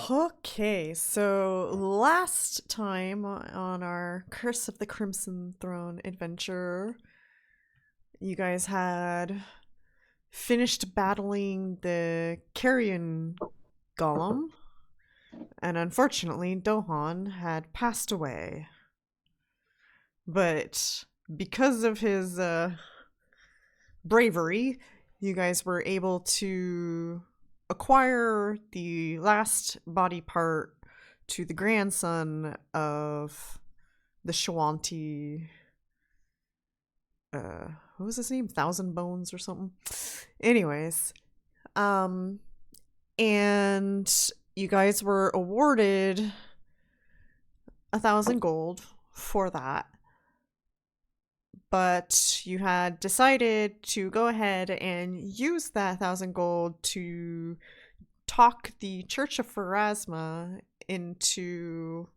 Okay, so last time on our Curse of the Crimson Throne adventure, you guys had finished battling the carrion golem, and unfortunately, Dohan had passed away. But because of his bravery, you guys were able to acquire the last body part to the grandson of the Shawanti. What was his name? Thousand Bones or something. Anyways, um, and you guys were awarded 1,000 gold for that. But you had decided to go ahead and use that 1,000 gold to talk the Church of Pharasma into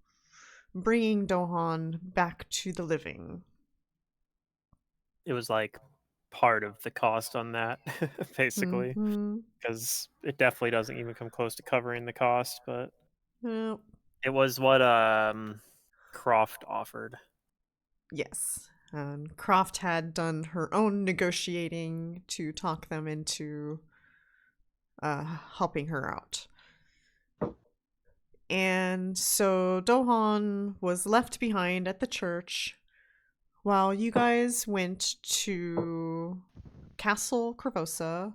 bringing Dohan back to the living. It was like part of the cost on that, basically, Mm-hmm. because it definitely doesn't even come close to covering the cost. But Well, it was what Croft offered. yes. Croft had done her own negotiating to talk them into helping her out. And so Dohan was left behind at the church while you guys went to Castle Korvosa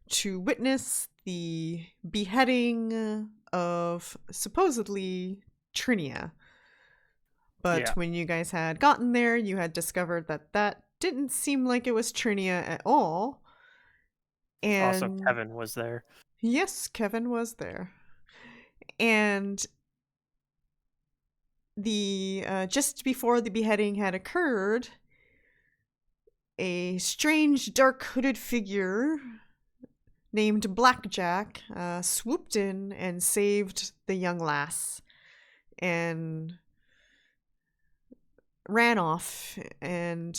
to witness the beheading of supposedly Trinia. But Yeah. when you guys had gotten there, you had discovered that that didn't seem like it was Trinia at all. Also, And Kevin was there. yes, Kevin was there. And the just before the beheading had occurred, a strange dark hooded figure named Blackjack swooped in and saved the young lass and ran off. And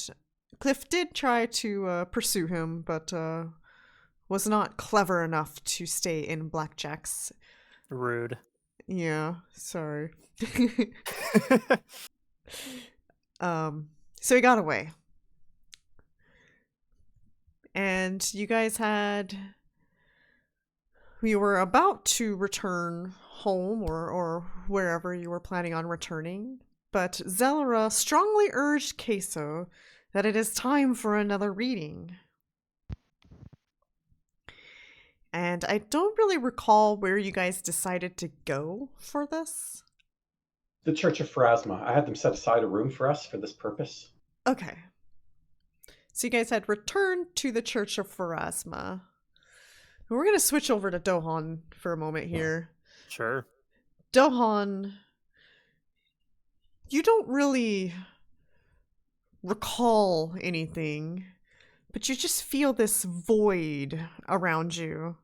Cliff did try to pursue him, but was not clever enough to stay in Blackjack's. Rude. Yeah, sorry. um, so he got away. And you guys had. We were about to return home or wherever you were planning on returning, but Zelera strongly urged Kaeso that it is time for another reading. And I don't really recall where you guys decided to go for this. The Church of Pharasma. I had them set aside a room for us for this purpose. Okay. So you guys had returned to the Church of Pharasma. We're going to switch over to Dohan for a moment here. Sure. Dohan, you don't really recall anything, but you just feel this void around you.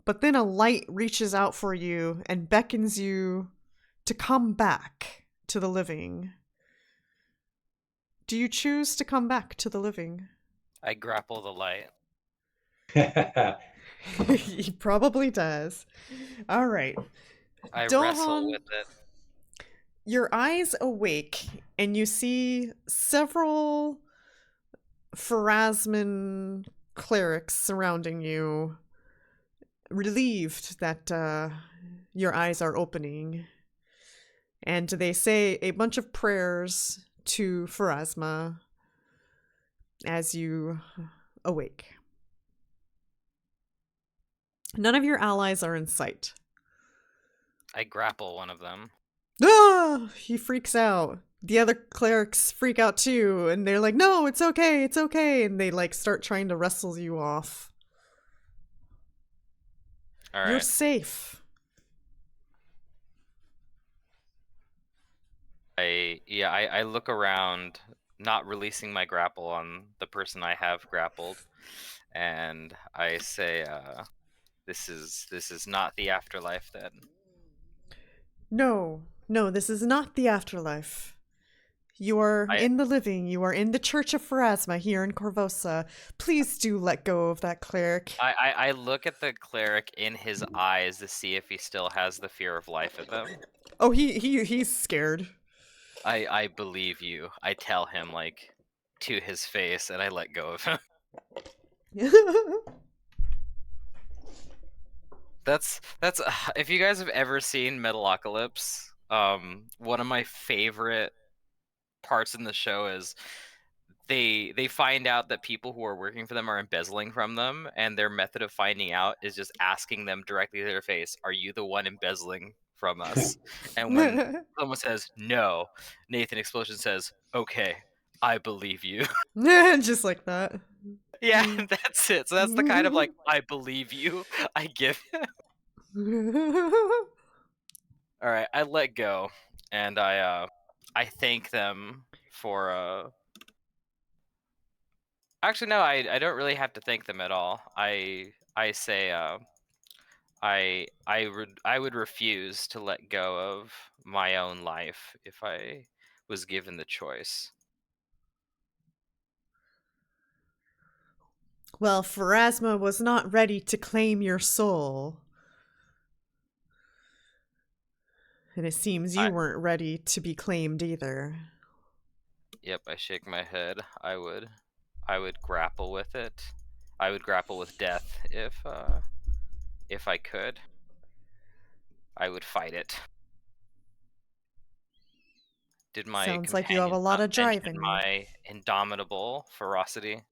But then a light reaches out for you and beckons you to come back to the living. Do you choose to come back to the living? I grapple the light. He probably does. All right. I wrestle Dohan, with it. your eyes awake and you see several Pharasman clerics surrounding you, relieved that your eyes are opening. And they say a bunch of prayers to Pharasma as you awake. None of your allies are in sight. I grapple one of them. Ah! He freaks out. The other clerics freak out too, and they're like, no, it's okay, it's okay. And they like start trying to wrestle you off. All You're right. safe. I look around, not releasing my grapple on the person I have grappled, and I say, this is not the afterlife then. No, this is not the afterlife. You are I- in the living. You are in the Church of Pharasma here in Korvosa. Please do let go of that cleric. I look at the cleric in his eyes to see if he still has the fear of life in them. Oh, he's scared. I believe you. I tell him, like, to his face, and I let go of him. That's if you guys have ever seen Metalocalypse, one of my favorite parts in the show is they find out that people who are working for them are embezzling from them, and their method of finding out is just asking them directly to their face, "Are you the one embezzling from us?" And when someone says no, Nathan Explosion says, "Okay, I believe you." Just like that. Yeah, that's it. So that's the kind of, like, I believe you I give him. All right, I let go, and I thank them for Actually, no, I don't really have to thank them at all. I say I would refuse to let go of my own life if I was given the choice. Well, Pharasma was not ready to claim your soul. And it seems you I- weren't ready to be claimed either. Yep, I shake my head. I would grapple with it. I would grapple with death if I could. I would fight it. Did my Sounds like you have a companions lot not of drive mention in you. my indomitable ferocity?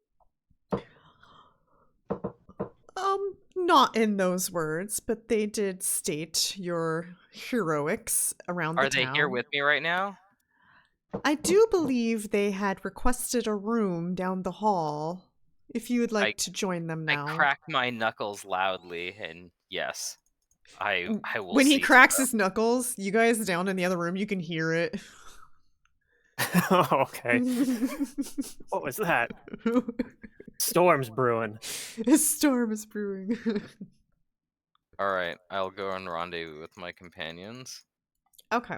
Not in those words, but they did state your heroics around the Are they town. here with me right now? I do believe they had requested a room down the hall. If you would like to join them now. I crack my knuckles loudly, and yes, I will When he see to cracks them. his knuckles, you guys down in the other room, you can hear it. Okay. What was that? Storm's brewing. A storm is brewing. All right, I'll go on rendezvous with my companions. Okay.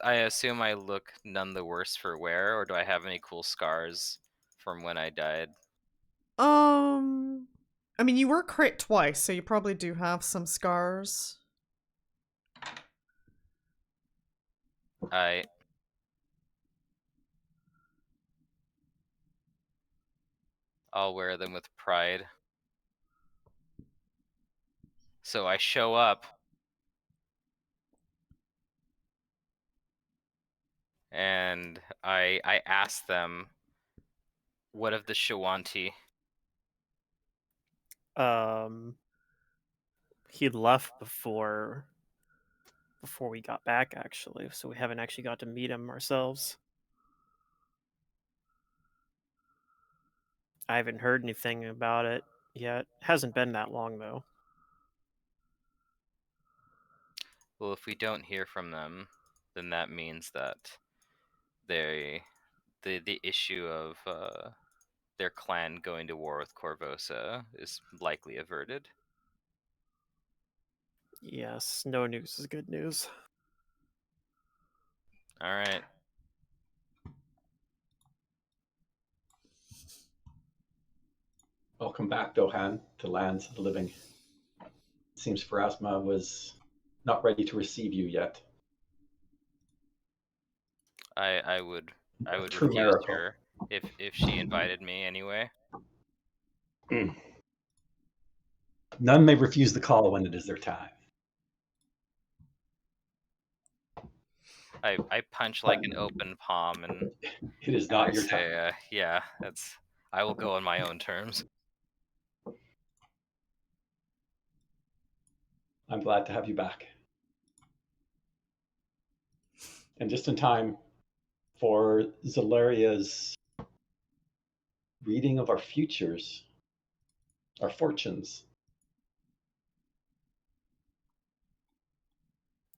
I assume I look none the worse for wear, or do I have any cool scars from when I died? I mean, you were crit twice, so you probably do have some scars. I'll wear them with pride. So I show up, and I ask them, "What of the Shawanti?" He left before we got back, actually, so we haven't actually got to meet him ourselves. I haven't heard anything about it yet. Hasn't been that long, though. Well, if we don't hear from them, then that means that the issue of their clan going to war with Korvosa is likely averted. Yes, no news is good news. All right. Welcome back, Dohan, to lands of the living. It seems Pharasma was not ready to receive you yet. I would True refuse miracle. her if she invited me anyway. None may refuse the call when it is their time. I punch like an open palm, and It is I not your say, time. yeah, I will go on my own terms. I'm glad to have you back. And just in time for Zalaria's reading of our futures, our fortunes.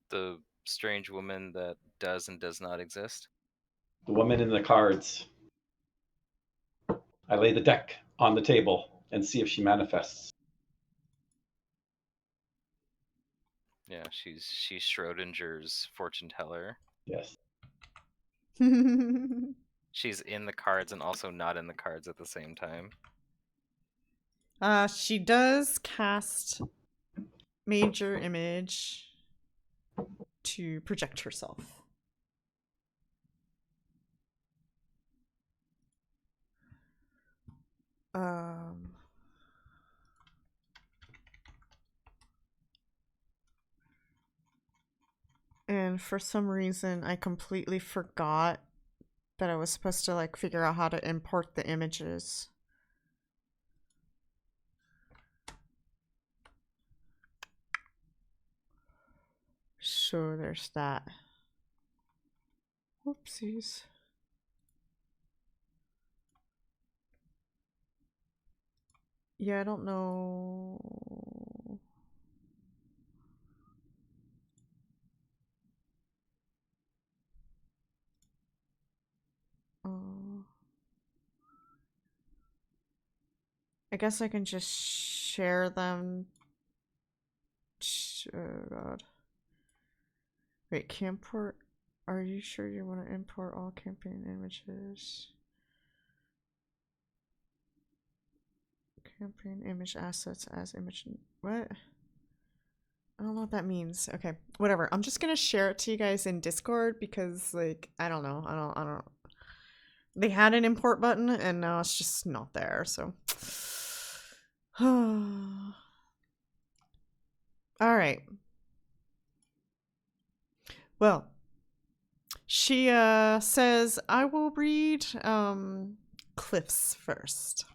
The strange woman that does and does not exist. The woman in the cards. I lay the deck on the table and see if she manifests. Yeah, she's Schrodinger's fortune teller. Yes. She's in the cards and also not in the cards at the same time. She does cast Major Image to project herself. And for some reason, I completely forgot that I was supposed to like figure out how to import the images. So there's that. Whoopsies. Yeah, I don't know. I guess I can just share them. Oh god. Wait, Camport? Are you sure you want to import all campaign images? Campaign image assets as image. What? I don't know what that means. Okay, whatever. I'm just gonna share it to you guys in Discord because, like, I don't know. I don't. They had an import button and now it's just not there. So, all right. Well, she says I will read Cliff's first.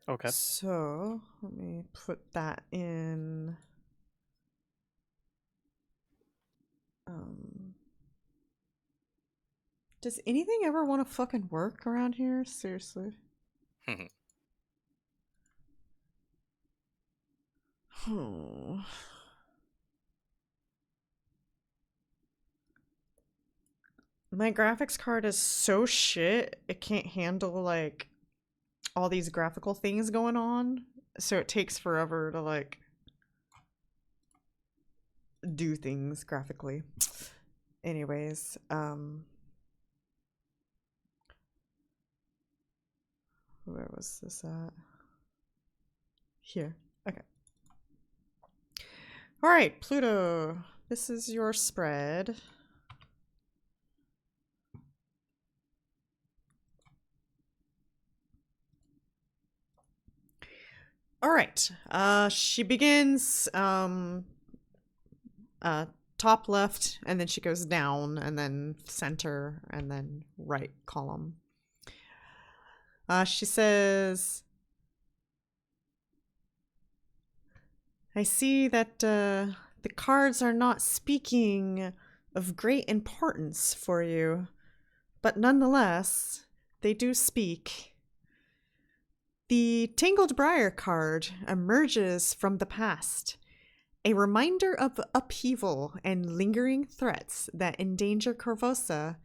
Okay. So let me put that in. Does anything ever want to fucking work around here? Seriously. Oh. My graphics card is so shit, it can't handle like all these graphical things going on, so it takes forever to like do things graphically. Anyways, where was this at? Here. Okay. All right, Pluto, this is your spread. All right. She begins top left, and then she goes down, and then center, and then right column. She says, I see that the cards are not speaking of great importance for you, but nonetheless, they do speak. The Tangled Briar card emerges from the past, a reminder of upheaval and lingering threats that endanger Korvosa.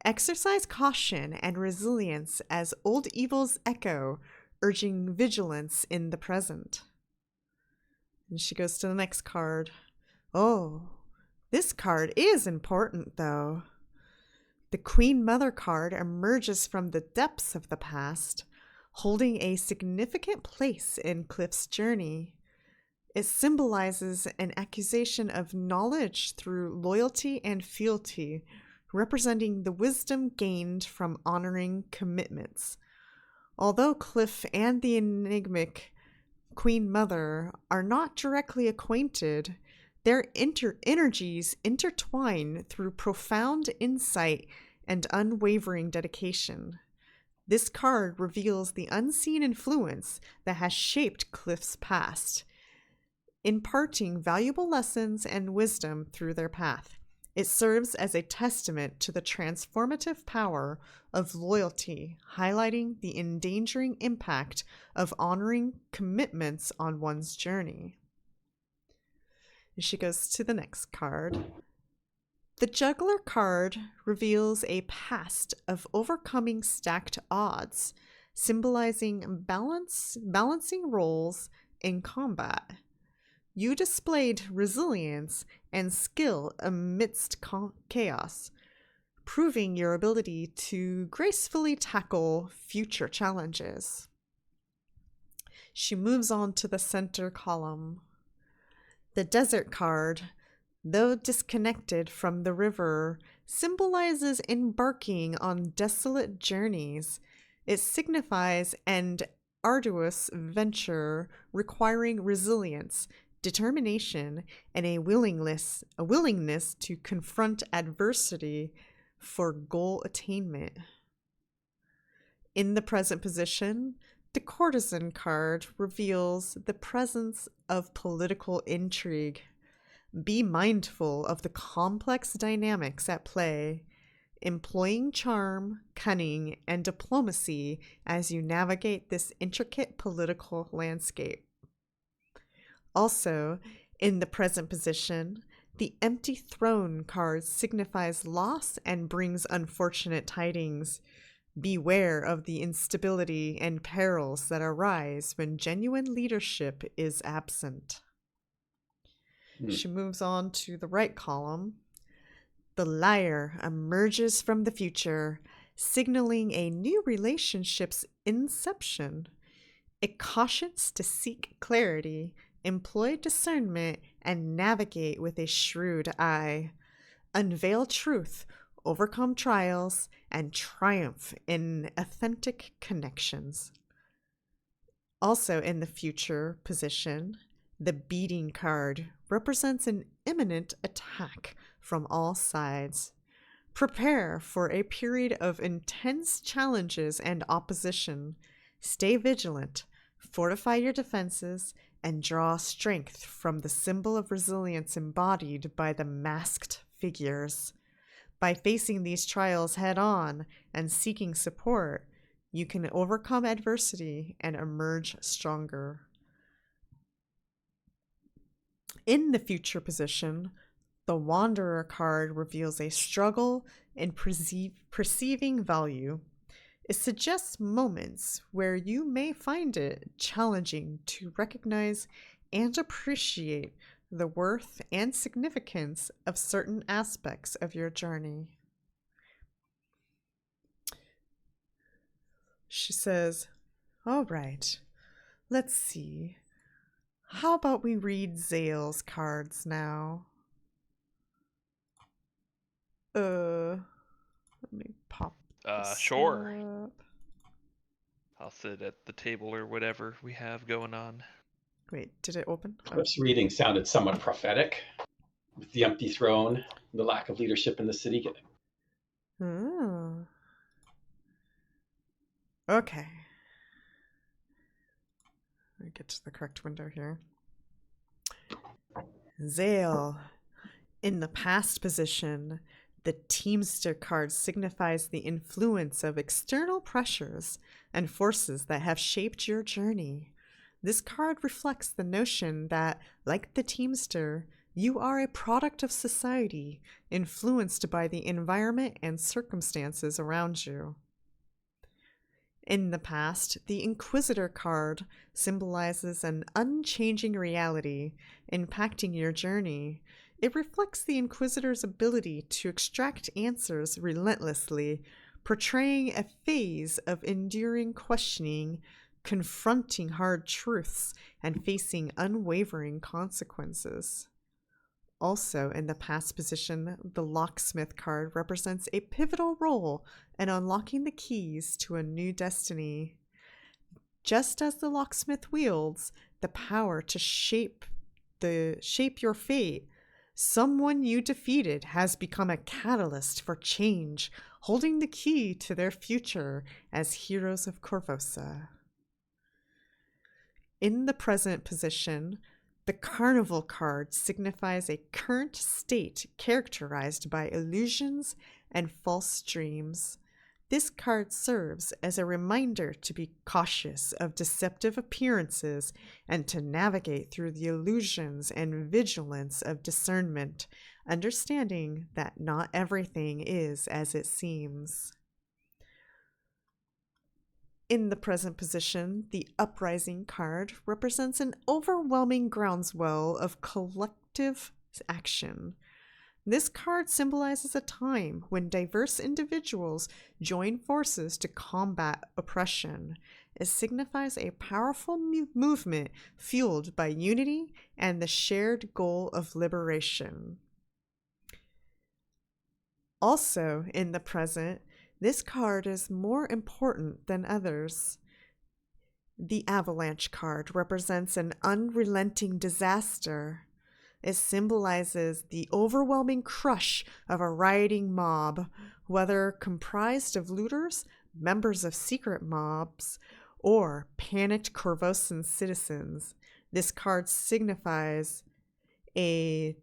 Exercise caution and resilience as old evils echo, urging vigilance in the present. And she goes to the next card. Oh, this card is important, though. The Queen Mother card emerges from the depths of the past, holding a significant place in Cliff's journey. It symbolizes an accusation of knowledge through loyalty and fealty, representing the wisdom gained from honoring commitments. Although Cliff and the enigmatic Queen Mother are not directly acquainted, their energies intertwine through profound insight and unwavering dedication. This card reveals the unseen influence that has shaped Cliff's past, imparting valuable lessons and wisdom through their path. It serves as a testament to the transformative power of loyalty, highlighting the endangering impact of honoring commitments on one's journey. And she goes to the next card. The Juggler card reveals a past of overcoming stacked odds, symbolizing balancing roles in combat. you displayed resilience and skill amidst chaos, proving your ability to gracefully tackle future challenges. She moves on to the center column. The desert card, though disconnected from the river, symbolizes embarking on desolate journeys. It signifies an arduous venture requiring resilience, determination, and a willingness to confront adversity for goal attainment. In the present position, the courtesan card reveals the presence of political intrigue. Be mindful of the complex dynamics at play, employing charm, cunning, and diplomacy as you navigate this intricate political landscape. Also, in the present position, the empty throne card signifies loss and brings unfortunate tidings. Beware of the instability and perils that arise when genuine leadership is absent. She moves on to the right column. The liar emerges from the future, signaling a new relationship's inception. It cautions to seek clarity, employ discernment, and navigate with a shrewd eye. Unveil truth, overcome trials, and triumph in authentic connections. Also in the future position, the beating card represents an imminent attack from all sides. Prepare for a period of intense challenges and opposition. Stay vigilant, fortify your defenses, and draw strength from the symbol of resilience embodied by the masked figures. By facing these trials head on and seeking support, you can overcome adversity and emerge stronger. In the future position, the Wanderer card reveals a struggle in perceiving value. It suggests moments where you may find it challenging to recognize and appreciate the worth and significance of certain aspects of your journey. She says, "All right, let's see. How about we read Xale's cards now?" Let me pop this Sure. up. I'll sit at the table or whatever we have going on. Wait, did it open? Cliff's reading sounded somewhat prophetic, with the empty throne, and the lack of leadership in the city. Oh. Okay. Let me get to the correct window here. Xale. In the past position, the Teamster card signifies the influence of external pressures and forces that have shaped your journey. This card reflects the notion that, like the Teamster, you are a product of society, influenced by the environment and circumstances around you. In the past, the Inquisitor card symbolizes an unchanging reality impacting your journey. It reflects the Inquisitor's ability to extract answers relentlessly, portraying a phase of enduring questioning, confronting hard truths, and facing unwavering consequences. Also in the past position, the Locksmith card represents a pivotal role in unlocking the keys to a new destiny. Just as the Locksmith wields the power to shape your fate, someone you defeated has become a catalyst for change, holding the key to their future as heroes of Korvosa. In the present position, the Carnival card signifies a current state characterized by illusions and false dreams. This card serves as a reminder to be cautious of deceptive appearances and to navigate through the illusions and vigilance of discernment, understanding that not everything is as it seems. In the present position, the Uprising card represents an overwhelming groundswell of collective action. This card symbolizes a time when diverse individuals join forces to combat oppression. It signifies a powerful movement fueled by unity and the shared goal of liberation. Also, in the present, this card is more important than others. The Avalanche card represents an unrelenting disaster. It symbolizes the overwhelming crush of a rioting mob, whether comprised of looters, members of secret mobs, or panicked Korvosan citizens. This card signifies a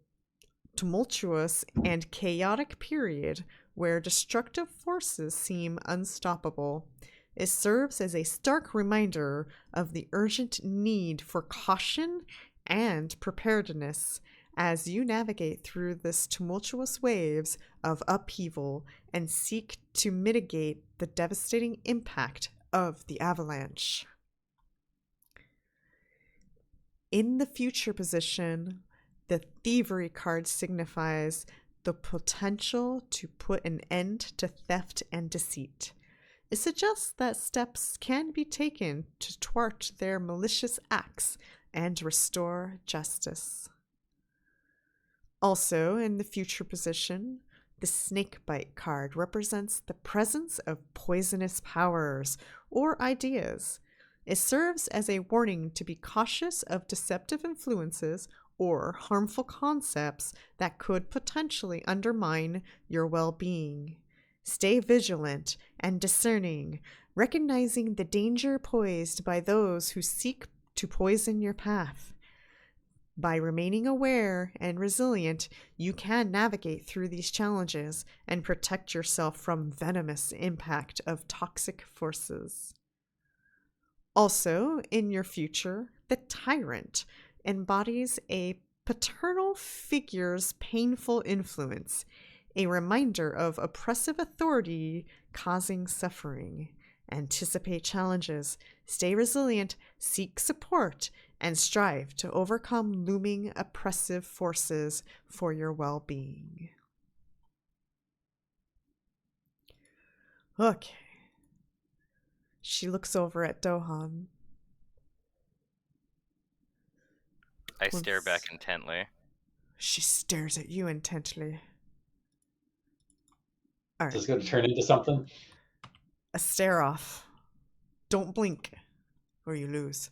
tumultuous and chaotic period where destructive forces seem unstoppable. It serves as a stark reminder of the urgent need for caution and preparedness as you navigate through this tumultuous waves of upheaval and seek to mitigate the devastating impact of the avalanche. In the future position, the Thievery card signifies the potential to put an end to theft and deceit. It suggests that steps can be taken to thwart their malicious acts and restore justice. Also, in the future position, the Snakebite card represents the presence of poisonous powers or ideas. It serves as a warning to be cautious of deceptive influences or harmful concepts that could potentially undermine your well-being. Stay vigilant and discerning, recognizing the danger posed by those who seek to poison your path. By remaining aware and resilient, you can navigate through these challenges and protect yourself from venomous impact of toxic forces. Also, in your future, the Tyrant embodies a paternal figure's painful influence, a reminder of oppressive authority causing suffering. Anticipate challenges, stay resilient, seek support, and strive to overcome looming oppressive forces for your well-being. Okay. She looks over at Dohan. I stare back intently. She stares at you intently. All right. Is this going to turn into something? A stare off. Don't blink, or you lose.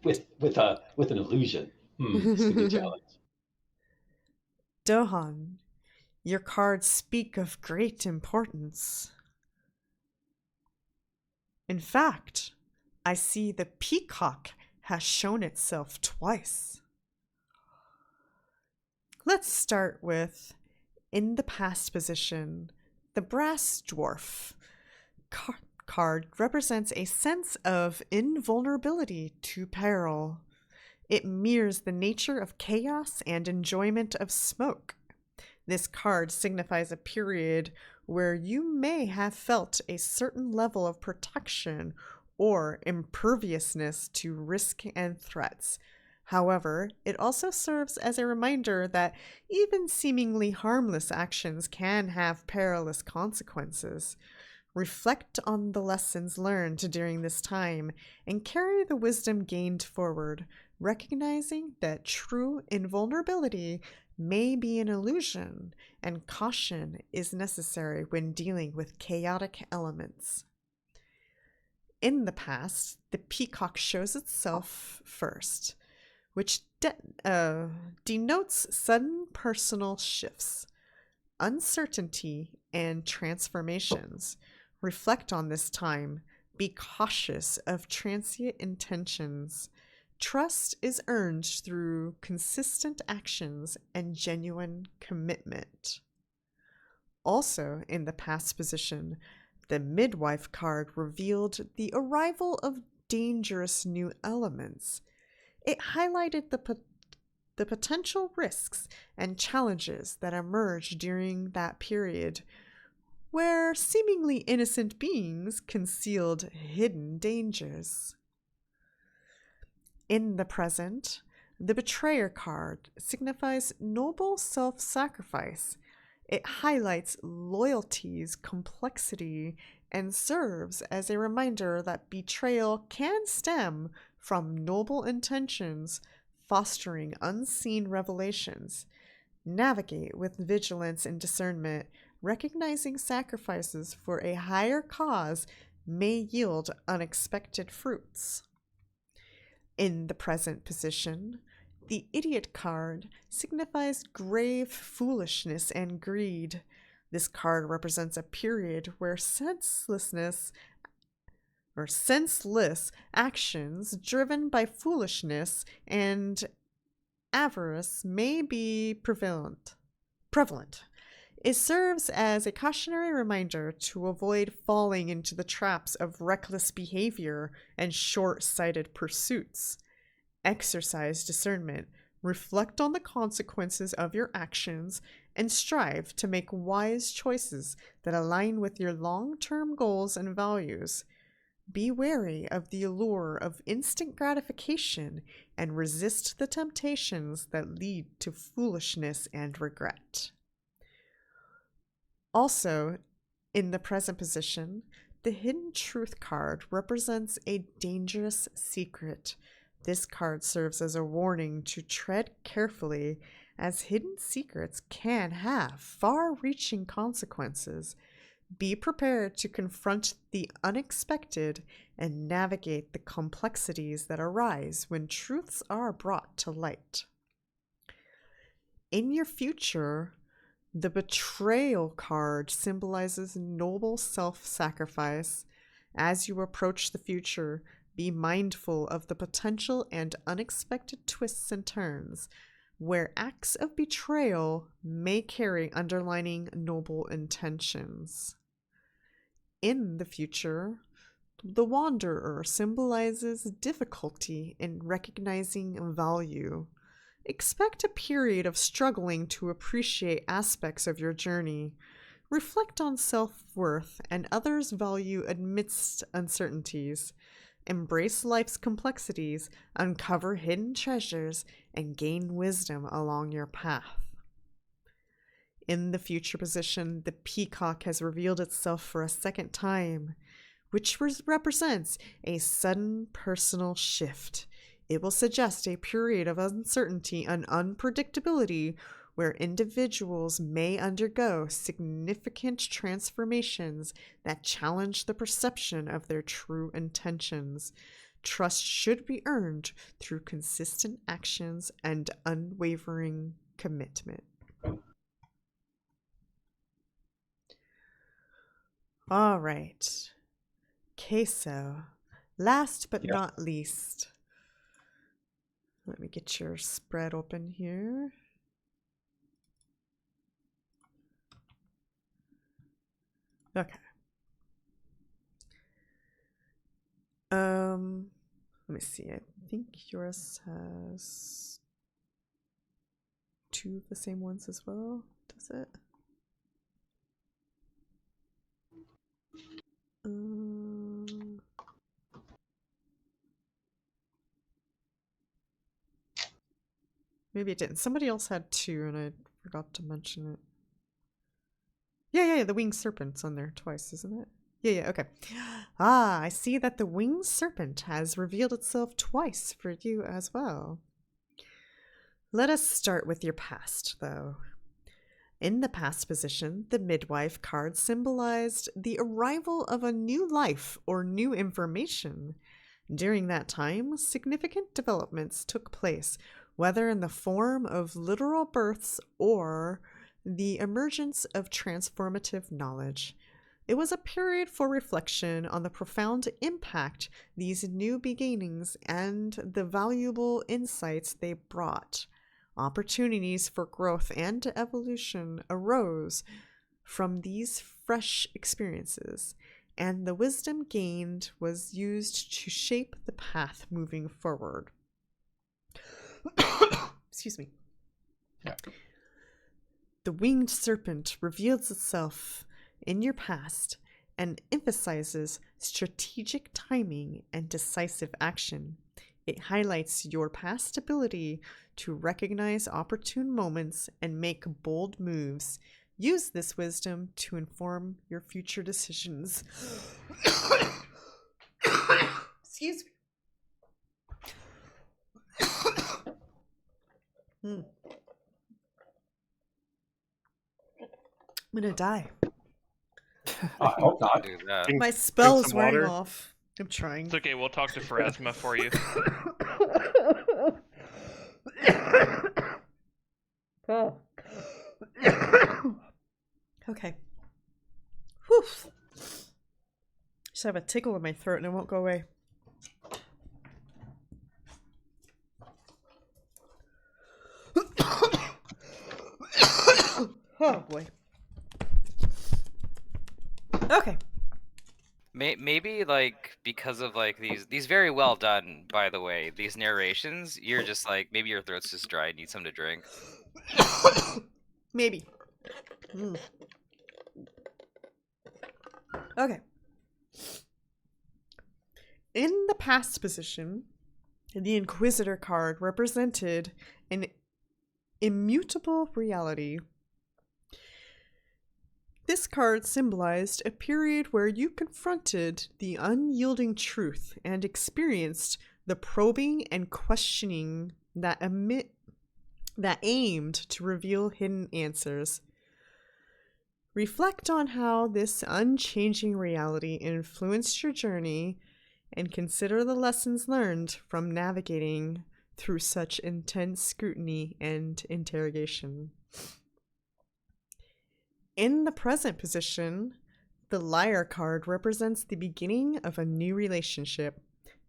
with an illusion. This could be a challenge. Dohan, your cards speak of great importance. In fact, I see the peacock has shown itself twice. Let's start with, in the past position, the brass dwarf card represents a sense of invulnerability to peril. It mirrors the nature of chaos and enjoyment of smoke. This card signifies a period where you may have felt a certain level of protection or imperviousness to risk and threats. However, it also serves as a reminder that even seemingly harmless actions can have perilous consequences. Reflect on the lessons learned during this time and carry the wisdom gained forward, recognizing that true invulnerability may be an illusion and caution is necessary when dealing with chaotic elements. In the past, the peacock shows itself first, which denotes sudden personal shifts, uncertainty, and transformations. Reflect on this time. Be cautious of transient intentions. Trust is earned through consistent actions and genuine commitment. Also, in the past position, the midwife card revealed the arrival of dangerous new elements. It highlighted the potential risks and challenges that emerge during that period. where seemingly innocent beings concealed hidden dangers. In the present, the Betrayer card signifies noble self-sacrifice. It highlights loyalty's complexity and serves as a reminder that betrayal can stem from noble intentions, fostering unseen revelations. Navigate with vigilance and discernment, recognizing sacrifices for a higher cause may yield unexpected fruits. In the present position, the Idiot card signifies grave foolishness and greed. This card represents a period where senseless actions driven by foolishness and avarice may be prevalent. It serves as a cautionary reminder to avoid falling into the traps of reckless behavior and short-sighted pursuits. Exercise discernment, reflect on the consequences of your actions, and strive to make wise choices that align with your long-term goals and values. Be wary of the allure of instant gratification and resist the temptations that lead to foolishness and regret. Also, in the present position, the Hidden Truth card represents a dangerous secret. This card serves as a warning to tread carefully, as hidden secrets can have far-reaching consequences. Be prepared to confront the unexpected and navigate the complexities that arise when truths are brought to light. In your future, the Betrayal card symbolizes noble self-sacrifice. As you approach the future, be mindful of the potential and unexpected twists and turns, where acts of betrayal may carry underlying noble intentions. In the future, the Wanderer symbolizes difficulty in recognizing value. Expect a period of struggling to appreciate aspects of your journey. Reflect on self-worth and others' value amidst uncertainties. Embrace life's complexities, uncover hidden treasures, and gain wisdom along your path. In the future position, the Peacock has revealed itself for a second time, which represents a sudden personal shift. It will suggest a period of uncertainty and unpredictability where individuals may undergo significant transformations that challenge the perception of their true intentions. Trust should be earned through consistent actions and unwavering commitment. All right. Kaeso, last but not least. Let me get your spread open here. Okay. Let me see. I think yours has 2 of the same ones as well. Does it? Maybe it didn't. Somebody else had 2 and I forgot to mention it. Yeah, the winged serpent's on there twice, isn't it? Yeah, okay. Ah, I see that the winged serpent has revealed itself twice for you as well. Let us start with your past, though. In the past position, the midwife card symbolized the arrival of a new life or new information. During that time, significant developments took place, whether in the form of literal births or the emergence of transformative knowledge. It was a period for reflection on the profound impact these new beginnings and the valuable insights they brought. Opportunities for growth and evolution arose from these fresh experiences, and the wisdom gained was used to shape the path moving forward. Excuse me. Yeah. The winged serpent reveals itself in your past and emphasizes strategic timing and decisive action. It highlights your past ability to recognize opportune moments and make bold moves. Use this wisdom to inform your future decisions. Excuse me. I'm gonna die. I hope not. Do that. Drink- My spell drink is some wearing water. off. I'm trying. It's okay. We'll talk to Pharasma for you. Okay. Whew. Just have a tickle in my throat and it won't go away. Oh boy. Okay. Maybe like because of like these very well done, by the way, these narrations, you're just like maybe your throat's just dry, need something to drink. Maybe. Okay. In the past position, the Inquisitor card represented an immutable reality. This card symbolized a period where you confronted the unyielding truth and experienced the probing and questioning that aimed to reveal hidden answers. Reflect on how this unchanging reality influenced your journey and consider the lessons learned from navigating through such intense scrutiny and interrogation. In the present position, the Liar card represents the beginning of a new relationship.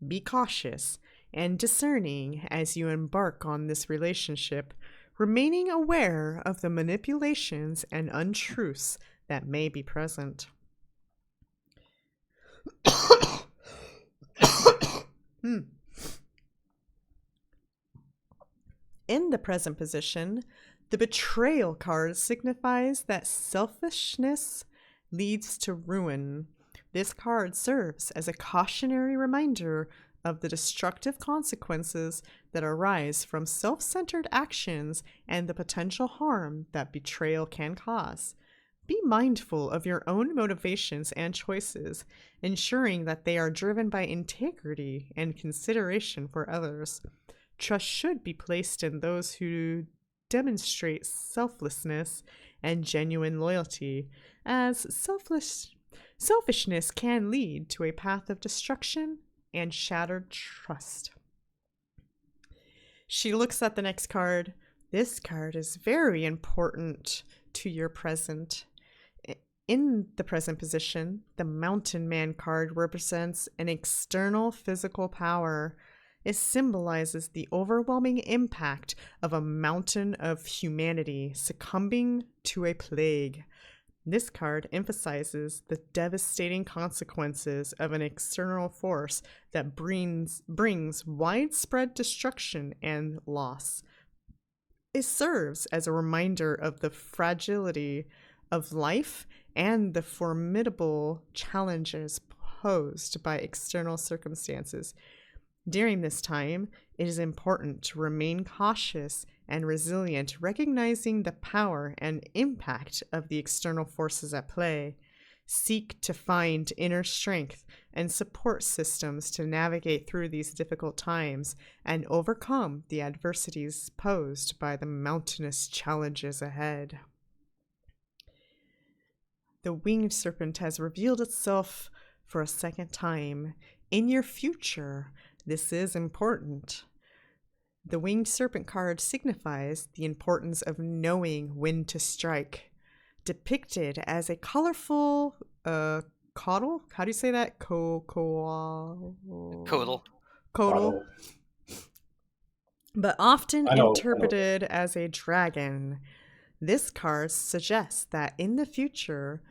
Be cautious and discerning as you embark on this relationship, remaining aware of the manipulations and untruths that may be present. In the present position, the Betrayal card signifies that selfishness leads to ruin. This card serves as a cautionary reminder of the destructive consequences that arise from self-centered actions and the potential harm that betrayal can cause. Be mindful of your own motivations and choices, ensuring that they are driven by integrity and consideration for others. Trust should be placed in those who demonstrate selflessness and genuine loyalty, as selfishness can lead to a path of destruction and shattered trust. She looks at the next card. This card is very important to your present. In the present position, the Mountain Man card represents an external physical power. It symbolizes the overwhelming impact of a mountain of humanity succumbing to a plague. This card emphasizes the devastating consequences of an external force that brings widespread destruction and loss. It serves as a reminder of the fragility of life and the formidable challenges posed by external circumstances. During this time, it is important to remain cautious and resilient, recognizing the power and impact of the external forces at play. Seek to find inner strength and support systems to navigate through these difficult times and overcome the adversities posed by the mountainous challenges ahead. The winged serpent has revealed itself for a second time. In your future, this is important. The winged serpent card signifies the importance of knowing when to strike. Depicted as a colorful caudal? How do you say that? Codal. Caudal. But often I know. interpreted as a dragon. This card suggests that in the future,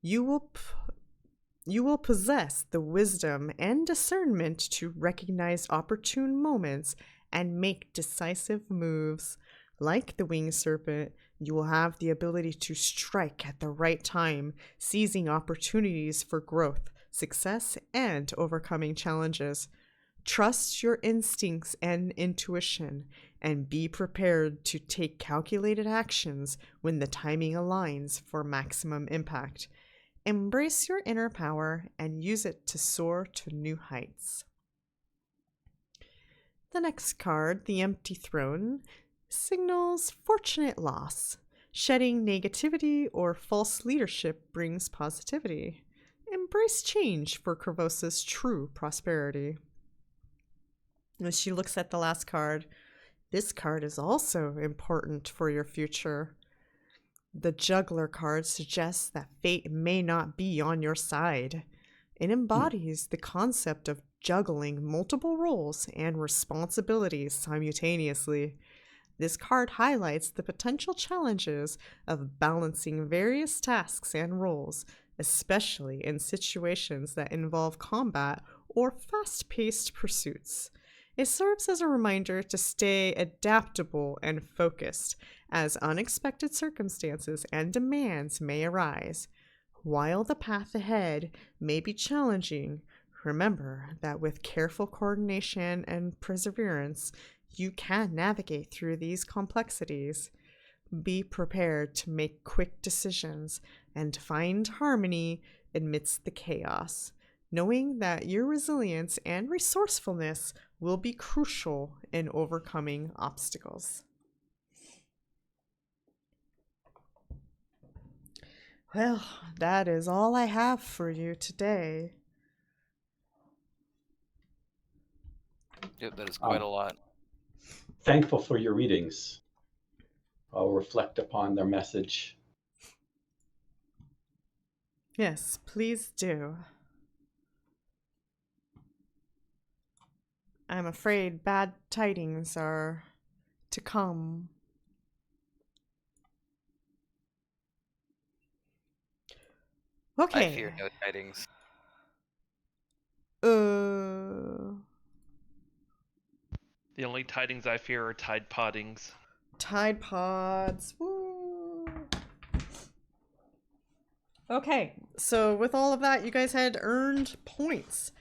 you will possess the wisdom and discernment to recognize opportune moments and make decisive moves. Like the winged serpent, you will have the ability to strike at the right time, seizing opportunities for growth, success, and overcoming challenges. Trust your instincts and intuition, and be prepared to take calculated actions when the timing aligns for maximum impact. Embrace your inner power and use it to soar to new heights. The next card, the Empty Throne, signals fortunate loss. Shedding negativity or false leadership brings positivity. Embrace change for Korvosa's true prosperity. As she looks at the last card, this card is also important for your future. The Juggler card suggests that fate may not be on your side. It embodies the concept of juggling multiple roles and responsibilities simultaneously. This card highlights the potential challenges of balancing various tasks and roles, especially in situations that involve combat or fast-paced pursuits. It serves as a reminder to stay adaptable and focused, as unexpected circumstances and demands may arise. While the path ahead may be challenging, remember that with careful coordination and perseverance, you can navigate through these complexities. Be prepared to make quick decisions and find harmony amidst the chaos, knowing that your resilience and resourcefulness will be crucial in overcoming obstacles. Well, that is all I have for you today. Yep, that is quite a lot. Thankful for your readings. I'll reflect upon their message. Yes, please do. I'm afraid bad tidings are to come. Okay. I fear no tidings. The only tidings I fear are Tide Poddings. Tide Pods. Woo. Okay, so with all of that, you guys had earned points.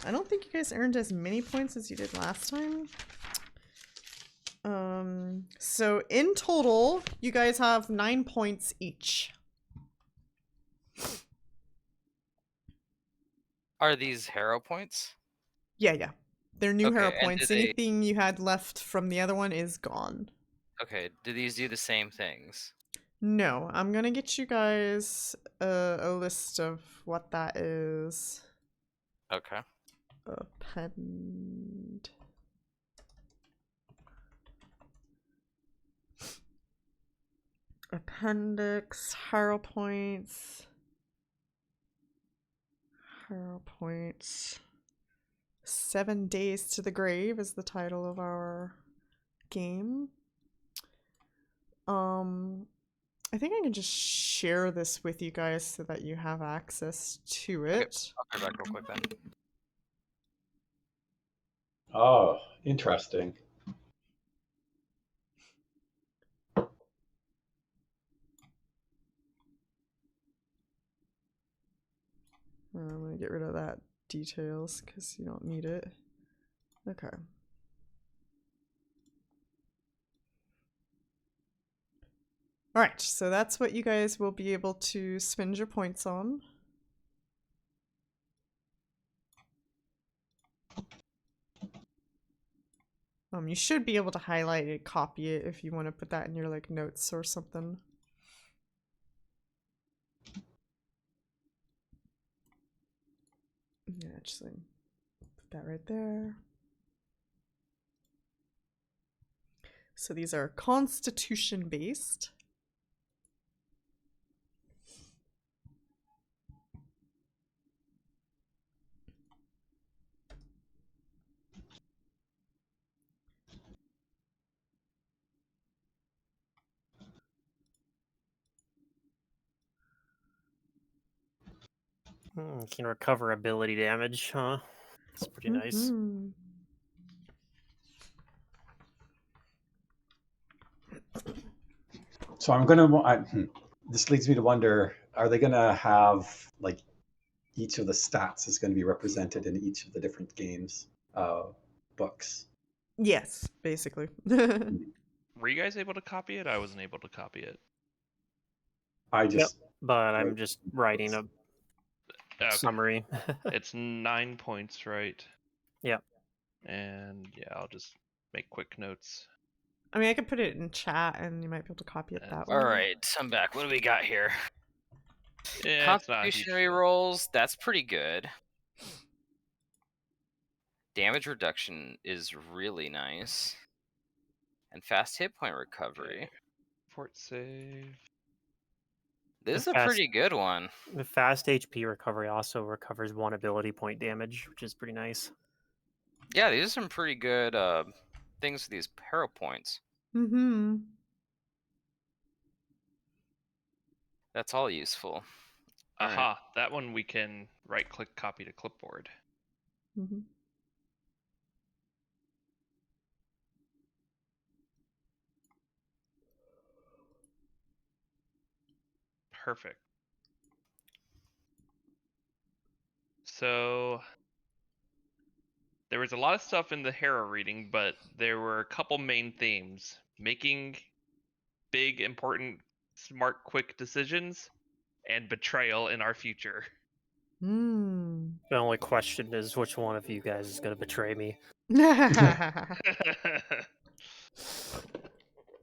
I don't think you guys earned as many points as you did last time. So in total, you guys have 9 points each. Are these hero points? Yeah. They're new Okay, hero and points. do they- Anything you had left from the other one is gone. Okay, do these do the same things? No, I'm gonna get you guys a list of what that is. Okay. Append. Appendix, hero points. Hero points. 7 Days to the Grave is the title of our game. I think I can just share this with you guys so that you have access to it. I'll go back real quick then. Oh, interesting. I'm gonna get rid of that details because you don't need it. Okay. Alright, so that's what you guys will be able to spend your points on. You should be able to highlight it, copy it if you want to put that in your like notes or something. Yeah, actually put that right there. So these are constitution based. Can recover ability damage, huh? That's pretty nice. So this leads me to wonder: are they gonna have like each of the stats is going to be represented in each of the different games books? Yes, basically. Were you guys able to copy it? I wasn't able to copy it. I just But I'm Right. just writing a Okay. summary. It's 9 points, right? Yep. And yeah, I'll just make quick notes. I mean, I could put it in chat and you might be able to copy it that way. All right, I'm back. What do we got here? Yeah, it's not a huge Constitution deal. rolls. That's pretty good. Damage reduction is really nice. And fast hit point recovery. Okay. Fort save. This is a Fast- pretty good one. The fast HP recovery also recovers 1 ability point damage, which is pretty nice. Yeah, these are some pretty good things for these hero points. Mm-hmm. That's all useful. All right. Aha, that one we can right-click copy to clipboard. Mm-hmm. Perfect. So there was a lot of stuff in the hero reading, but there were a couple main themes: making big, important, smart, quick decisions, and betrayal in our future. Mm. The only question is which one of you guys is going to betray me.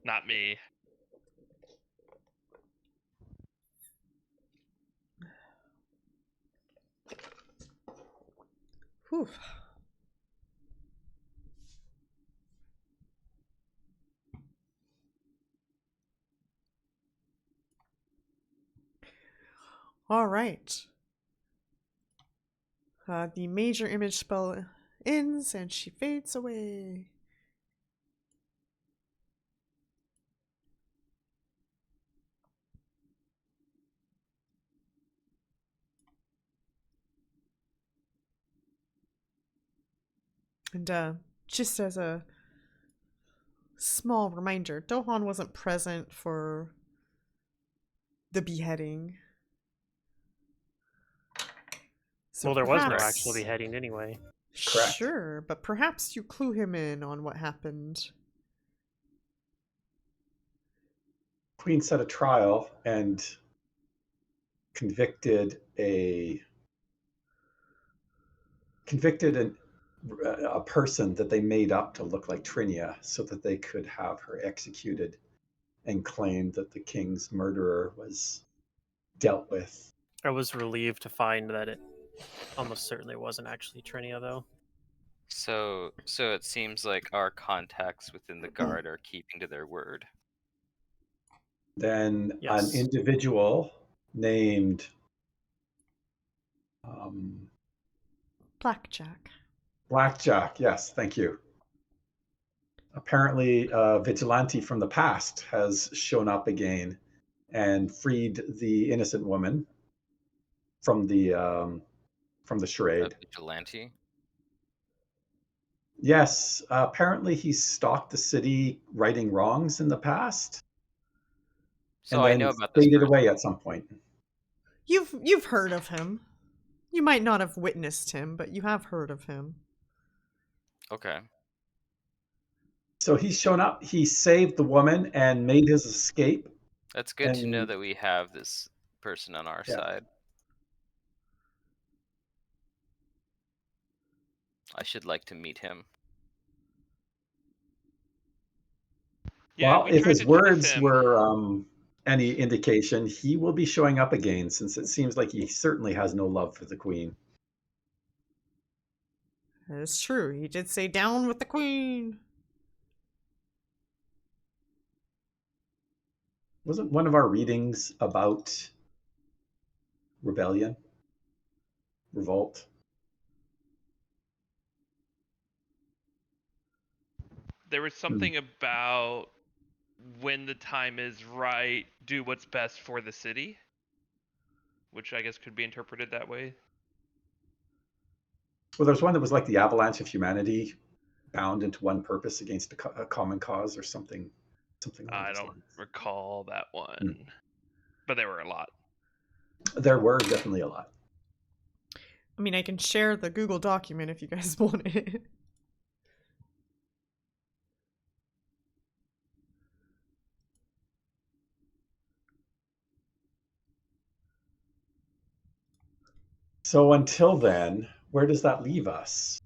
Not me. Whew. All right. The major image spell ends and she fades away. And just as a small reminder, Dohan wasn't present for the beheading. So well, there was no perhaps- actual beheading anyway. Correct. Sure, but perhaps you clue him in on what happened. Queen set a trial and convicted a person that they made up to look like Trinia so that they could have her executed, and claimed that the king's murderer was dealt with. I was relieved to find that it almost certainly wasn't actually Trinia, though. So it seems like our contacts within the guard are keeping to their word. Then Yes. an individual named Blackjack, yes, thank you. Apparently, a vigilante from the past has shown up again and freed the innocent woman from the charade. Vigilante. Yes, apparently he stalked the city righting wrongs in the past, So and I then know about this faded person. away at some point. You've heard of him. You might not have witnessed him, but you have heard of him. Okay. So he's shown up. He saved the woman and made his escape. That's good to know And- that we have this person on our Yeah. side. I should like to meet him. Yeah, Well, we if tried his to trick words him. were any indication, he will be showing up again, since it seems like he certainly has no love for the queen. That is true. He did say down with the queen. Wasn't one of our readings about rebellion? Revolt? There was something about when the time is right, do what's best for the city, which I guess could be interpreted that way. Well, there's one that was like the avalanche of humanity bound into one purpose against a common cause or something. Something along I those don't lines. recall that one, but there were a lot. There were definitely a lot. I mean, I can share the Google document if you guys want it. So until then, where does that leave us?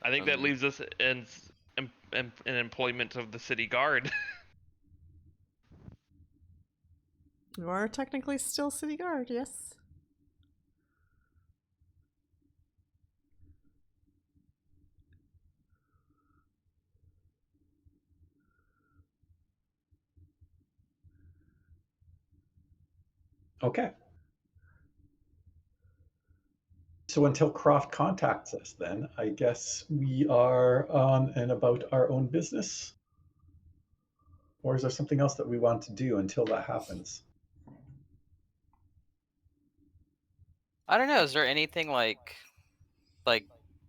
I think that leaves us in employment of the city guard. You are technically still city guard, yes. Okay. So until Croft contacts us, then I guess we are on and about our own business. Or is there something else that we want to do until that happens? I don't know. Is there anything like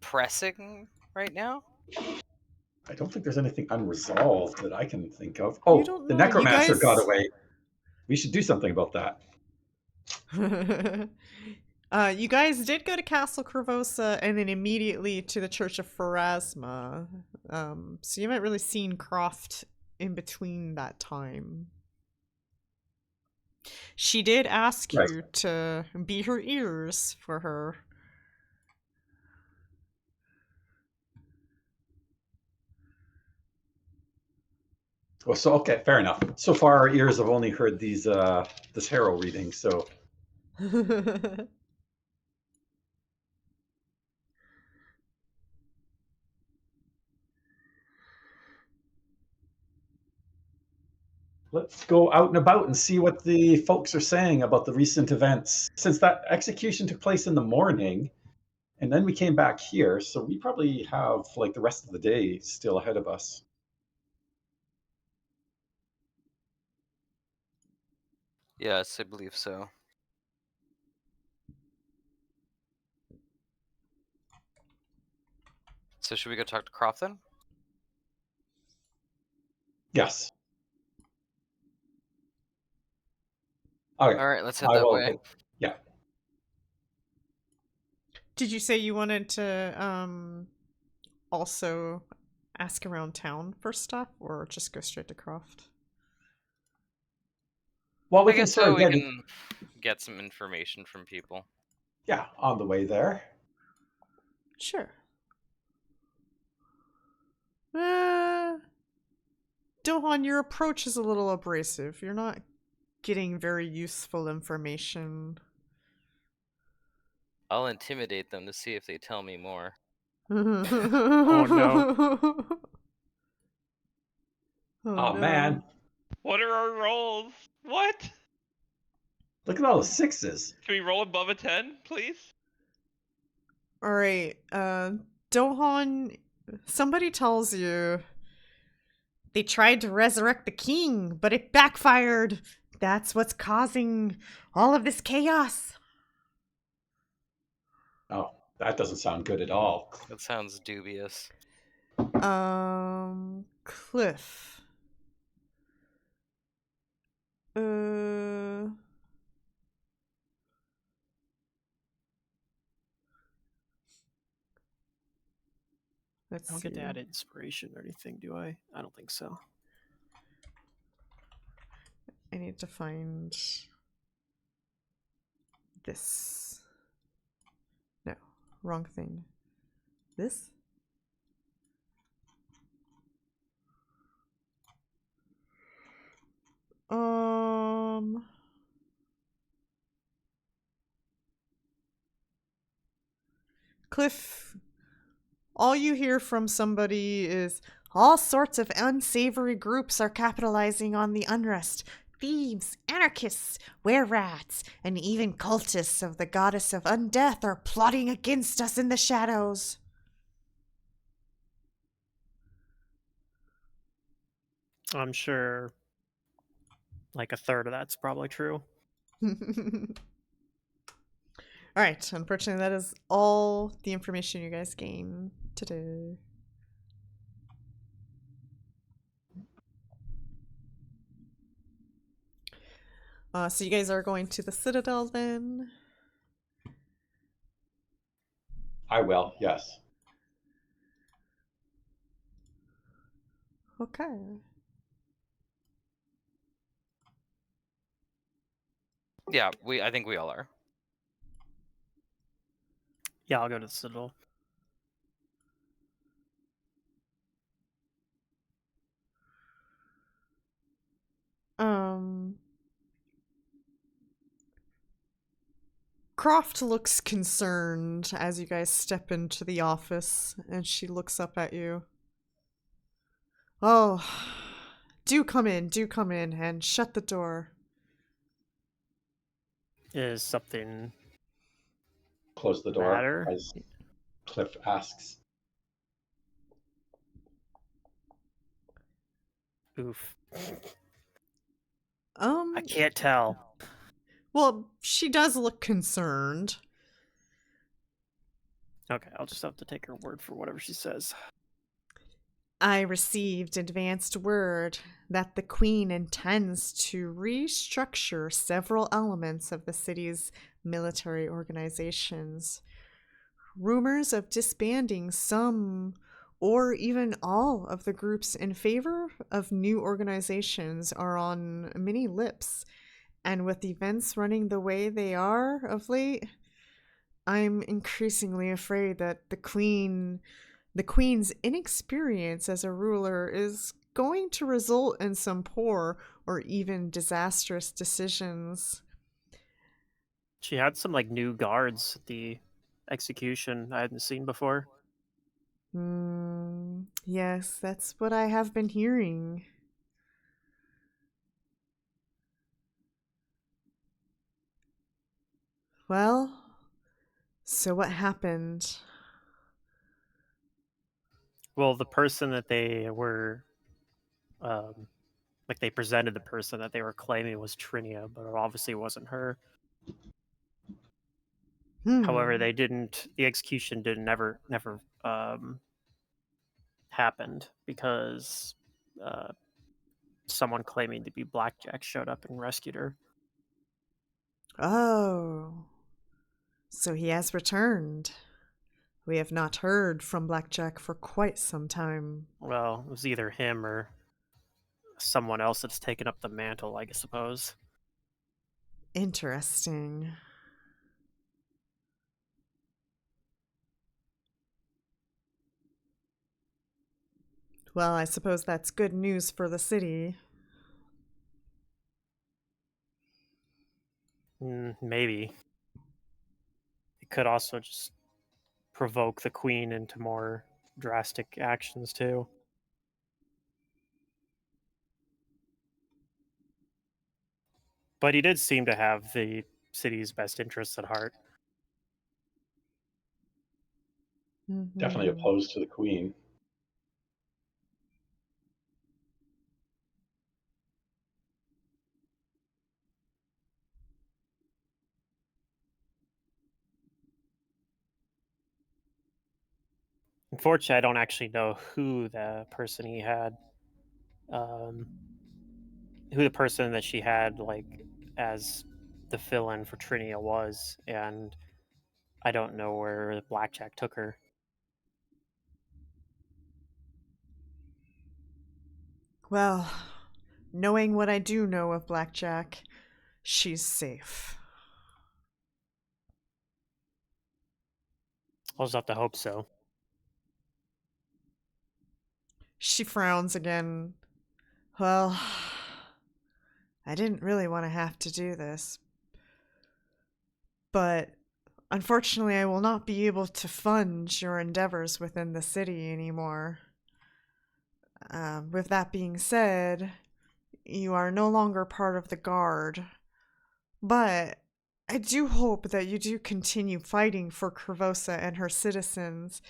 pressing right now? I don't think there's anything unresolved that I can think of. You Oh, don't the know. You necromancer guys- got away. We should do something about that. You guys did go to Castle Korvosa and then immediately to the Church of Pharasma. So you haven't really seen Croft in between that time. She did ask Right. you to be her ears for her. Well, so okay, fair enough. So far, our ears have only heard these this harrow reading. So let's go out and about and see what the folks are saying about the recent events. Since that execution took place in the morning, and then we came back here, so we probably have like the rest of the day still ahead of us. Yes, I believe so. So should we go talk to Croft then? Yes. Okay. All right, let's head I that will. way. Yeah. Did you say you wanted to also ask around town for stuff or just go straight to Croft? Well, we I can guess start so. We getting. can get some information from people. Yeah, on the way there. Sure. Dohan, your approach is a little abrasive. You're not getting very useful information. I'll intimidate them to see if they tell me more. Oh no. Oh, man. What are our rolls? What? Look at all the sixes. Can we roll above a 10, please? Alright, Dohan, somebody tells you they tried to resurrect the king, but it backfired. That's what's causing all of this chaos. Oh, that doesn't sound good at all. That sounds dubious. Cliff. Let's I don't get to see. add inspiration or anything, do I? I don't think so. I need to find this. No, wrong thing. This? Cliff, all you hear from somebody is all sorts of unsavory groups are capitalizing on the unrest. Thieves, anarchists, were-rats, and even cultists of the goddess of undeath are plotting against us in the shadows. I'm sure like a third of that's probably true. Alright, unfortunately that is all the information you guys gain today. So you guys are going to the Citadel then? I will, yes. Okay. Yeah, I think we all are. Yeah, I'll go to the Citadel. Croft looks concerned as you guys step into the office, and she looks up at you. Oh, do come in, and shut the door. Is something Close the door matter? as Cliff asks. Oof. I Um, can't tell. well, she does look concerned. Okay, I'll just have to take her word for whatever she says. I received advanced word that the Queen intends to restructure several elements of the city's military organizations. Rumors of disbanding some or even all of the groups in favor of new organizations are on many lips, and with events running the way they are of late, I'm increasingly afraid that the Queen's inexperience as a ruler is going to result in some poor or even disastrous decisions. She had some like new guards at the execution I hadn't seen before. Yes, that's what I have been hearing. Well, so what happened? Well, the person that they were, like they presented the person that they were claiming was Trinia, but it obviously wasn't her. However, they didn't. The execution didn't never happened because someone claiming to be Blackjack showed up and rescued her. Oh, so he has returned. We have not heard from Blackjack for quite some time. Well, it was either him or someone else that's taken up the mantle, I suppose. Interesting. Well, I suppose that's good news for the city. Maybe. It could also just provoke the queen into more drastic actions, too. But he did seem to have the city's best interests at heart. Definitely opposed to the Queen. Unfortunately, I don't actually know who the person he had, who the person that she had, like, as the fill-in for Trinia was, and I don't know where Blackjack took her. Well, knowing what I do know of Blackjack, she's safe. I'll just have to hope so. She frowns again. Well, I didn't really want to have to do this. But unfortunately, I will not be able to fund your endeavors within the city anymore. With that being said, you are no longer part of the Guard. But I do hope that you do continue fighting for Korvosa and her citizens,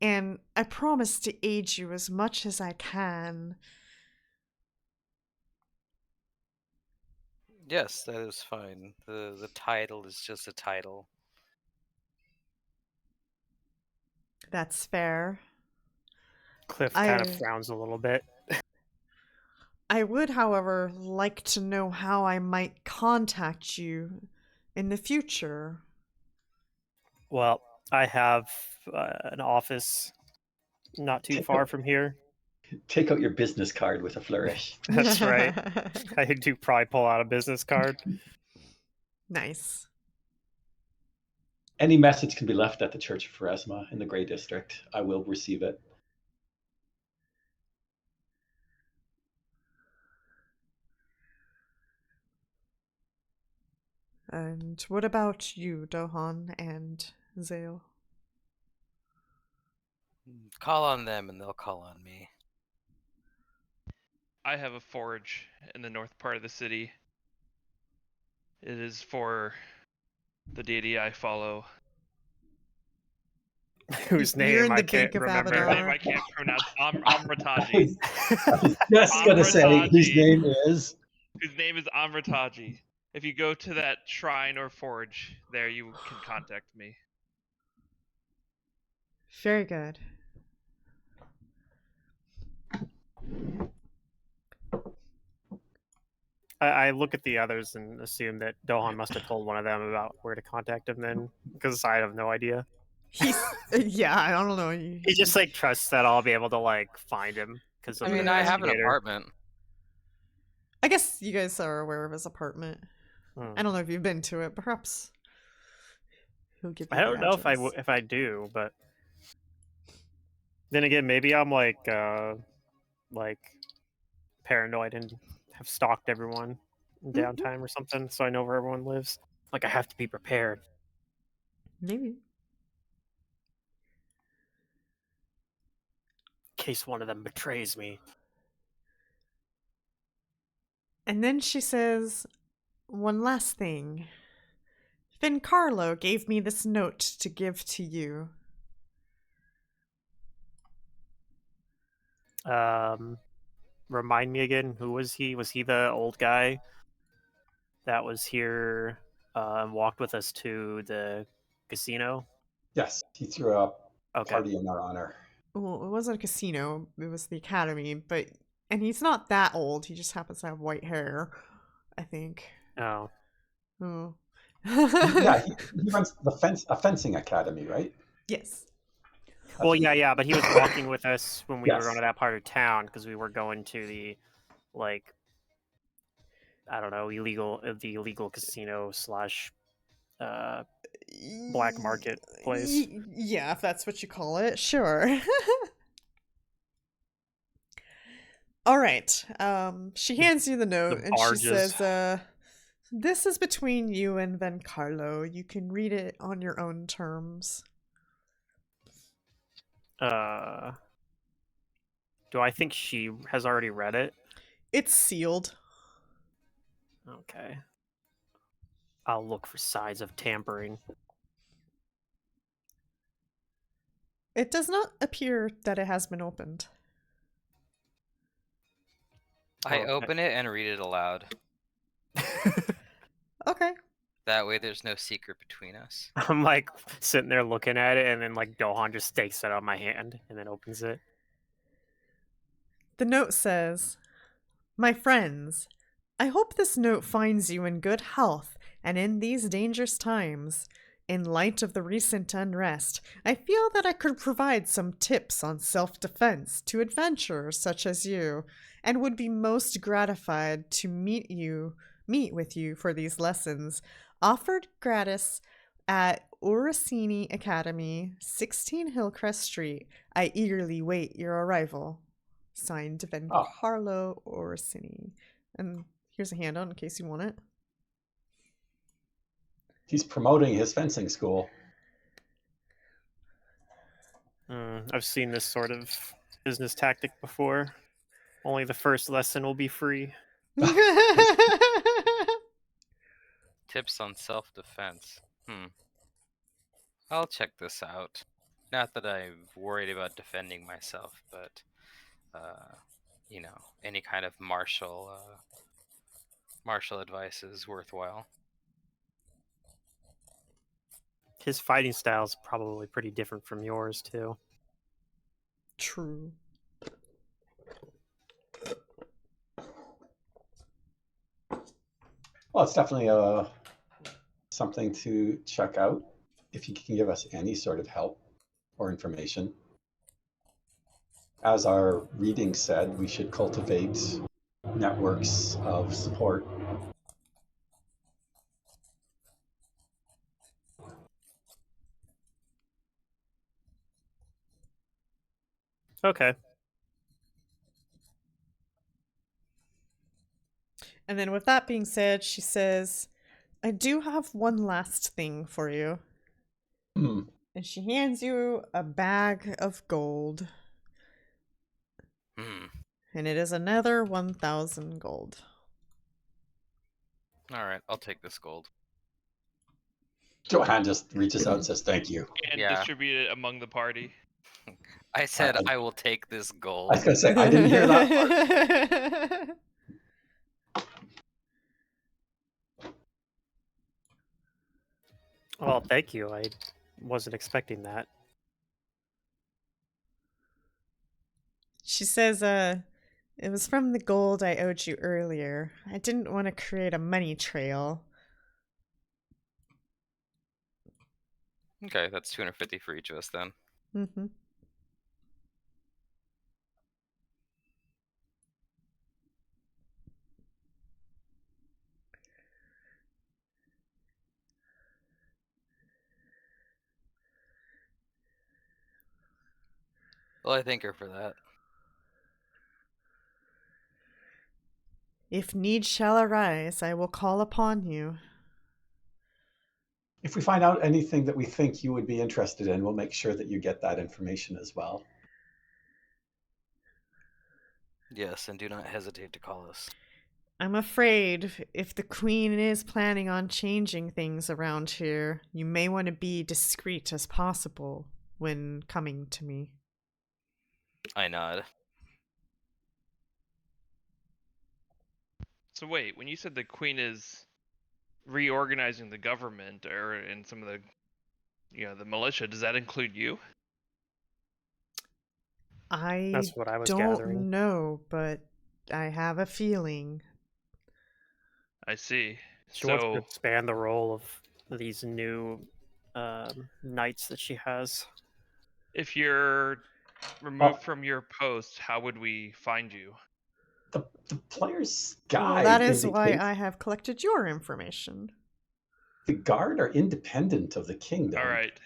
and I promise to aid you as much as I can. Yes, that is fine. The title is just a title. That's fair. Cliff kind of frowns a little bit. I would, however, like to know how I might contact you in the future. Well, I have an office not too Take far out, from here. take out your business card with a flourish. That's right. I do probably pull out a business card. Nice. Any message can be left at the Church of Pharasma in the Grey District. I will receive it. And what about you, Dohan and Xale? Call on them and they'll call on me. I have a forge in the north part of the city. It is for the deity I follow. Whose You're name in I the can't Gate of remember. Whose name Abadar. I can't pronounce. I Amrataji. was just going to say whose Amrataji. name is. Whose name is Amrataji. If you go to that shrine or forge, there you can contact me. Very good. I look at the others and assume that Dohan must have told one of them about where to contact him then, because I have no idea. He's yeah, I don't know. He just like trusts that I'll be able to like find him because I of mean, the I have an investigator. apartment. I guess you guys are aware of his apartment. Hmm. I don't know if you've been to it. Perhaps he'll give you I don't the know address. if I do, but then again, maybe I'm like paranoid and have stalked everyone in downtime or something, so I know where everyone lives. Like I have to be prepared Maybe. in case one of them betrays me. And then she says, one last thing. Fincarlo gave me this note to give to you. Remind me again, who was he? Was he the old guy that was here and walked with us to the casino? Yes, he threw a Okay. party in our honor. Well, it wasn't a casino, it was the academy, and he's not that old, he just happens to have white hair, I think. Oh. Oh. Yeah, he runs a fencing academy, right? Yes. Well, yeah, but he was walking with us when we were Yes. going to that part of town because we were going to the, like, I don't know, the illegal casino slash black market place. Yeah, if that's what you call it, sure. All right. She hands you the note and she barges. says, this is between you and Vencarlo. You can read it on your own terms. Do I think she has already read it? It's sealed. Okay. I'll look for signs of tampering. It does not appear that it has been opened. I Okay. open it and read it aloud. Okay. That way there's no secret between us. I'm like sitting there looking at it, and then like Dohan just takes it out of my hand and then opens it. The note says, my friends, I hope this note finds you in good health and in these dangerous times. In light of the recent unrest, I feel that I could provide some tips on self-defense to adventurers such as you, and would be most gratified to meet with you for these lessons, offered gratis at Orsini Academy, 16 Hillcrest Street. I eagerly wait your arrival. Signed, Vencarlo Orsini. And here's a handout in case you want it. He's promoting his fencing school. I've seen this sort of business tactic before. Only the first lesson will be free. Tips on self-defense. I'll check this out. Not that I'm worried about defending myself, but you know, any kind of martial advice is worthwhile. His fighting style is probably pretty different from yours too. True. Well, it's definitely something to check out if you can give us any sort of help or information. As our reading said, we should cultivate networks of support. Okay. And then with that being said, she says, I do have one last thing for you. Hmm. And she hands you a bag of gold. Hmm. And it is another 1,000 gold. All right, I'll take this gold. Dohan just reaches out and says, thank you. And Yeah. distribute it among the party. I said I- I will take this I gold. was going to say, I didn't hear that part. Well, thank you. I wasn't expecting that. She says, it was from the gold I owed you earlier. I didn't want to create a money trail. Okay, that's 250 for each of us then. Mm-hmm. Well, I thank her for that. If need shall arise, I will call upon you. If we find out anything that we think you would be interested in, we'll make sure that you get that information as well. Yes, and do not hesitate to call us. I'm afraid if the queen is planning on changing things around here, you may want to be discreet as possible when coming to me. I nod. So wait, when you said the queen is reorganizing the government or in some of the, the militia, does that include you? I That's what I was don't gathering. know, but I have a feeling. I see. She wants to So expand the role of these new knights that she has. if you're removed from your post, how would we find you? The player's Well, guide that is why indicates I have collected your information. the guard are independent of the kingdom. All right.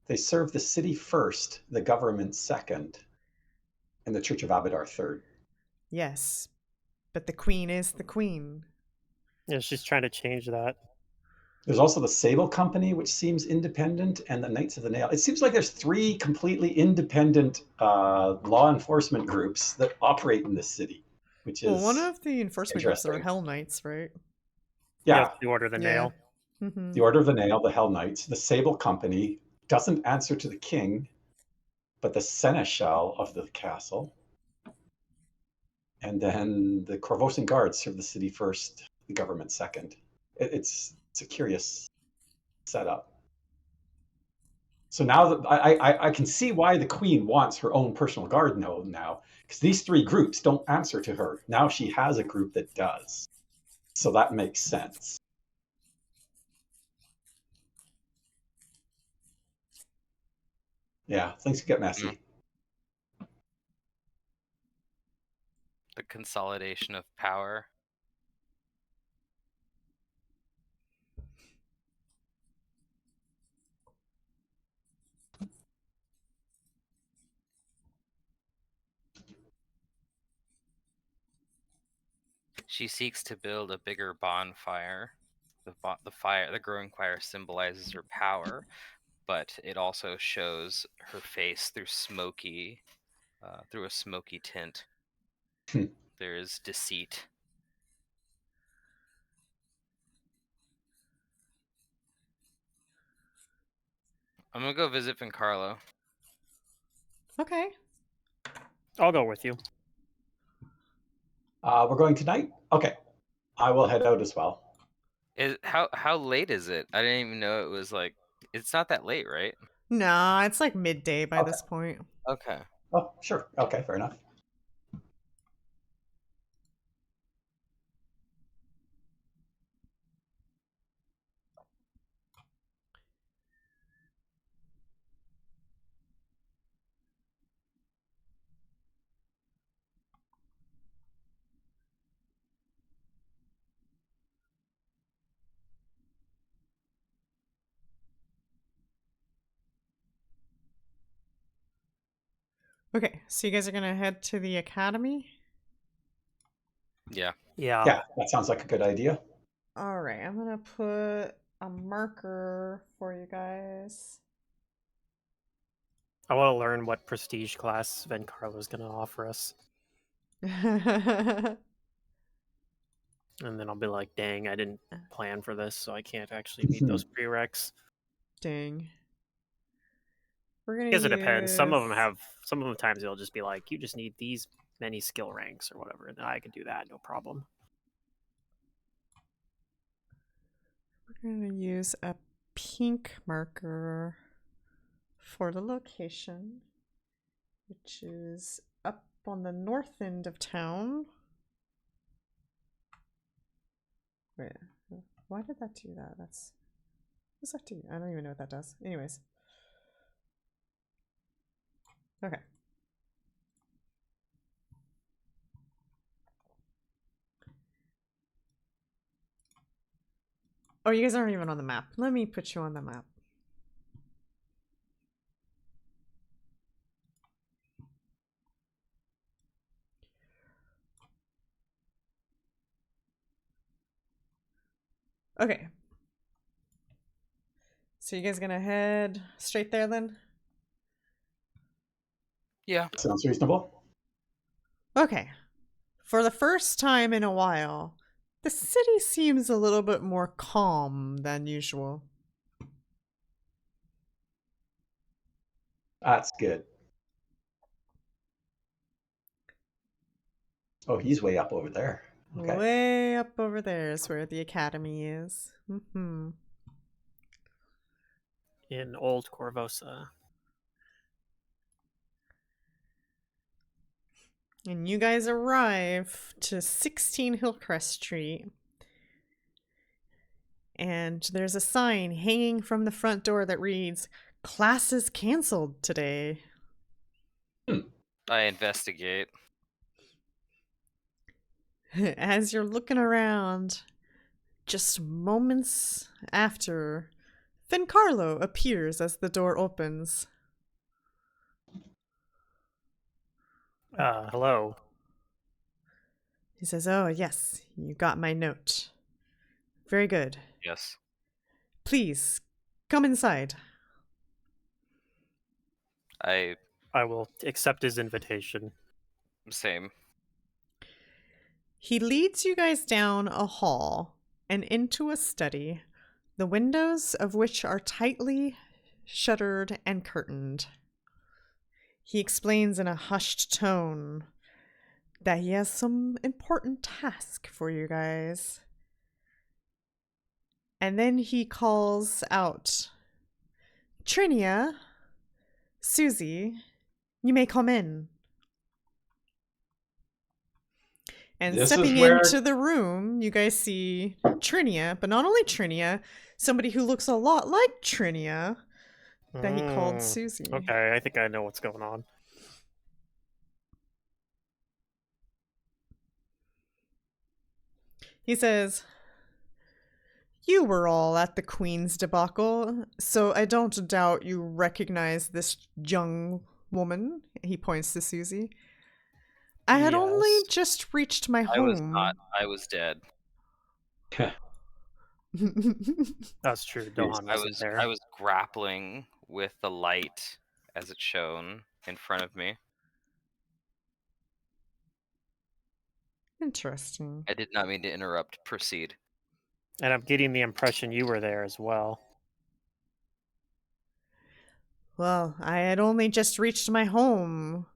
They serve the city first, the government second, and the Church of Abadar third. Yes, but the queen is the queen. Yeah, she's trying to change that. There's also the Sable Company, which seems independent, and the Knights of the Nail. It seems like there's 3 completely independent law enforcement groups that operate in this city, which is Well, one of the enforcement groups are interesting. Hell Knights, right? Yeah, the Order of the Nail. Mm-hmm. the Order of the Nail, the Hell Knights, the Sable Company doesn't answer to the king, but the seneschal of the castle, and then the Korvosan guards serve the city first, the government second. It's a curious setup. So now that I can see why the queen wants her own personal guard now, because these 3 groups don't answer to her. Now she has a group that does. So that makes sense. Yeah, things get messy. The consolidation of power. She seeks to build a bigger bonfire. The growing fire symbolizes her power, but it also shows her face through a smoky tint. There is deceit. I'm gonna go visit Vincarlo. Okay. I'll go with you. We're going tonight? Okay. I will head out as well. How late is it? I didn't even know it was like. It's not that late, right? Nah, it's like midday by Okay. this point. Oh, sure. Okay, fair enough. Okay, so you guys are gonna head to the academy? Yeah. Yeah. Yeah, that sounds like a good idea. Alright, I'm gonna put a marker for you guys. I want to learn what prestige class Vencarlo's going to offer us. And then I'll be like, dang, I didn't plan for this, so I can't actually meet those prereqs. Dang. We're gonna I guess it depends. Some of use- them times they'll just be like, you just need these many skill ranks or whatever, and I can do that, no problem. We're gonna use a pink marker for the location, which is up on the north end of town. Wait, why did that do that? What does that do? I don't even know what that does. Anyways. Okay. Oh, you guys aren't even on the map. Let me put you on the map. Okay. So you guys gonna head straight there then? Yeah. Sounds reasonable. Okay. For the first time in a while, the city seems a little bit more calm than usual. That's good. Oh, he's way up over there. Okay. Way up over there is where the academy is. In Old Korvosa. And you guys arrive to 16 Hillcrest Street. And there's a sign hanging from the front door that reads, "Classes canceled today." I investigate. As you're looking around, just moments after, Vencarlo appears as the door opens. Hello. He says, "Oh, yes, you got my note. Very good. Yes. Please, come inside." I will accept his invitation. same. He leads you guys down a hall and into a study, the windows of which are tightly shuttered and curtained. He explains in a hushed tone that he has some important task for you guys. And then he calls out, "Trinia, Susie, you may come in." And This is stepping where- into the room, you guys see Trinia, but not only Trinia, somebody who looks a lot like Trinia that he called Susie. Okay, I think I know what's going on. He says, "You were all at the Queen's debacle, so I don't doubt you recognize this young woman." He points to Susie. "I had only Yes. just reached my I was home." not. I was dead. That's true. Dohan wasn't there. I was grappling with the light as it shone in front of me. Interesting. I did not mean to interrupt. Proceed. And I'm getting the impression you were there as well. Well, I had only just reached my home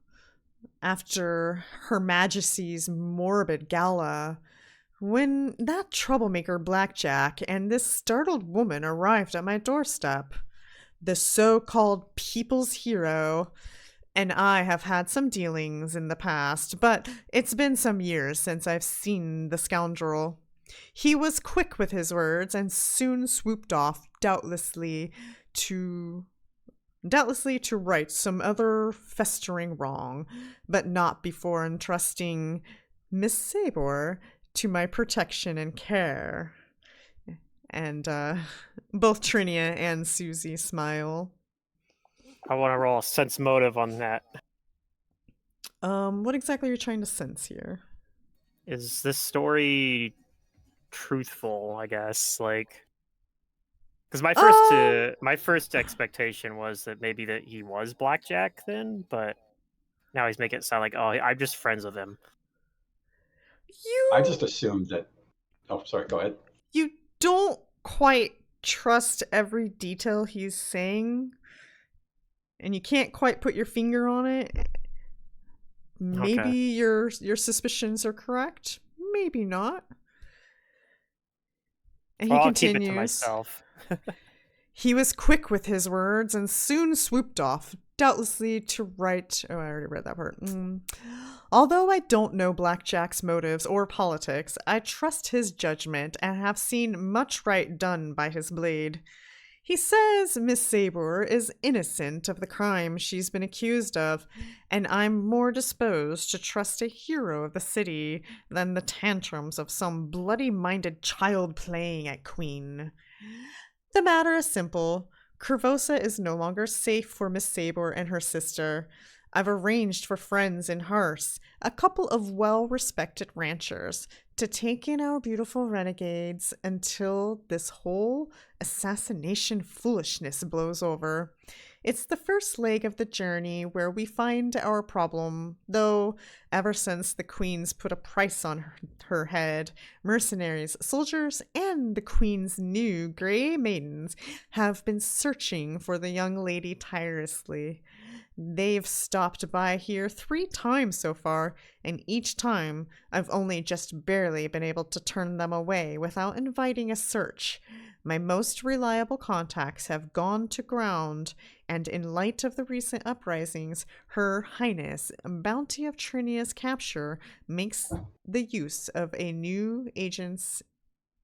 after Her Majesty's morbid gala when that troublemaker Blackjack and this startled woman arrived at my doorstep. The so-called people's hero and I have had some dealings in the past, but it's been some years since I've seen the scoundrel. He was quick with his words and soon swooped off, doubtlessly to right some other festering wrong, but not before entrusting Miss Sabor to my protection and care. And both Trinia and Susie smile. I want to roll a sense motive on that. What exactly are you trying to sense here? Is this story truthful, I guess? Like, because my first expectation was that maybe that he was Blackjack then, but now he's making it sound like, oh, I'm just friends with him. I just assumed that. Oh, sorry. Go ahead. You don't quite trust every detail he's saying, and you can't quite put your finger on it. Maybe Okay. your suspicions are correct, maybe not. And Well, he I'll keep it to continues. myself. He was quick with his words and soon swooped off, doubtlessly to write. Oh, I already read that part. Although I don't know Blackjack's motives or politics, I trust his judgment and have seen much right done by his blade. He says Miss Sabor is innocent of the crime she's been accused of, and I'm more disposed to trust a hero of the city than the tantrums of some bloody-minded child playing at Queen. The matter is simple. Korvosa is no longer safe for Miss Sabor and her sister. I've arranged for friends in Harse, a couple of well-respected ranchers, to take in our beautiful renegades until this whole assassination foolishness blows over. It's the first leg of the journey where we find our problem, though ever since the Queen's put a price on her head, mercenaries, soldiers, and the Queen's new grey maidens have been searching for the young lady tirelessly. They've stopped by here 3 times so far, and each time I've only just barely been able to turn them away without inviting a search. My most reliable contacts have gone to ground, and in light of the recent uprisings, Her Highness, Bounty of Trinia's capture, makes the use of a new agent's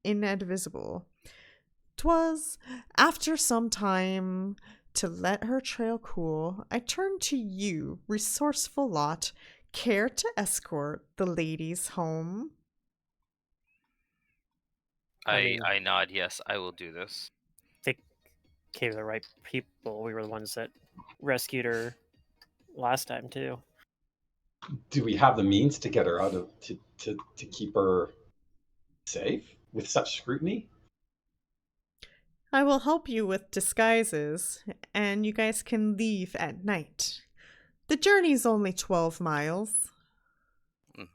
inadvisable. 'Twas after some time to let her trail cool, I turned to you, resourceful lot. Care to escort the ladies home? I nod yes, I will do this. They came to the right people. We were the ones that rescued her last time too. Do we have the means to get her out of to keep her safe with such scrutiny? I will help you with disguises, and you guys can leave at night. The journey's only 12 miles.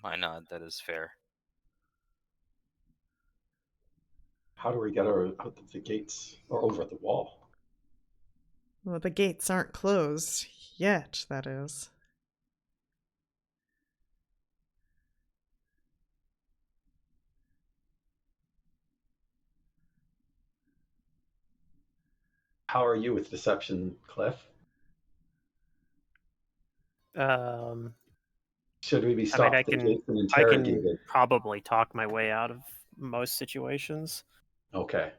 I nod, that is fair. How do we get her out of the gates or over the wall? Well, the gates aren't closed yet, that is. How are you with deception, Cliff? Should we be I mean, stopped I at the can gates and interrogated? probably talk my way out of most situations. Okay.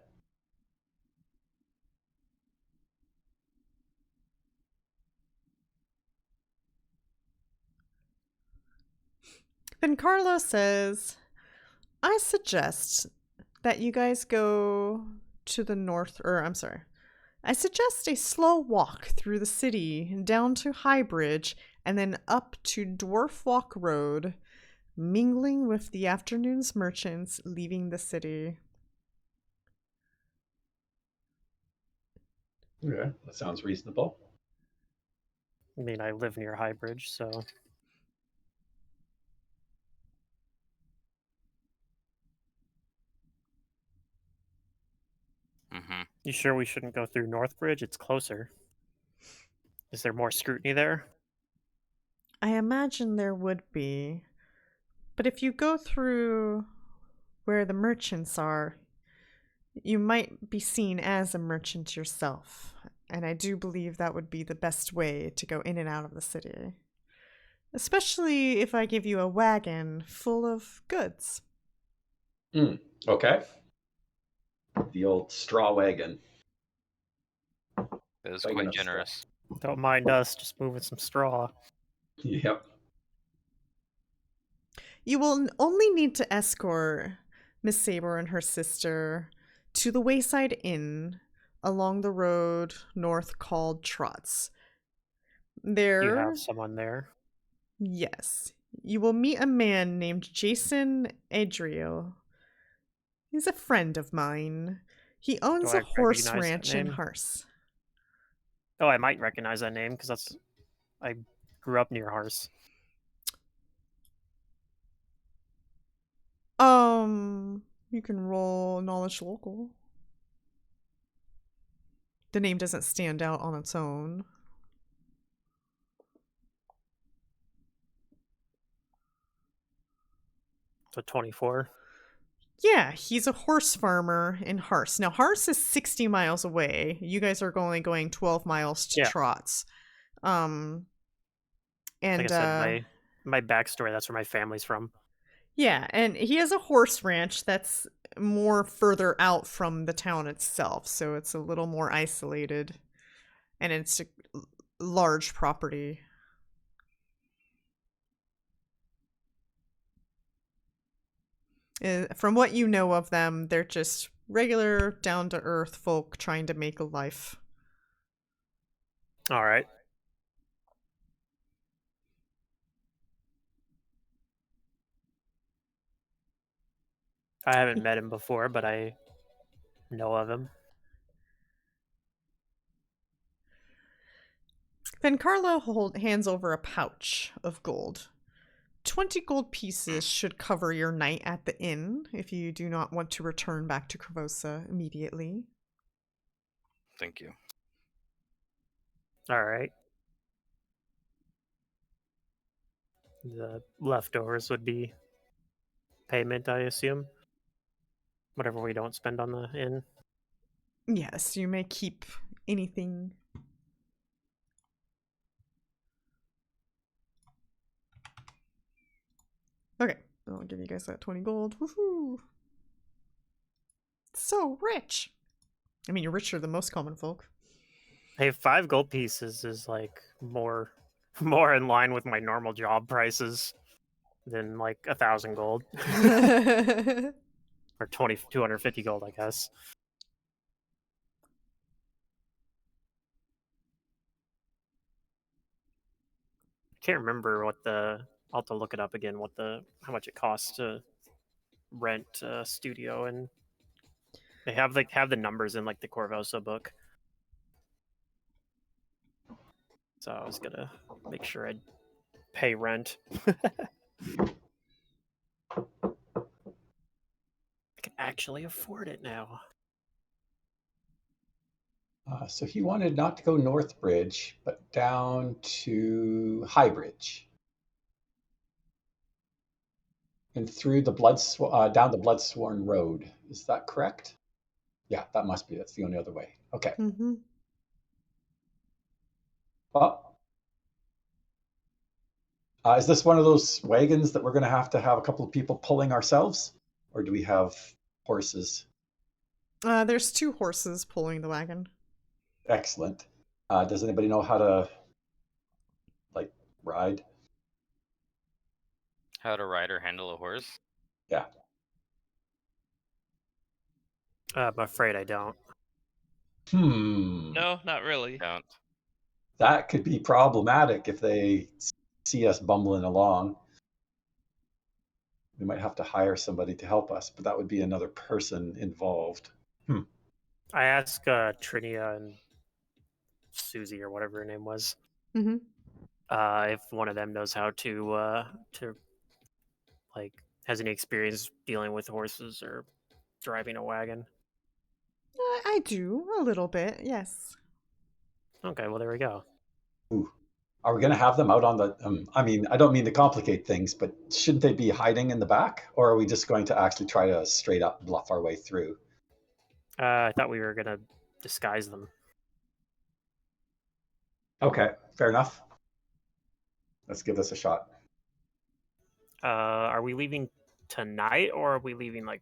Then Carlos says, I suggest that you guys go to the north, I suggest a slow walk through the city, down to High Bridge, and then up to Dwarf Walk Road, mingling with the afternoon's merchants leaving the city. Yeah, that sounds reasonable. I mean, I live near Highbridge, so you sure we shouldn't go through Northbridge? It's closer. Is there more scrutiny there? I imagine there would be. But if you go through where the merchants are, you might be seen as a merchant yourself. And I do believe that would be the best way to go in and out of the city. Especially if I give you a wagon full of goods. Okay. The old straw wagon. That is Big quite enough straw. generous. Don't mind us, just moving some straw. Yep. You will only need to escort Miss Sabor and her sister to the Wayside Inn along the road north called Trots. Do you There, have someone there? Yes. You will meet a man named Jason Adriel. He's a friend of mine. He owns Do a I horse recognize that ranch in name? Harse. Oh, I might recognize that name because I grew up near Harse. You can roll knowledge local. The name doesn't stand out on its own. So 24. Yeah, he's a horse farmer in Harse. Now, Harse is 60 miles away. You guys are only going 12 miles to Yeah. Trots. And Like I said, my backstory, that's where my family's from. yeah, and he has a horse ranch that's more further out from the town itself, so it's a little more isolated, and it's a large property. From what you know of them, they're just regular, down-to-earth folk trying to make a life. All right. I haven't met him before, but I know of him. Then Carlo hands over a pouch of gold. 20 gold pieces should cover your night at the inn if you do not want to return back to Korvosa immediately. Thank you. All right. The leftovers would be payment, I assume. Whatever we don't spend on the inn. Yes, you may keep anything. Okay, I'll give you guys that 20 gold. Woohoo! So rich! I mean, you're richer than most common folk. Hey, 5 gold pieces is like more in line with my normal job prices than like 1,000 gold. Or 250 gold, I guess. I can't remember what I'll have to look it up again. How much it costs to rent a studio, and they have the numbers in like the Korvosa book. So I was gonna make sure I'd pay rent. I can actually afford it now. So he wanted not to go North Bridge, but down to High Bridge. And through the down the Bloodsworn Road. Is that correct? Yeah, that must be. That's the only other way. Okay. Mm-hmm. Well, is this one of those wagons that we're going to have a couple of people pulling ourselves? Or do we have horses? There's 2 horses pulling the wagon. Excellent. Does anybody know how to, like, ride? How to ride or handle a horse? Yeah. I'm afraid I don't. No, not really. Don't. That could be problematic if they see us bumbling along. We might have to hire somebody to help us, but that would be another person involved. I asked Trinia and Susie or whatever her name was, Mm-hmm. if one of them knows how to like has any experience dealing with horses or driving a wagon. I do, a little bit, yes. Okay, well there we go. Ooh. Are we going to have them out on the? I mean, I don't mean to complicate things, but shouldn't they be hiding in the back, or are we just going to actually try to straight up bluff our way through? I thought we were gonna disguise them. Okay, fair enough. Let's give this a shot. Are we leaving tonight or are we leaving like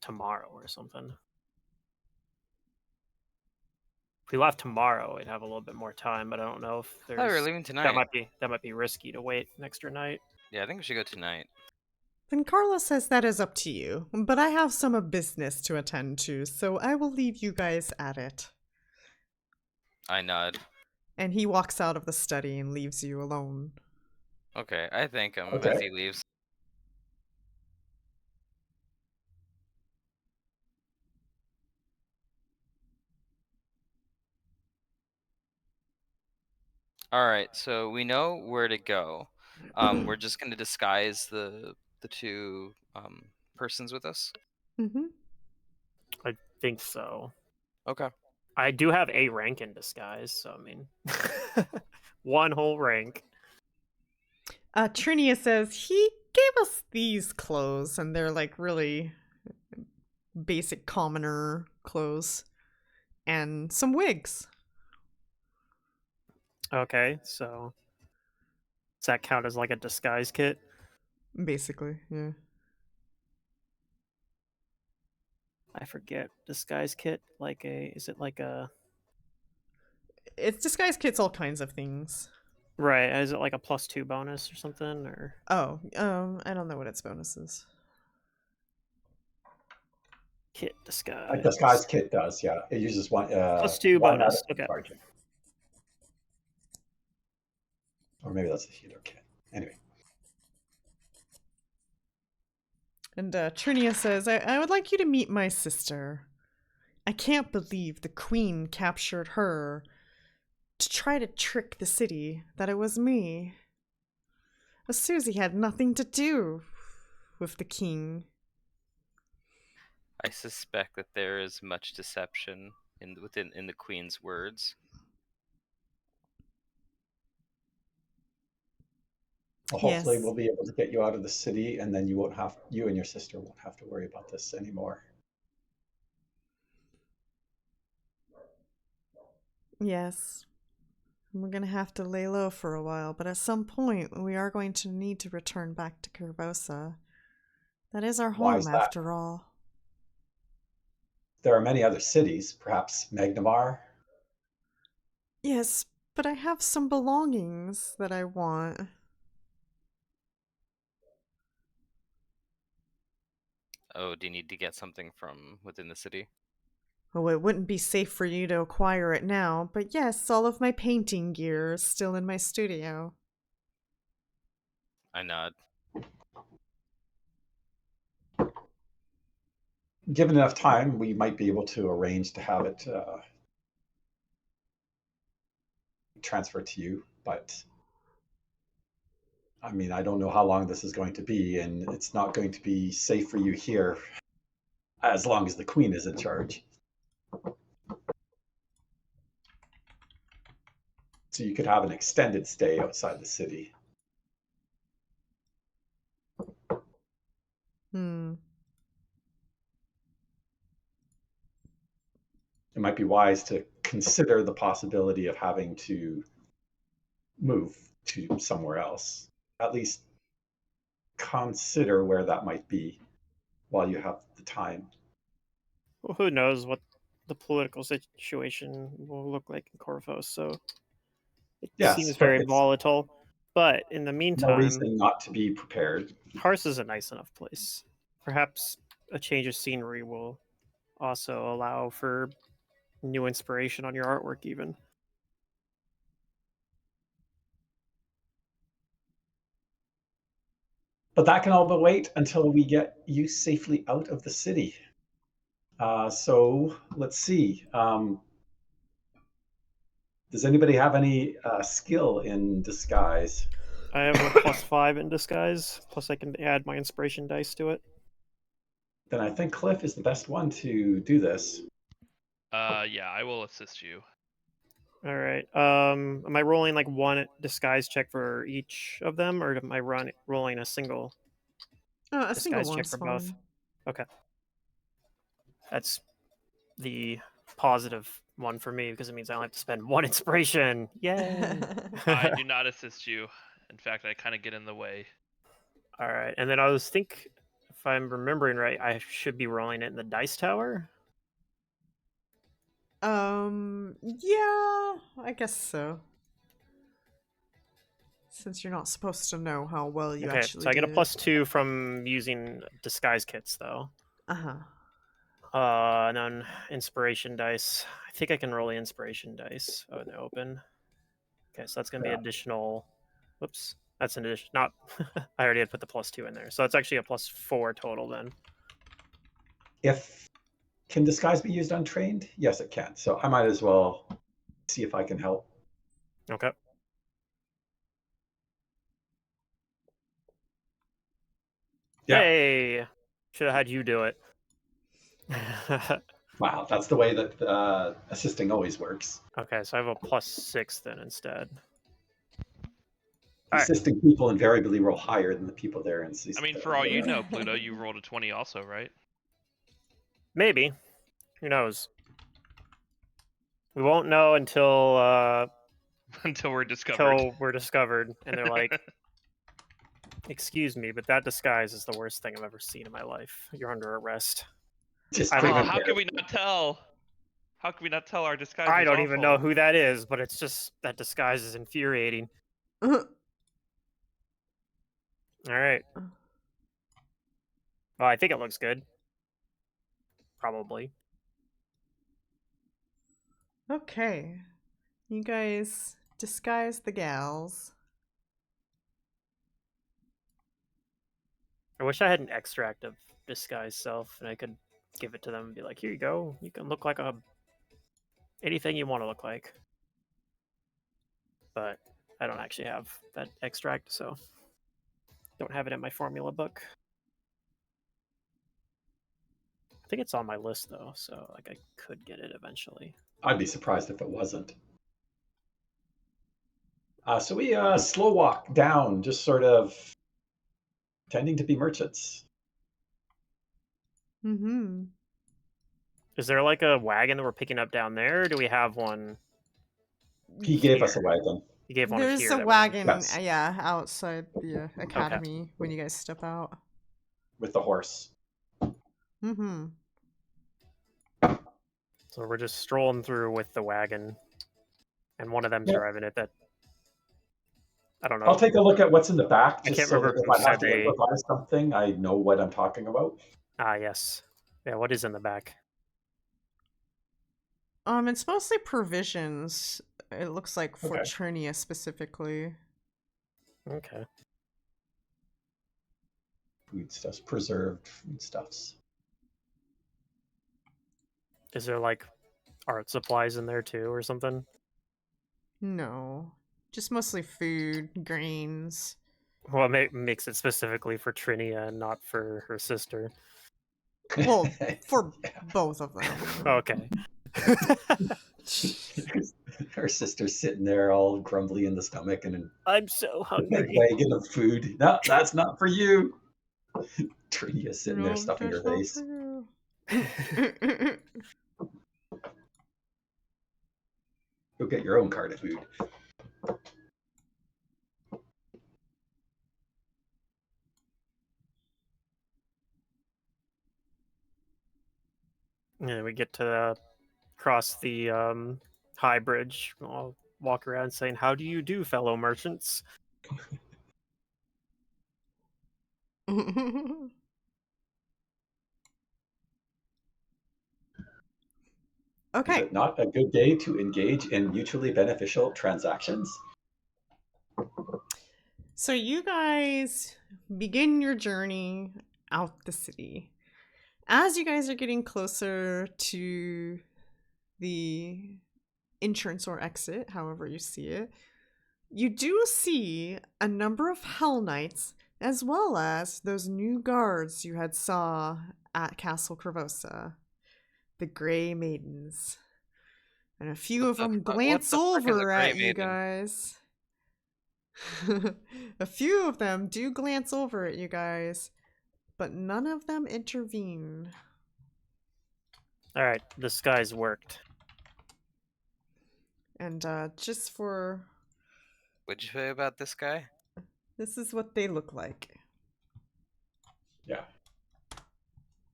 tomorrow or something? If we left tomorrow, we'd have a little bit more time, but I don't know if I thought we were there's leaving tonight. that might be risky to wait an extra night. Yeah, I think we should go tonight. Then Carla says that is up to you, but I have some business to attend to, so I will leave you guys at it. I nod. And he walks out of the study and leaves you alone. Okay, I thank him Okay. as he leaves. All right, so we know where to go. We're just going to disguise the two persons with us. Mm-hmm. I think so. Okay. I do have a rank in disguise, so I mean, one whole rank. Trinia says he gave us these clothes, and they're like really basic commoner clothes, and some wigs. Okay, so does that count as like a disguise kit? Basically, yeah. I forget. Disguise kit? Like is it like a... It's disguise kits, all kinds of things. Right, is it like a +2 bonus or something, or... Oh, I don't know what its bonus is. Kit disguise. A disguise kit does, yeah. It uses one +2 one bonus, out of okay. target. Or maybe that's the healer kit. Anyway. And Trinia says, I would like you to meet my sister. I can't believe the queen captured her to try to trick the city that it was me. Susie had nothing to do with the king. I suspect that there is much deception in the queen's words. Well, hopefully Yes. we'll be able to get you out of the city, and then you and your sister won't have to worry about this anymore. Yes. We're going to have to lay low for a while, but at some point we are going to need to return back to Korvosa. That is our Why home, is that? after all. There are many other cities, perhaps Magnamar. Yes, but I have some belongings that I want. Oh, do you need to get something from within the city? Oh, it wouldn't be safe for you to acquire it now, but yes, all of my painting gear is still in my studio. I nod. Given enough time, we might be able to arrange to have it transferred to you, but I mean, I don't know how long this is going to be, and it's not going to be safe for you here as long as the queen is in charge. So you could have an extended stay outside the city. It might be wise to consider the possibility of having to move to somewhere else. At least consider where that might be while you have the time. Well, who knows what the political situation will look like in Korvosa, so it Yes, seems but very it's volatile. But in the no meantime, reason not to be prepared. Hars is a nice enough place. Perhaps a change of scenery will also allow for new inspiration on your artwork, even. But that can all but wait until we get you safely out of the city. So let's see. Does anybody have any skill in disguise? I have a +5 in disguise, plus I can add my inspiration dice to it. Then I think Cliff is the best one to do this. Yeah, I will assist you. All right. Am I rolling like one disguise check for each of them, or am I rolling a single A single disguise check one's for both? fine. Okay. That's the positive one for me because it means I only have to spend one inspiration. Yay! I do not assist you. In fact, I kind of get in the way. All right, and then I was if I'm remembering right, I should be rolling it in the dice tower. Yeah, I guess so. Since you're not supposed to know how well you Okay, actually so I get a did. +2 from using disguise kits, though. Uh-huh. And then inspiration dice. I think I can roll the inspiration dice. Oh, they open. Okay, so that's going to be Yeah. additional. Whoops. That's an addition. Not. I already had put the +2 in there. So it's actually a +4 total then. Can disguise be used untrained? Yes, it can. So I might as well see if I can help. Okay. Yeah. Hey! Should have had you do it. Wow, that's the way that assisting always works. Okay, so I have a +6 then instead. All right. Assisting people invariably roll higher than the people there. And I mean, for all you know, Pluto, you rolled a 20 also, right? Maybe. Who knows? We won't know until Until we're discovered. we're discovered, and they're like, "Excuse me, but that disguise is the worst thing I've ever seen in my life. You're under arrest." just I Oh, don't even how can we not tell? How can we not tell our disguise? I was don't even know awful? who that is, but it's just that disguise is infuriating. All right. Well, I think it looks good. Probably. Okay. You guys disguise the gals. I wish I had an extract of disguise self, and I could give it to them and be like, "Here you go. You can look like anything you want to look like." But I don't actually have that extract, so don't have it in my formula book. I think it's on my list though, so like I could get it eventually. I'd be surprised if it wasn't. So we slow walk down, just sort of pretending to be merchants. Mm-hmm. Is there like a wagon that we're picking up down there, or do we have one? He gave us a wagon. You gave one There's here. a that we're on. wagon, Yes. yeah, outside the academy when you guys step out. With the horse. Mm-hmm. So we're just strolling through with the wagon, and one of them's Yep. driving it. That I don't know. I'll take a look at what's in the back, I just can't so that remember if who I have said to they. improvise something, I know what I'm talking about. Ah, yes. Yeah, what is in the back? It's mostly provisions. It looks like for Okay. Trinia specifically. Okay. Foodstuffs, preserved foodstuffs. Is there like art supplies in there too, or something? No, just mostly food, grains. Well, it makes it specifically for Trinia and not for her sister. Well, for both of them. Okay. Her sister's sitting there all grumbly in the stomach and I'm so a big hungry. wagon of food. No, that's not for you. Trinia's sitting there No, stuffing her that's not face. for you. Go get your own cart of food. Yeah, we get to cross the high bridge. I'll walk around saying, "How do you do, fellow merchants?" Is Okay, it not a good day to engage in mutually beneficial transactions? so you guys begin your journey out the city. As you guys are getting closer to the entrance or exit, however you see it, you do see a number of Hell Knights, as well as those new guards you had saw at Castle Korvosa, the Grey Maidens. And a few of them glance over at you guys. A few of them do glance over at you guys, but none of them intervene. All right, disguise worked. And just for... What'd you say about this guy? This is what they look like. Yeah.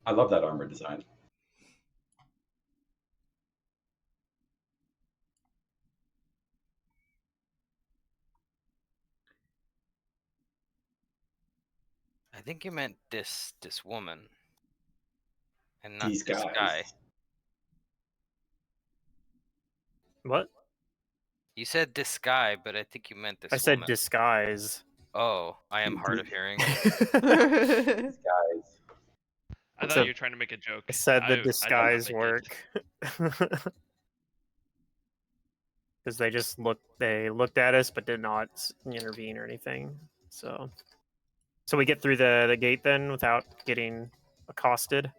I love that armor design. I think you meant this woman, and not These this guys. guy. What? You said this guy, but I think you meant this I said woman. disguise. Oh, I am hard of hearing. Guys. I So- thought you were trying to make a joke. I said the I did not disguise make it. work. Because they looked at us but did not intervene or anything. So we get through the gate then without getting accosted.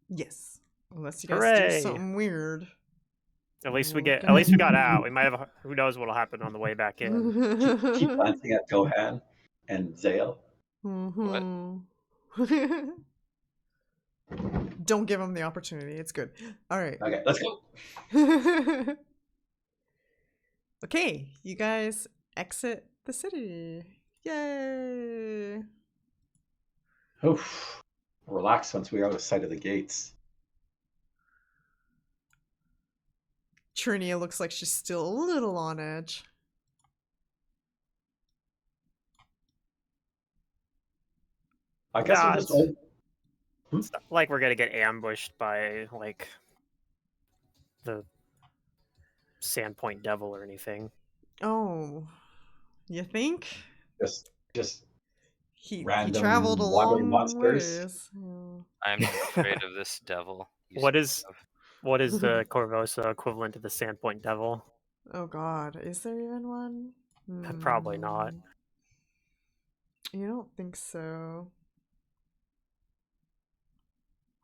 Yes. Unless you guys Hooray! do something weird. At least we Look got out. We might have. Who knows what'll happen on the way back in? Keep glancing at Dohan and Xale. Mhm. Don't give him the opportunity. It's good. All right. Okay, let's go. Okay, you guys exit the city. Yay! Oof. Relax once we're out of sight of the gates. Trinia looks like she's still a little on edge. I guess Nah, we'll just. It's not like we're gonna get ambushed by like the Sandpoint Devil or anything. Oh, you think? Just He random traveled a water long monsters. ways. Yeah. I'm not afraid of this devil. you What speak is of. what is the Korvosa equivalent to the Sandpoint Devil? Oh God, is there even one? Probably not. You don't think so?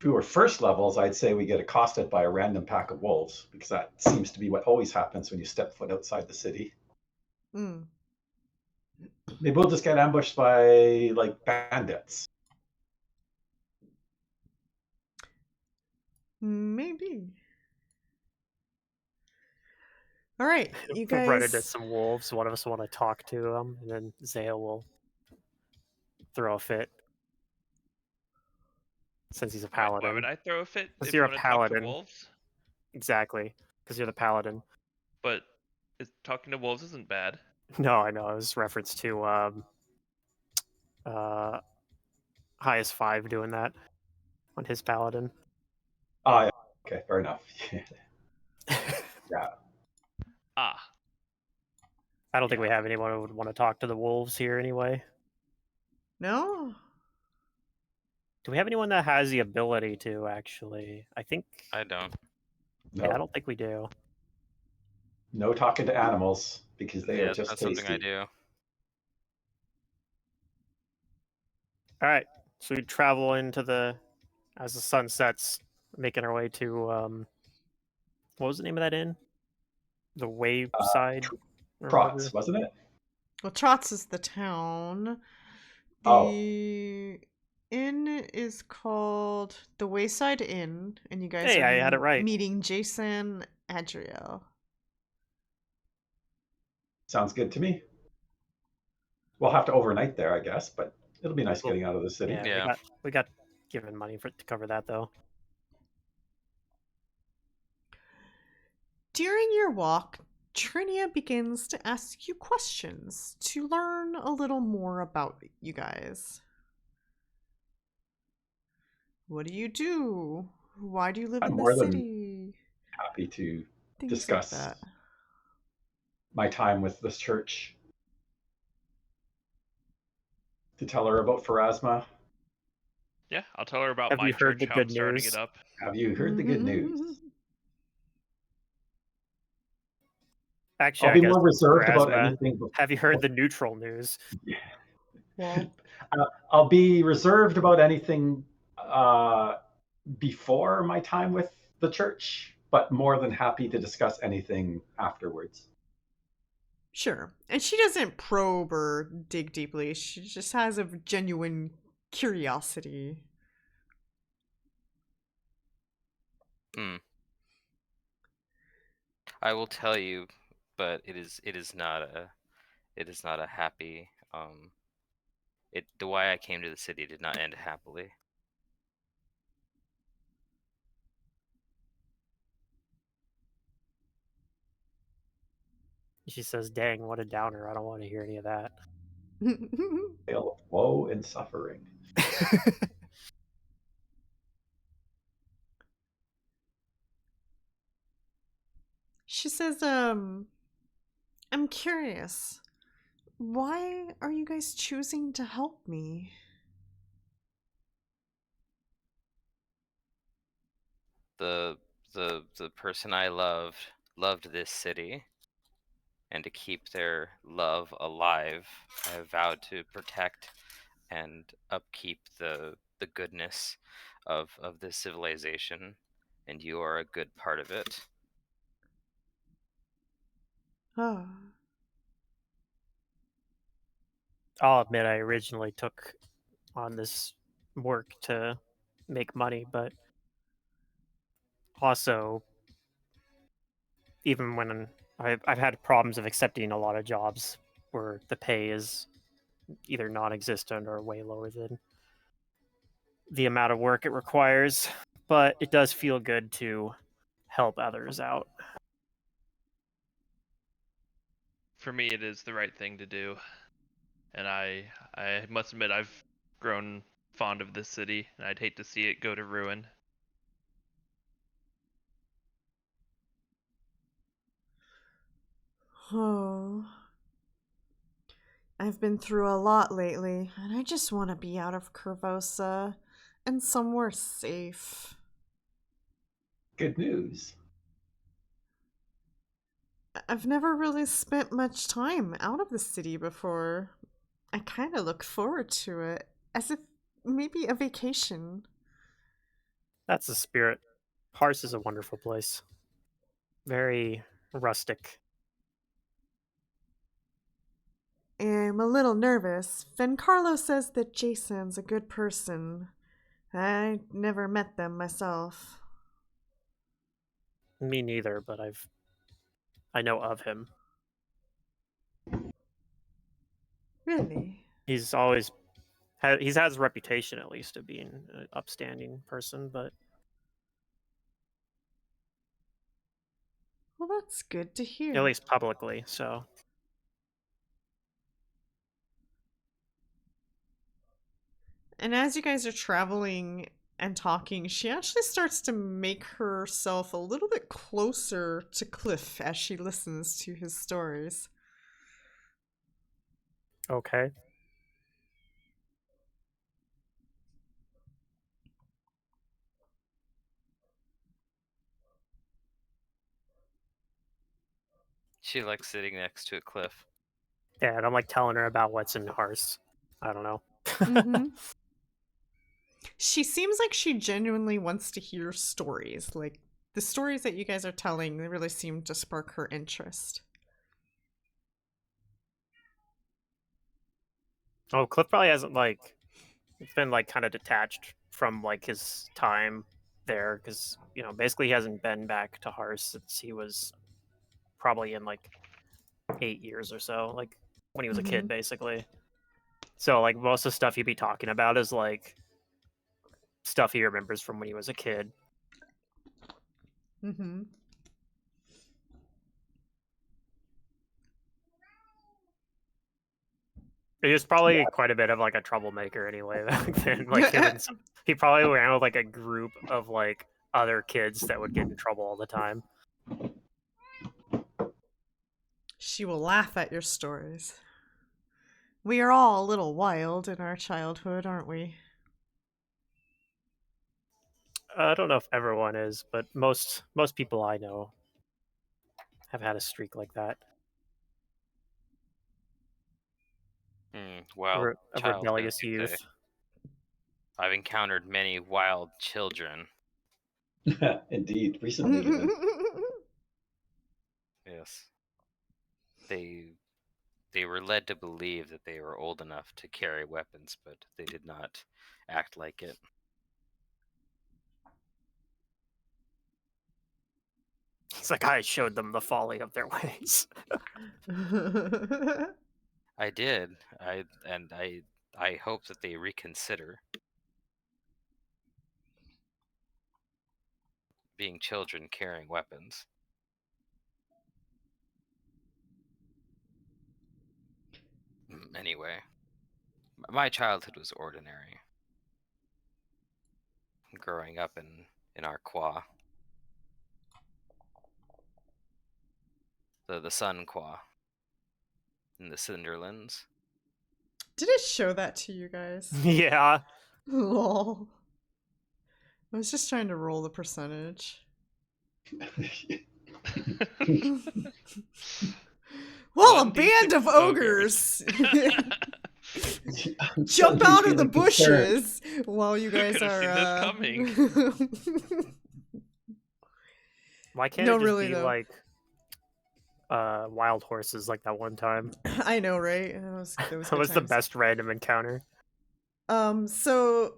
If we were first levels, I'd say we get accosted by a random pack of wolves, because that seems to be what always happens when you step foot outside the city. Hmm. Maybe we'll just get ambushed by like bandits. Maybe. All right, you We'll run into guys. some wolves. One of us want to talk to them, and then Xale will throw a fit since he's a paladin. Why would I throw a fit Because if you're you a want to talk to paladin. wolves? Exactly, because you're the paladin. But talking to wolves isn't bad. No, I know. It was reference to highest 5 doing that on his paladin. Ah, yeah. Okay, fair enough. Yeah. Ah, I don't think we have anyone who would want to talk to the wolves here anyway. No. Do we have anyone that has the ability to actually? I think. I don't. No, Yeah, I don't think we do. no talking to animals because they Yeah, are it's just not something I tasty. do. All right, so we travel into as the sun sets, making our way to what was the name of that inn? The Wayside. or Trots, whatever? wasn't it? Well, Trots is the town. Oh. The inn is called the Wayside Inn, and you guys Hey, are I had it right. meeting Jason Adriel. Sounds good to me. We'll have to overnight there, I guess, but it'll be nice Well, getting out of the city. Yeah, Yeah. we got given money to cover that though. During your walk, Trinia begins to ask you questions to learn a little more about you guys. What do you do? Why do you live I'm in the more than city? happy to Things discuss like that. my time with this church. To tell her about Pharasma. yeah. I'll tell her about Have my you heard church, the how I'm good starting news? it up. Have you heard the good news? Actually, I'll I be guess more reserved about Pharasma, anything. have you heard the neutral news? Well, I'll be reserved about anything before my time with the church, but more than happy to discuss anything afterwards. sure. And she doesn't probe or dig deeply. She just has a genuine curiosity. I will tell you, but it is not a happy the why I came to the city did not end happily. She says, "Dang, what a downer! I don't want to hear any of that." Tale of woe and suffering. She says, I'm curious. Why are you guys choosing to help me? The person I loved this city, and to keep their love alive, I have vowed to protect and upkeep the goodness of this civilization, and you are a good part of it. Oh. I'll admit I originally took on this work to make money, but also, even when I've had problems of accepting a lot of jobs where the pay is either non-existent or way lower than the amount of work it requires, but it does feel good to help others out. For me, it is the right thing to do, and I must admit I've grown fond of this city, and I'd hate to see it go to ruin. Oh. I've been through a lot lately, and I just want to be out of Korvosa and somewhere safe. Good news. I've never really spent much time out of the city before. I kind of look forward to it, as if maybe a vacation. That's the spirit. Pars is a wonderful place. Very rustic. I'm a little nervous. Vencarlo says that Jason's a good person. I never met them myself. Me neither, but I know of him. Really? He's always he's had his reputation at least of being an upstanding person, but Well, that's good to hear. at least publicly. So And as you guys are traveling and talking, she actually starts to make herself a little bit closer to Cliff as she listens to his stories. okay. She likes sitting next to a cliff. Yeah, and I'm like telling her about what's in Hars. I don't know. Mm-hmm. She seems like she genuinely wants to hear stories. Like, the stories that you guys are telling, they really seem to spark her interest. Oh, Cliff probably hasn't it's been kind of detached from his time there because basically he hasn't been back to Hars since he was probably in 8 years or so, when he was a kid basically. So most of the stuff he'd be talking about is stuff he remembers from when he was a kid. Mm-hmm. He was probably quite a bit of a troublemaker anyway back then. He probably ran with a group of other kids that would get in trouble all the time. She will laugh at your stories. We are all a little wild in our childhood, aren't we? I don't know if everyone is, but most people I know have had a streak like that. Wild Of child, as rebellious you say. youth. I've encountered many wild children. Indeed, recently even. Yes. They were led to believe that they were old enough to carry weapons, but they did not act like it. He's like, I showed them the folly of their ways. I did. I hope that they reconsider. Being children carrying weapons. Anyway, my childhood was ordinary. Growing up in our Qua. The Sun Qua. in the Cinderlands. Did it show that to you guys? Yeah. Lol. I was just trying to roll the percentage. Well, a 1d6 band of ogres jump Suddenly out of the feeling concerned. bushes while you guys Could've are. seen this Why can't No, it just really, be though. like wild horses like that one time? I know, right? That was That good was the times. best random encounter. So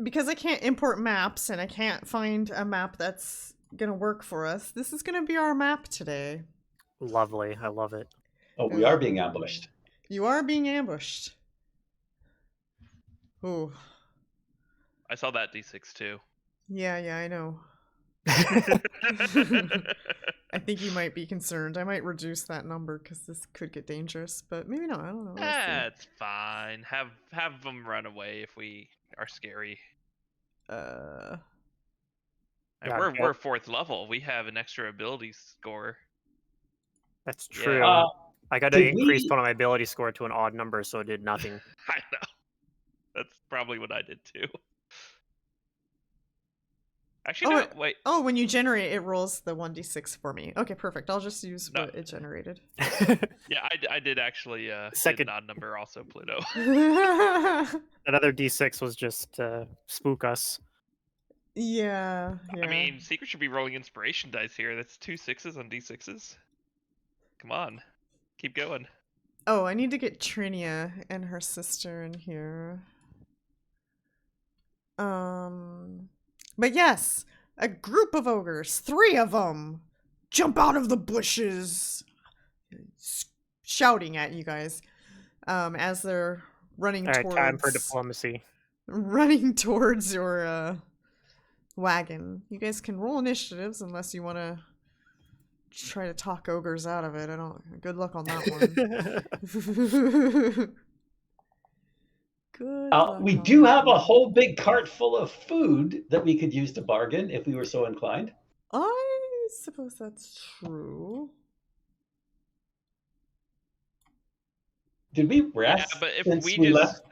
because I can't import maps and I can't find a map that's gonna work for us, this is gonna be our map today. Lovely. I love it. Oh, we are being ambushed. You are being ambushed. Ooh. I saw that d6 too. Yeah, I know. I think you might be concerned. I might reduce that number because this could get dangerous, but maybe not. I don't know. We'll see. That's fine. Have them run away if we are scary. Uh, And Yeah, we're 4th level. We have an extra ability score. That's Yeah. true. I got to Did increase we- one of my ability score to an odd number, so it did nothing. I know. That's probably what I did too. Actually, Oh, no. Wait. oh, when you generate, it rolls the 1d6 for me. Okay, perfect. I'll just use No. what it generated. Yeah, I did actually get Second- an odd number also, Pluto. Another D6 was just spook us. Yeah. I mean, Secret should be rolling inspiration dice here. That's 2 6s on d6s. Come on. Keep going. Oh, I need to get Trinia and her sister in here. But yes, a group of ogres, 3 of them, jump out of the bushes, shouting at you guys, as they're running All right, towards. time for diplomacy. Running towards your wagon. You guys can roll initiatives unless you want to try to talk ogres out of it. I don't. Good luck on that one. Good luck We on do that have a one. whole big cart full of food that we could use to bargain if we were so inclined. I suppose that's true. Did we rest? Yeah, but if since we left? just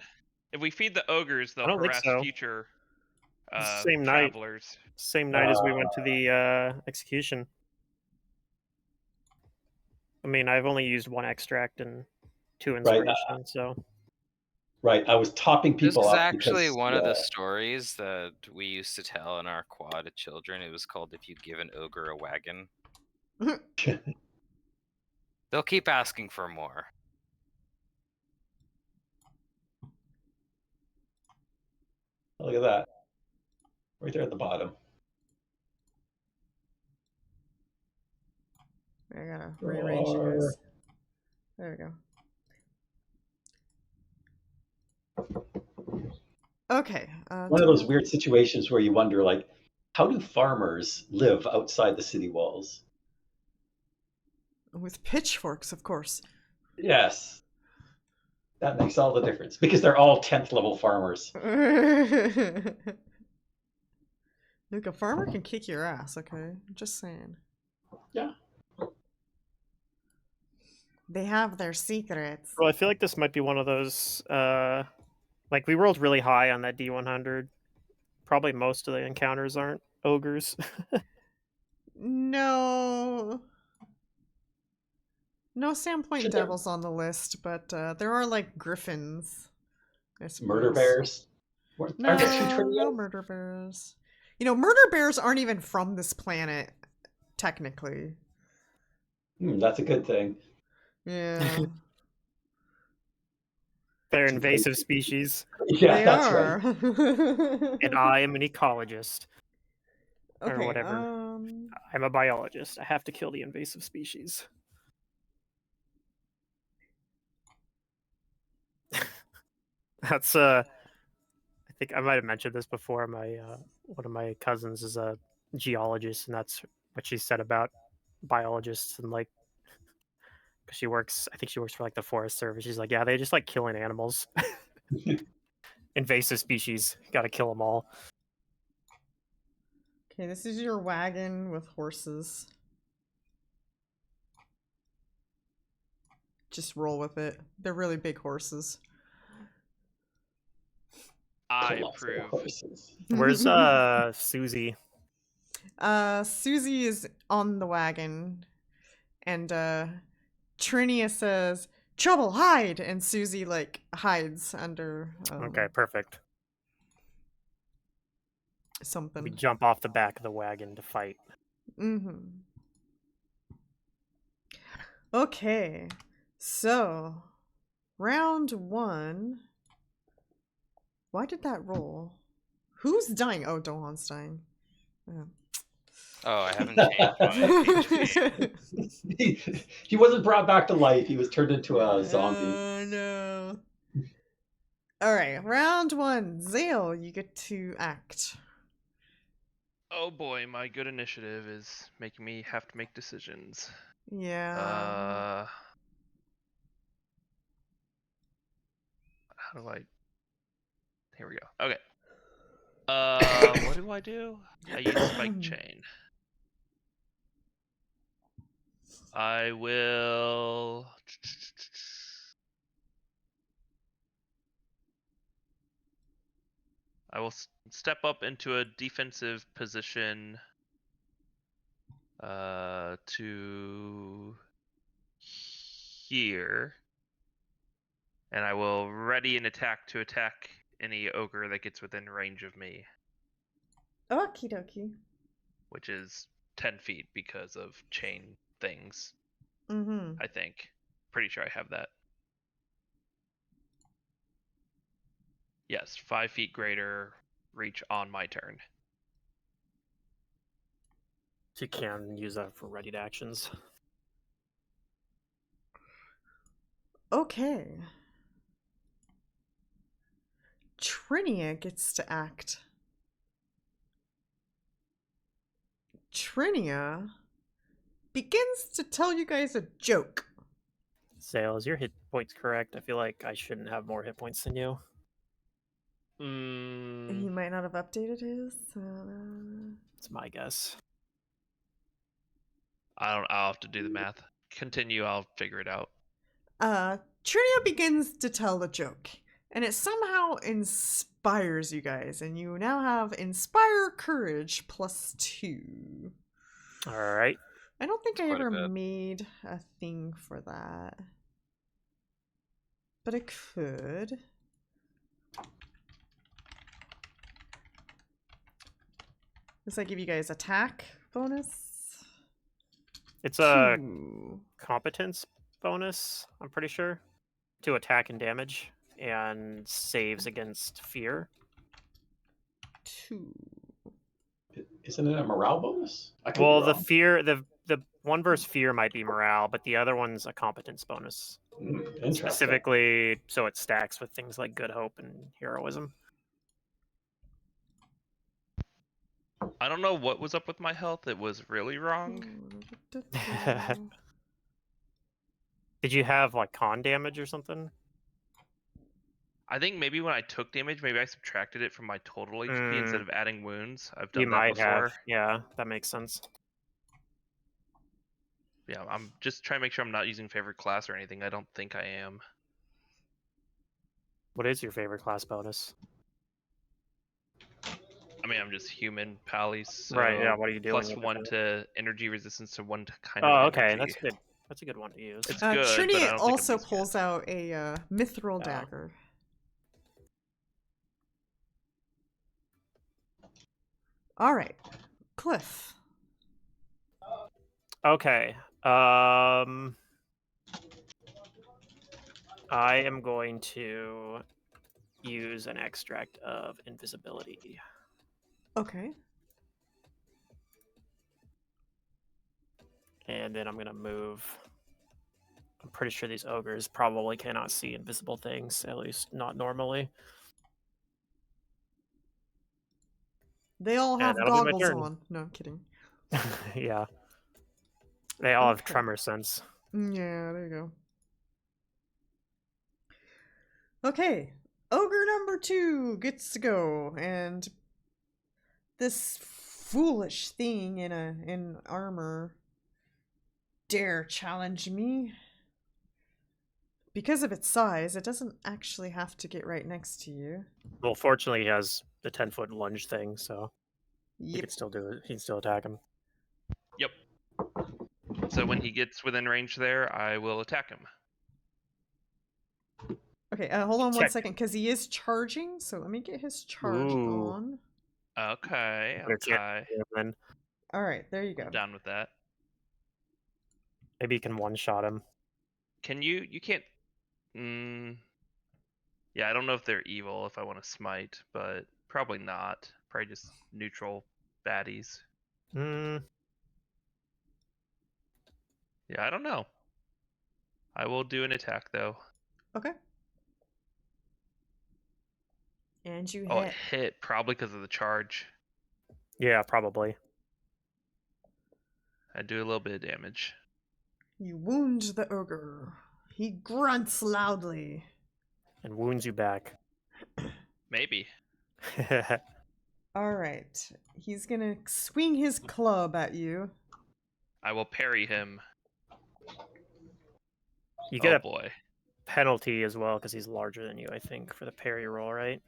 if we feed the ogres, they'll I don't think harass so. future It's the same night. travelers. Same night as we went to the execution. I mean, I've only used 1 extract and 2 inspiration, so. Right, I was topping This people is up actually because, one of the stories that we used to tell in our quad to children. It was called "If You Give an Ogre a Wagon." They'll keep asking for more. Look at that. Right there at the bottom. I gotta rearrange you guys. There we go. Okay. One of those weird situations where you wonder, like, how do farmers live outside the city walls? With pitchforks, of course. Yes. That makes all the difference because they're all 10th level farmers. Look, a farmer can kick your ass, okay? Just saying. Yeah. They have their secrets. Well, I feel like this might be one of those. Like, we rolled really high on that D100. Probably most of the encounters aren't ogres. No. No Sandpoint Should there- Devils on the list, but there are, like, griffins. I suppose. Murder bears. Aren't there two No, trivias? no murder bears. You know, murder bears aren't even from this planet, technically. That's a good thing. Yeah. They're invasive species, Yeah, They that's are. right. and I am an ecologist. Or Okay, whatever. I'm a biologist. I have to kill the invasive species. That's I think I might have mentioned this before. My one of my cousins is a geologist, and that's what she said about biologists and like, because she works. I think she works for like the Forest Service. She's like, yeah, they just like killing animals. Invasive species, got to kill them all. Okay, this is your wagon with horses. just roll with it. They're really big horses. I Colossal approve. horses. Where's Susie? Susie is on the wagon, and Trinia says, "Trouble, hide!" And Susie like hides under Okay, perfect. something. We jump off the back of the wagon to fight. Mm-hmm. Okay, so round 1. Why did that roll? Who's dying? Oh, Dohan's dying. Oh, I haven't changed mine. He wasn't brought back to life. He was turned into a zombie. Oh no. Alright, round 1. Xale, you get to act. Oh boy, my good initiative is making me have to make decisions. Yeah. How do I? Here we go. Okay. What do I do? I use spike chain. I will. I will step up into a defensive position to here, and I will ready an attack to attack any ogre that gets within range of me, Okie dokie. which is 10 feet because of chain things. Mm-hmm. I think. Pretty sure I have that. Yes, 5 feet greater reach on my turn. So you can use that for readied actions. Okay. Trinia gets to act. Trinia begins to tell you guys a joke. Xale, is your hit points correct? I feel like I shouldn't have more hit points than you. He might not have updated his. It's my guess. I'll have to do the math. Continue, I'll figure it out. Trinia begins to tell the joke, and it somehow inspires you guys, and you now have Inspire Courage +2. All right. I don't think I quite a ever bit. made a thing for that. But I could. Does that give you guys attack bonus? It's a 2. competence bonus, I'm pretty sure, to attack and damage, and saves against fear. 2. Isn't it a morale bonus? I could be Well, the wrong. fear, the one versus fear might be morale, but the other one's a competence bonus. Interesting. Specifically, so it stacks with things like good hope and heroism. I don't know what was up with my health. It was really wrong. Did you have like con damage or something? I think maybe when I took damage, maybe I subtracted it from my total HP instead of adding wounds. I've done You that might before. have. Yeah, that makes sense. Yeah, I'm just trying to make sure I'm not using favorite class or anything. I don't think I am. What is your favorite class bonus? I mean, I'm just human, Pally, so Right, yeah, what are you doing with +1 it? to energy resistance to 1 to kind Oh, of okay, energy. that's good. That's a good one to use. It's good, but I Trinia don't think I'm also using it. pulls out a mithril dagger. All right, Cliff. Okay. I am going to use an extract of invisibility. Okay. And then I'm going to move. I'm pretty sure these ogres probably cannot see invisible things, at least not normally. They all have that'll be my goggles turn. on. No, I'm kidding. Yeah. They all have Okay. tremor sense. Yeah, there you go. Okay, ogre number 2 gets to go, and this foolish thing in armor dare challenge me. because of its size, it doesn't actually have to get right next to you. Well, fortunately, he has the 10-foot lunge thing, so he Yep. could still do it. He can still attack him. Yep. So when he gets within range there, I will attack him. Okay, hold on one Check. second, because he is charging, so let me get his charge Ooh. on. Okay. Better chance Okay. for him then. Alright, there you go. I'm down with that. Maybe he can one-shot him. Can you? You can't. Yeah, I don't know if they're evil if I want to smite, but probably not. Probably just neutral baddies. Hmm. Yeah, I don't know. I will do an attack though. Okay. And you Oh, hit. it hit probably because of the charge. Yeah, probably. I do a little bit of damage. You wound the ogre. He grunts loudly. And wounds you back. Maybe. Alright. He's gonna swing his club at you. I will parry him. You get Oh a boy. penalty as well because he's larger than you, I think, for the parry roll, right?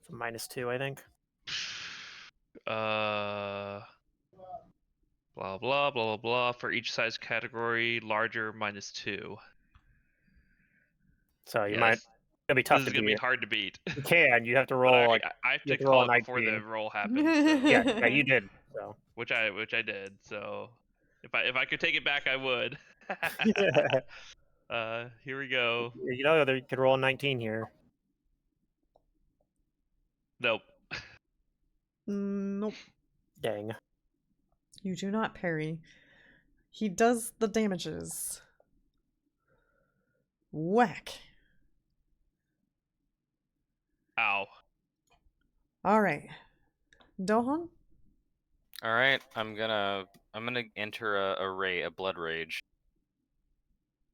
So -2, I think. Blah blah blah blah blah. For each size category, larger -2. So you Yeah, might. It'll be tough This to is gonna beat. be hard to beat. You can. You have to But roll like. I have you to have to roll call a it before the 19. roll happens. So. Yeah, you did. So. Which I did. So if I could take it back, I would. Here we go. You know, you could roll a 19 here. Nope. Nope. Dang. You do not parry. He does the damages. Whack. Ow. Alright. Dohan? All right, I'm gonna enter a blood rage.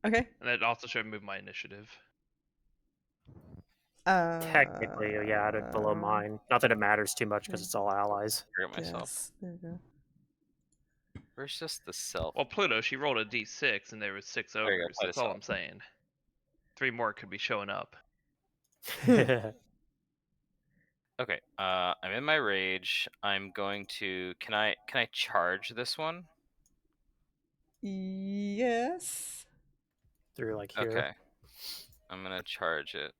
Okay. And that also should move my initiative. Technically, yeah, added below mine. Not that it matters too much because it's all allies. Hurt myself. Yes, there you go. Where's just the self? Well, Pluto, she rolled a d6 and there was 6 you go, ogres. play That's the all I'm saying. 3 more could be showing up. Okay, I'm in my rage. I'm going to. Can I charge this one? Yes. Through like here. Okay, I'm gonna charge it.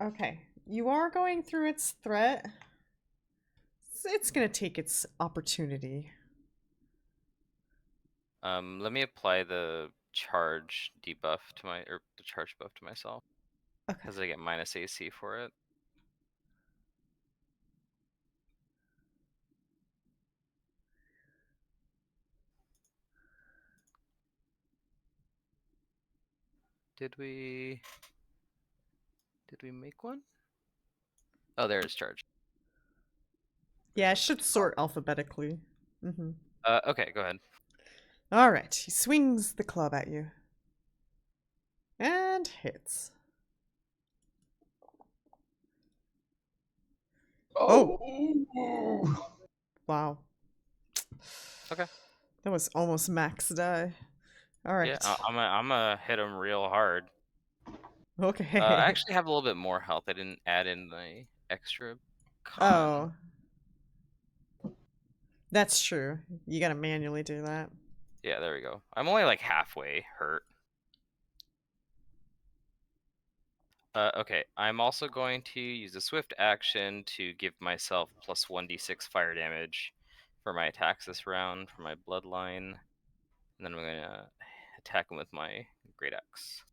Okay. You are going through its threat. It's gonna take its opportunity. Let me apply the charge debuff to the charge buff to myself Okay. because I get minus AC for it. Did we make one? Oh, there is charge. Yeah, it should sort alphabetically. Mm-hmm. Okay, go ahead. Alright, he swings the club at you. And hits. Oh! Wow. Okay. That was almost max die. Alright. Yeah, I'm gonna hit him real hard. Okay. I actually have a little bit more health. I didn't add in the extra con. Oh. That's true. You gotta manually do that. Yeah, there we go. I'm only like halfway hurt. Okay, I'm also going to use a swift action to give myself plus 1d6 fire damage for my attacks this round for my bloodline. And then I'm gonna attack him with my great axe.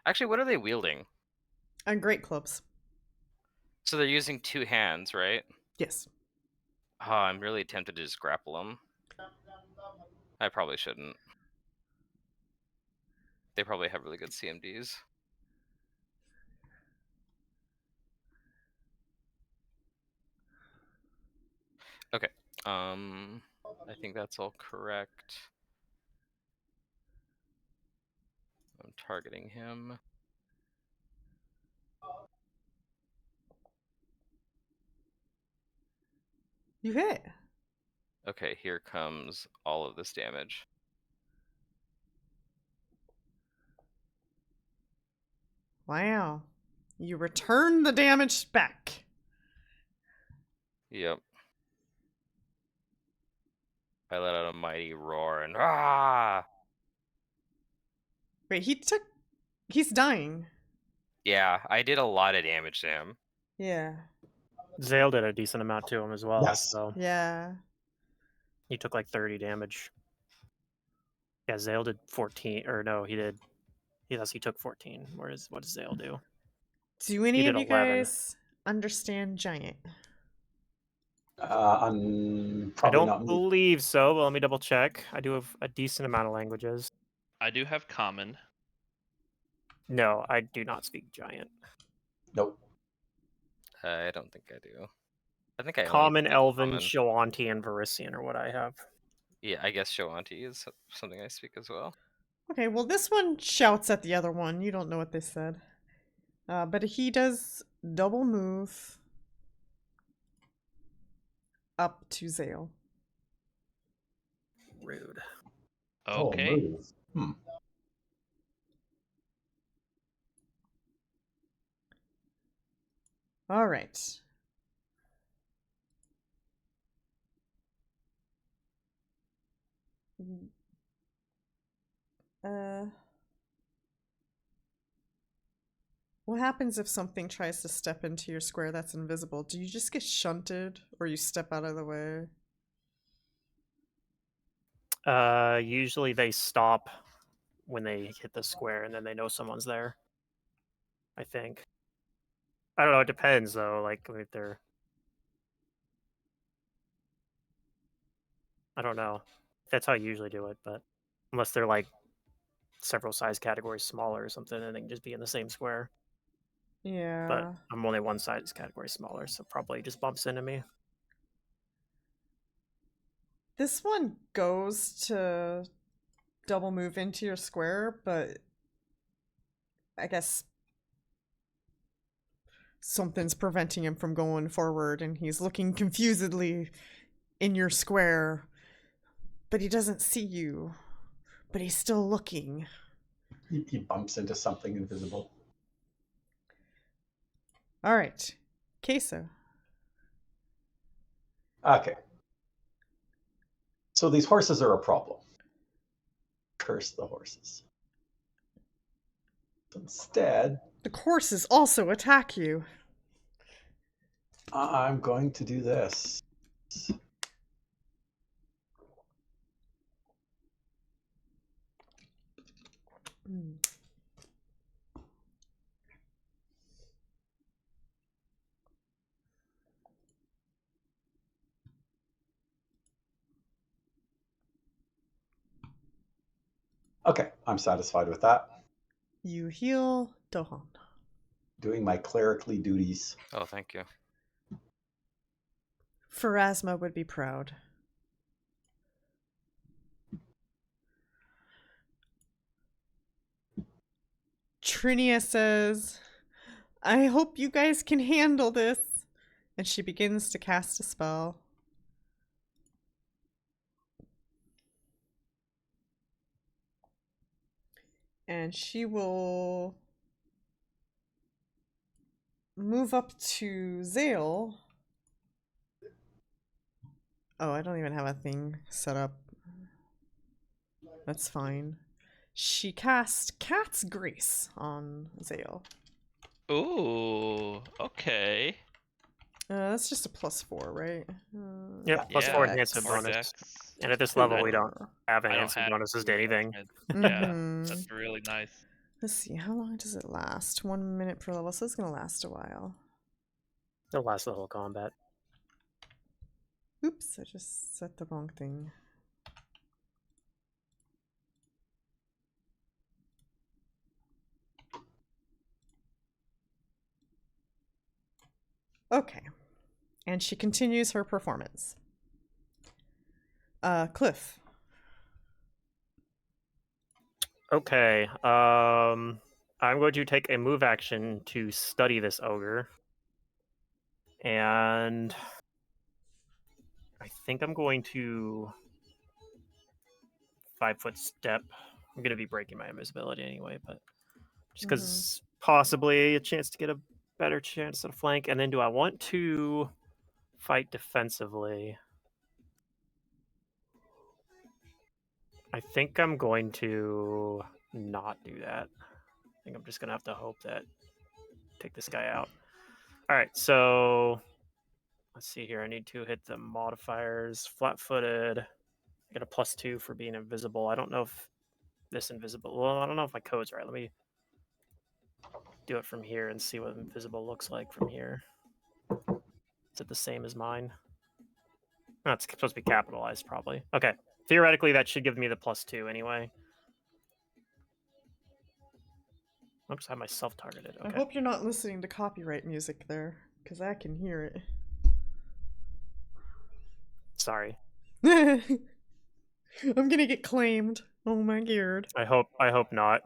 Actually, what are they wielding? And great clubs. So they're using 2 hands, right? Yes. Oh, I'm really tempted to just grapple them. I probably shouldn't. They probably have really good CMDs. Okay. I think that's all correct. I'm targeting him. You hit. Okay, here comes all of this damage. Wow. You return the damage back. Yep. I let out a mighty roar and ah! Wait, he's dying. Yeah, I did a lot of damage to him. Yeah. Xale did a decent amount to him as well. Yes. So Yeah. he took like 30 damage. Yeah, Xale did 14. Or no, he did. Yes, he took 14. What does Xale do? Do any He of did you 11. guys understand giant? I Probably don't not me. believe so, but let me double check. I do have a decent amount of languages. I do have common. No, I do not speak giant. Nope. I don't think I do. I think I only Common, speak Elven, Common. Shoanti, and Varisian are what I have. Yeah, I guess Shoanti is something I speak as well. Okay, well, this one shouts at the other one. You don't know what they said. But he does double move up to Xale. Rude. Okay. Oh, move. All right. What happens if something tries to step into your square that's invisible? Do you just get shunted or you step out of the way? Usually they stop when they hit the square, and then they know someone's there. I think. I don't know. It depends, though. Like if they're, I don't know. That's how I usually do it, but unless they're like several size categories smaller or something, and they can just be in the same square. Yeah. But I'm only one size category smaller, so probably just bumps into me. This one goes to double move into your square, but I guess something's preventing him from going forward, and he's looking confusedly in your square, but he doesn't see you, but he's still looking. He bumps into something invisible. All right, Kaeso. Okay. So these horses are a problem. Curse the horses. Instead, The horses also attack you. I'm going to do this. Okay, I'm satisfied with that. You heal Dohan. Doing my clerically duties. Oh, thank you. Pharasma would be proud. Trinia says, I hope you guys can handle this. And she begins to cast a spell. And she will move up to Xale. Oh, I don't even have a thing set up. That's fine. She cast Cat's Grace on Xale. Ooh, okay. That's just a +4, right? Yep, plus Yeah, 4 Dex. enhancement More bonus. dex. And at this Cool. level, we don't have I don't enhancement have bonuses to anything. Yeah, Mhm. that's really nice. Let's see, how long does it last? 1 minute per level, so it's gonna last a while. It'll last the whole combat. Oops, I just set the wrong thing. Okay. And she continues her performance. Cliff. Okay. I'm going to take a move action to study this ogre. And I think I'm going to 5-foot step. I'm going to be breaking my invisibility anyway, but just because possibly a chance to get a better chance at a flank. And then do I want to fight defensively? I think I'm going to not do that. I think I'm just going to have to hope that take this guy out. All right, so let's see here. I need to hit the modifiers. Flat-footed. I get a +2 for being invisible. I don't know if this invisible... Well, I don't know if my code's right. Let me do it from here and see what invisible looks like from here. Is it the same as mine? No, it's supposed to be capitalized, probably. Okay. Theoretically, that should give me the +2 anyway. Oops, I have myself targeted. Okay. I hope you're not listening to copyright music there, because I can hear it. Sorry. I'm gonna get claimed. Oh my god. I hope not.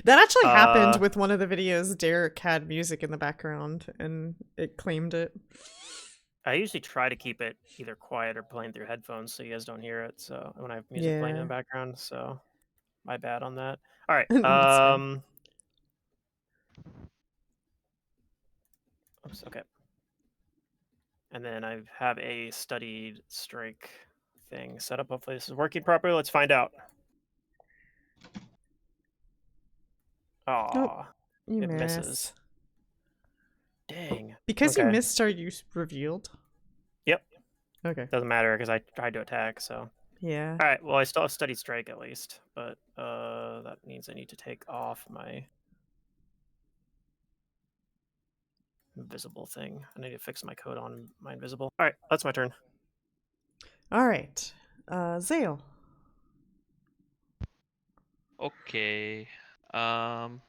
That actually happened with one of the videos. Derek had music in the background and it claimed it. I usually try to keep it either quiet or playing through headphones so you guys don't hear it. So when I have music playing in the background, so my bad on that. All right. Oops, okay. And then I have a studied strike thing set up. Hopefully this is working properly. Let's find out. Oh, you it miss. misses. Dang. Because you Okay. missed, are you revealed? Yep. Okay. Doesn't matter because I tried to attack, so. Yeah. All right. Well, I still have studied strike at least, but that means I need to take off my invisible thing. I need to fix my code on my invisible. All right, that's my turn. All right. Xale. Okay. I'm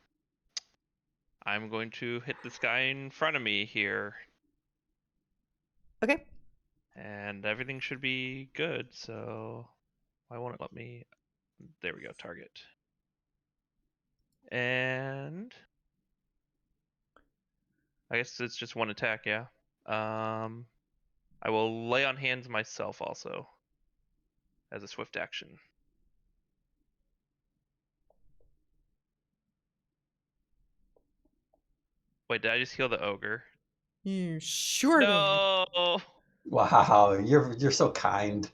going to hit this guy in front of me here. Okay. And everything should be good, so why won't it let me? There we go, target. And I guess it's just one attack, yeah. I will lay on hands myself also as a swift action. Wait, did I just heal the ogre? You sure No. Wow, you're so kind.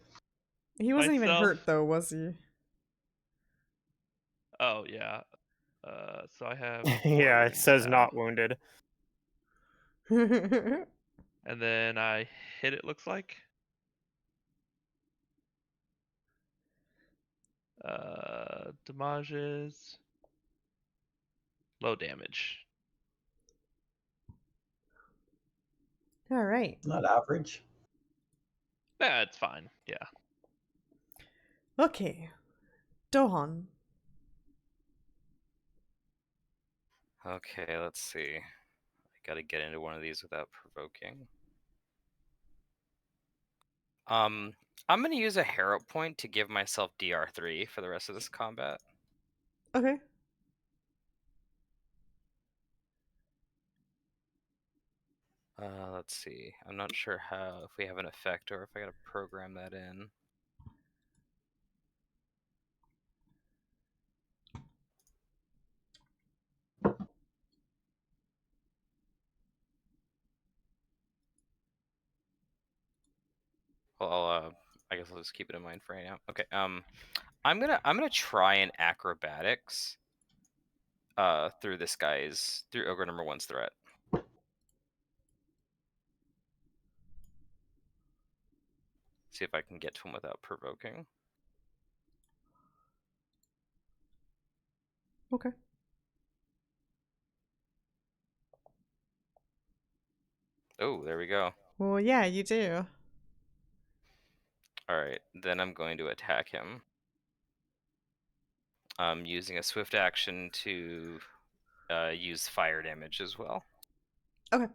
did. He wasn't even Myself. hurt though, was he? Oh yeah. So I have Yeah, 4 it wounds says now. not wounded. And then I hit it, looks like. Damages. Low damage. All right. Not average. That's fine. Yeah. Okay. Dohan. Okay, let's see. I gotta get into one of these without provoking. I'm gonna use a hero point to give myself DR3 for the rest of this combat. Okay. Let's see. I'm not sure if we have an effect or if I gotta program that in. Well, I guess I'll just keep it in mind for right now. Okay. I'm gonna try an acrobatics through ogre number 1's threat. See if I can get to him without provoking. Okay. Oh, there we go. Well, yeah, you do. Alright, then I'm going to attack him. Using a swift action to use fire damage as well. Okay.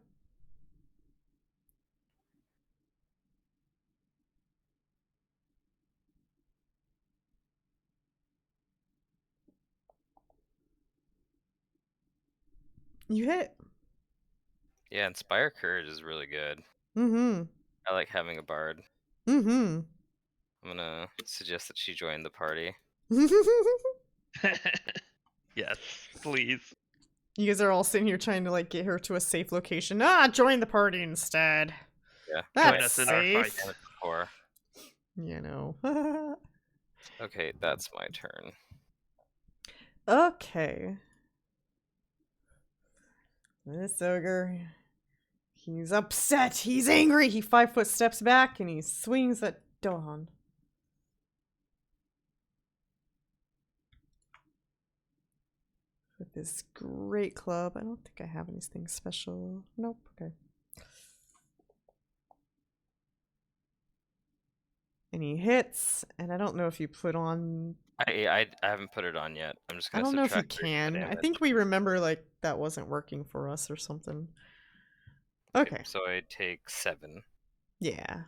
You hit. Yeah, Inspire Courage is really good. Mm-hmm. I like having a bard. Mm-hmm. I'm gonna suggest that she join the party. Yes, please. You guys are all sitting here trying to like get her to a safe location. Ah, join the party instead. Yeah. Join That's us in our safe. fight. Or You know. okay, that's my turn. Okay. This ogre, he's upset. He's angry. He 5-foot steps back and he swings at Dohan. With this great club. I don't think I have anything special. Nope. Okay. And he hits, and I don't know if you put on. I haven't put it on yet. I'm just I gonna don't know if you subtract 3 from the can. I damage. think we remember like that wasn't working for us or something. Okay. So I take 7. Yeah.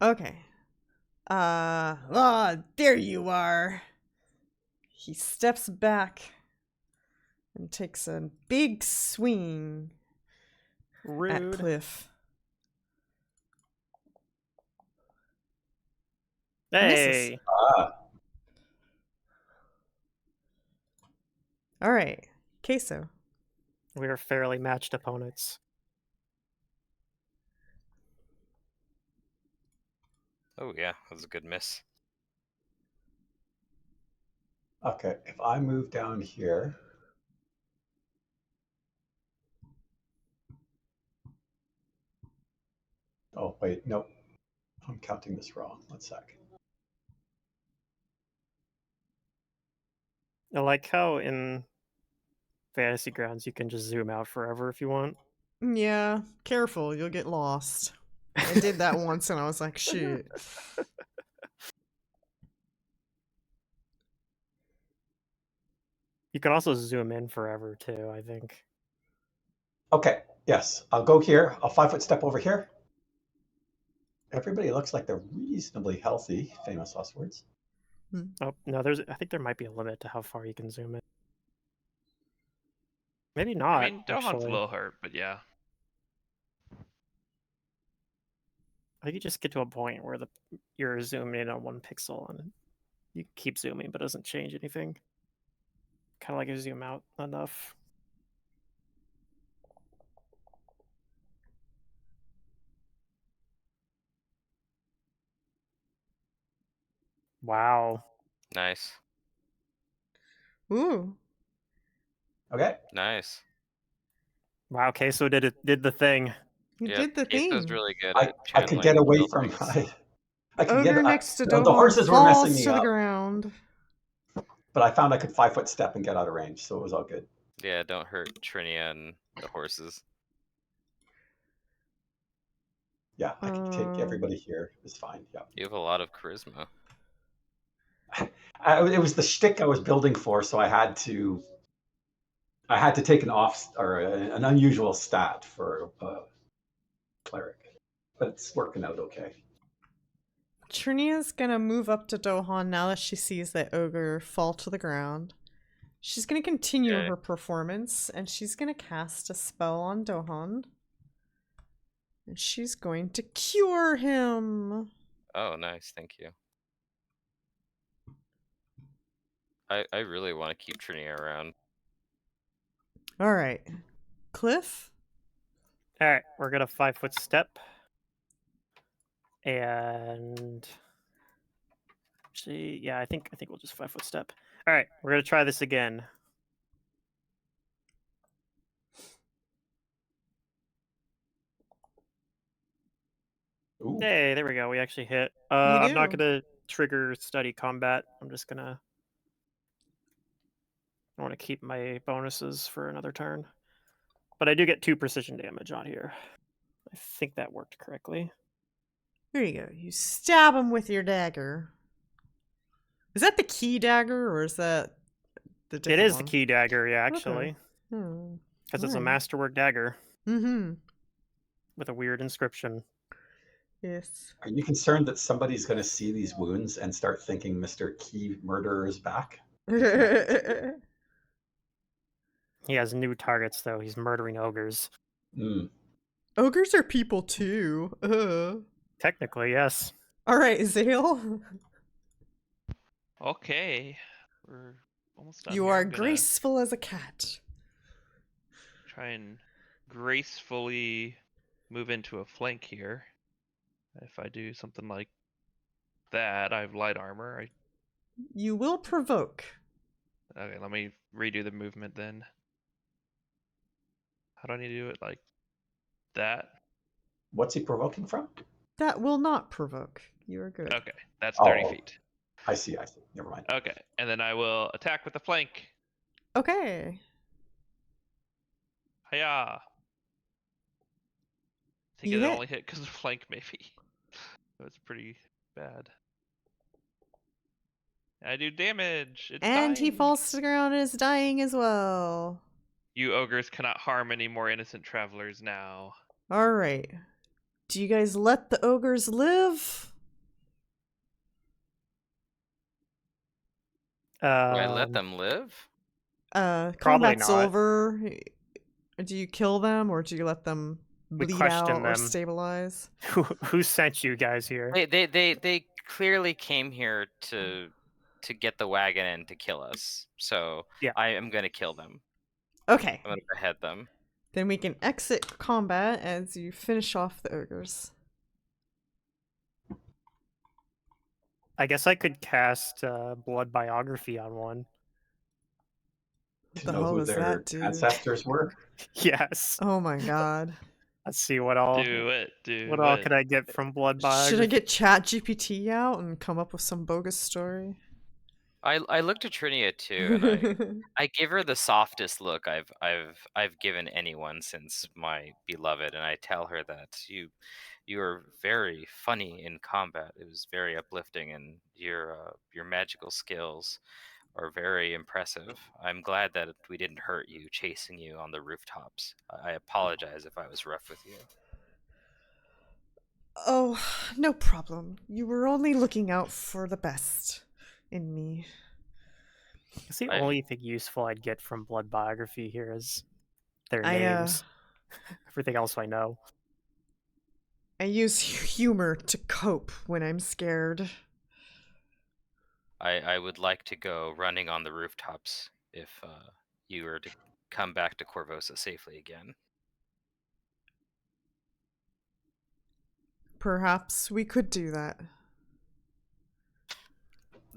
Okay. There you are. He steps back and takes a big swing at Rude. Cliff. Misses. Hey. All right. Kaeso. We are fairly matched opponents. Oh yeah, that was a good miss. Okay, if I move down here. Oh, wait, nope. I'm counting this wrong. 1 sec. I like how in Fantasy Grounds you can just zoom out forever if you want. Yeah, careful. You'll get lost. I did that once and I was like, shit. You can also zoom in forever too, I think. Okay, yes, I'll go here. I'll 5-foot step over here. Everybody looks like they're reasonably healthy. Famous last words. Oh no, I think there might be a limit to how far you can zoom in. Maybe not. I mean, Dohan's a actually. little hurt, but yeah. I think you just get to a point where you're zooming in on 1 pixel and you keep zooming, but it doesn't change anything. Kind of like you zoom out enough. Wow. Nice. Ooh. Okay. Nice. Wow, Kaeso did the thing. You Yep, did the Kaeso's thing. really good I at could channeling get away from buildings. I could Ogre get next to the Dohan horses were falls messing me to the up, ground. but I found I could 5-foot step and get out of range, so it was all good. Yeah, don't hurt Trinia and the horses. Yeah, I could take everybody here. It was fine. Yeah. You have a lot of charisma. It was the shtick I was building for, so I had to take an unusual stat for cleric, but it's working out okay. Trinia's gonna move up to Dohan now that she sees that ogre fall to the ground. She's gonna continue Okay. her performance, and she's gonna cast a spell on Dohan. And she's going to cure him. Oh, nice. Thank you. I really want to keep Trinia around. All right, Cliff. All right, we're gonna 5-foot step, and actually, yeah, I think we'll just 5-foot step. All right, we're gonna try this again. Ooh. Hey, there we go. We actually hit. You I'm not do. gonna trigger study combat. I'm just gonna. I want to keep my bonuses for another turn, but I do get 2 precision damage on here. I think that worked correctly. Here you go. You stab him with your dagger. Is that the key dagger, or is that the It different is one? the key dagger, yeah, actually, Hmm. because it's a Alright. masterwork dagger Mm-hmm. with a weird inscription. Yes. Are you concerned that somebody's going to see these wounds and start thinking Mr. Key Murderer is back? He has new targets though. He's murdering ogres. Mm. Ogres are people too. Technically, yes. All right, Xale. Okay, we're almost done. You here. are I'm gonna graceful as a cat. try and gracefully move into a flank here. If I do something like that, I have light armor. You will provoke. Okay, let me redo the movement then. How do I need to do it? Like that? What's he provoking from? That will not provoke. You are good. Okay, that's 30 Oh. feet. I see. Never mind. Okay, and then I will attack with the flank. Okay. Hiya! I think You it hit. only hit because of flank, maybe. That's pretty bad. I do damage. It's And he dying. falls to the ground and is dying as well. You ogres cannot harm any more innocent travelers now. All right. Do you guys let the ogres live? Do I let them live? Probably Combat's not. over. Do you kill them or do you let them We bleed question out or them. stabilize? Who sent you guys here? They clearly came here to get the wagon and to kill us. So Yeah. I am gonna kill them. Okay. I'm gonna behead them. Then we can exit combat as you finish off the ogres. I guess I could cast Blood Biography on one. To The know hell who does their that do? ancestors were. Yes. Oh my god. Let's see what all Do it, do what all it. could I get from Blood Biography. Should I get ChatGPT out and come up with some bogus story? I looked at Trinia too, and I give her the softest look I've given anyone since my beloved, and I tell her that you are very funny in combat. It was very uplifting, and your magical skills are very impressive. I'm glad that we didn't hurt you chasing you on the rooftops. I apologize if I was rough with you. Oh, no problem. You were only looking out for the best in me. It's the I- only thing useful I'd get from Blood Biography here is their I names. Everything else I know. I use humor to cope when I'm scared. I would like to go running on the rooftops if you were to come back to Korvosa safely again. Perhaps we could do that.